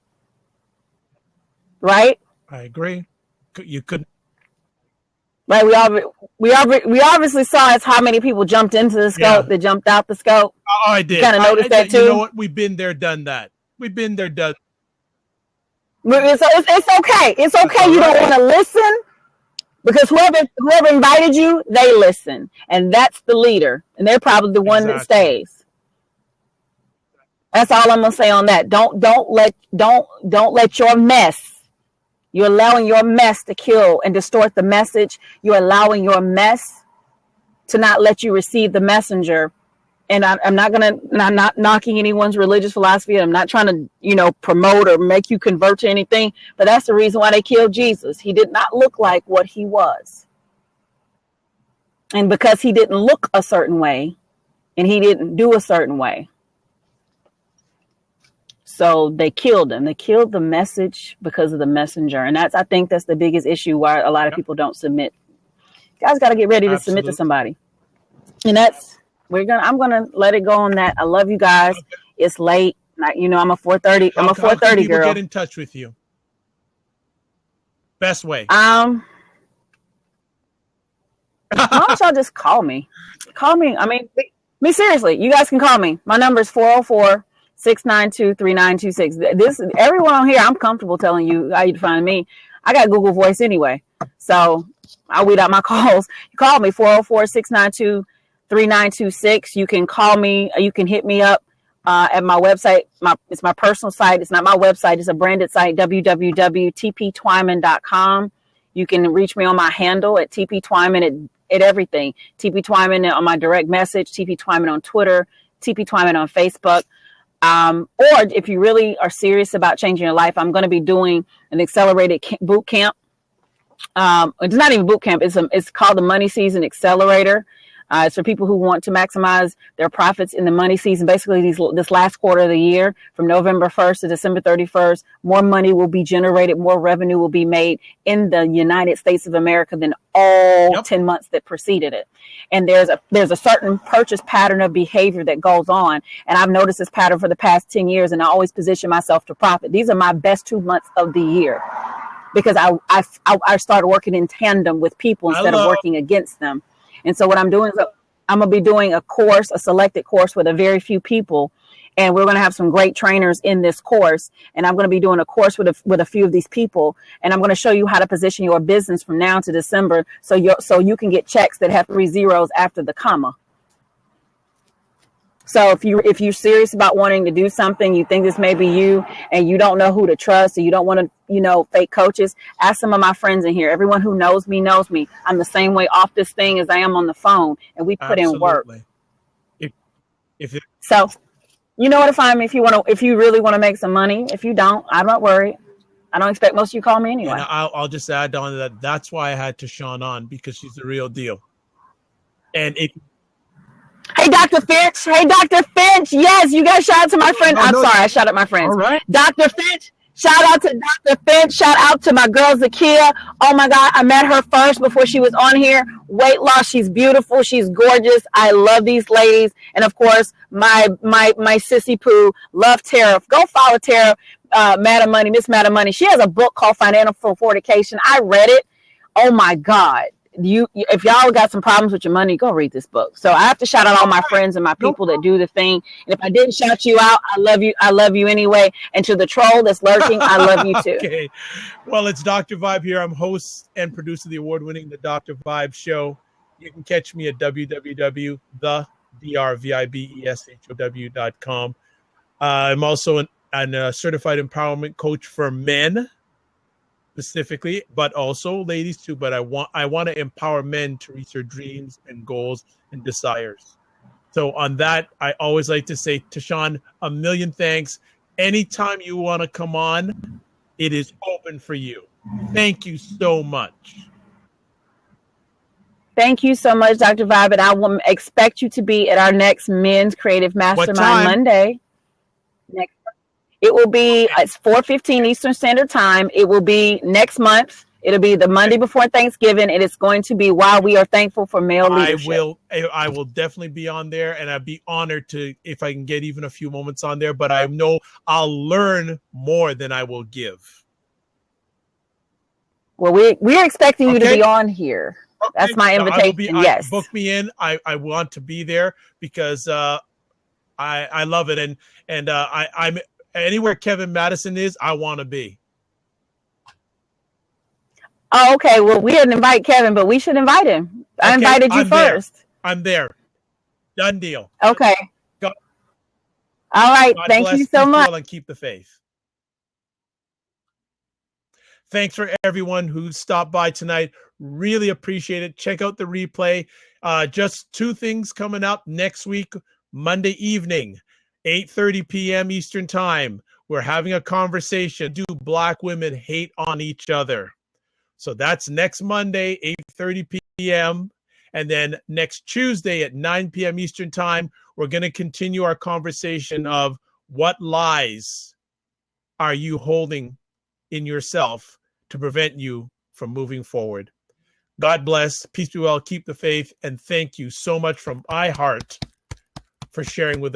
Right?
I agree. You couldn't.
Right, we obviously saw as how many people jumped into the scope that jumped out the scope.
Oh, I did.
Kind of noticed that too.
You know what? We've been there, done that. We've been there, done.
It's okay. It's okay. You don't want to listen because whoever invited you, they listen, and that's the leader, and they're probably the one that stays. That's all I'm gonna say on that. Don't let your mess. You're allowing your mess to kill and distort the message. You're allowing your mess to not let you receive the messenger. And I'm not knocking anyone's religious philosophy. I'm not trying to, promote or make you convert to anything. But that's the reason why they killed Jesus. He did not look like what he was. And because he didn't look a certain way and he didn't do a certain way. So they killed him. They killed the message because of the messenger. And I think that's the biggest issue why a lot of people don't submit. You guys got to get ready to submit to somebody. And I'm going to let it go on that. I love you guys. Okay. It's late. I'm a 4:30. I'm a 4:30 girl.
Get in touch with you. Best way.
Why don't y'all just call me? Call me. I mean, seriously, you guys can call me. My number is 404-692-3926. Everyone on here, I'm comfortable telling you how you find me. I got Google Voice anyway, so I'll weed out my calls. You call me 404-692-3926. You can call me. You can hit me up at my website. It's my personal site. It's not my website. It's a branded site, www.tptwyman.com. You can reach me on my handle at tptwyman at everything. TP Twyman on my direct message. TP Twyman on Twitter. TP Twyman on Facebook. Or if you really are serious about changing your life, I'm going to be doing an accelerated boot camp. It's not even boot camp. It's called the Money Season Accelerator. It's for people who want to maximize their profits in the money season. Basically, this last quarter of the year, from November 1st to December 31st, more money will be generated, more revenue will be made in the United States of America than all 10 months that preceded it. And there's a certain purchase pattern of behavior that goes on. And I've noticed this pattern for the past 10 years, and I always position myself to profit. These are my best 2 months of the year because I started working in tandem with people instead of working against them. And so what I'm doing is I'm going to be doing a selected course with a very few people. And we're going to have some great trainers in this course. And I'm going to be doing a course with a few of these people. And I'm going to show you how to position your business from now to December so you can get checks that have 3 zeros after the comma. So if you're serious about wanting to do something, you think this may be you, and you don't know who to trust, and you don't want to, fake coaches, ask some of my friends in here. Everyone who knows me knows me. I'm the same way off this thing as I am on the phone, and we put in work. So you know where to find me if you really want to make some money. If you don't, I'm not worried. I don't expect most of you call me anyway.
And I'll just add on to that. That's why I had Tashawn on, because she's the real deal. And
Hey, Dr. Finch. Yes, you guys shout out to my friend. I'm sorry, I shout out my friends.
All right.
Dr. Finch, Shout out to Dr. Finch. Shout out to my girl Zakia. Oh my God, I met her first before she was on here. Weight loss. She's beautiful. She's gorgeous. I love these ladies. And of course, my sissy poo. Love Tara. Go follow Tara, Madam Money, Miss Madam Money. She has a book called Financial Fortification. I read it. Oh my God. If y'all got some problems with your money, go read this book. So I have to shout out all my friends and my people that do the thing. And if I didn't shout you out, I love you. I love you anyway. And to the troll that's lurking, I love you too.
Okay. Well, it's Dr. Vibe here. I'm host and producer of the award-winning The Dr. Vibe Show. You can catch me at www.thedrvibeshow.com. I'm also a certified empowerment coach for men, specifically, but also ladies too. But I want to empower men to reach their dreams and goals and desires. So on that, I always like to say, Tashawn, a million thanks. Anytime you want to come on, it is open for you. Thank you so much.
Thank you so much, Dr. Vibe. And I will expect you to be at our next Men's Creative Mastermind Monday. It will be, it's 4:15 Eastern Standard Time. It will be next month. It'll be the Monday before Thanksgiving, and it's going to be While We Are Thankful for Male Leadership.
I will definitely be on there, and I'd be honored to, if I can get even a few moments on there, but I know I'll learn more than I will give. Well,
we're expecting you to be on here. Okay. That's my invitation. Yes.
Book me in. I want to be there because I love it. And I'm anywhere Kevin Madison is, I want to be.
Oh, okay. Well, we didn't invite Kevin, but we should invite him. I invited you first.
I'm there. Done deal.
Okay.
Go.
All right. Thank you so much.
And keep the faith. Thanks for everyone who stopped by tonight. Really appreciate it. Check out the replay. Just two things coming up next week, Monday evening, 8:30 p.m. Eastern Time. We're having a conversation. Do Black women hate on each other? So that's next Monday, 8:30 p.m. And then next Tuesday at 9 p.m. Eastern Time, we're going to continue our conversation of what lies are you holding in yourself to prevent you from moving forward. God bless. Peace be well. Keep the faith. And thank you so much from my heart for sharing with us.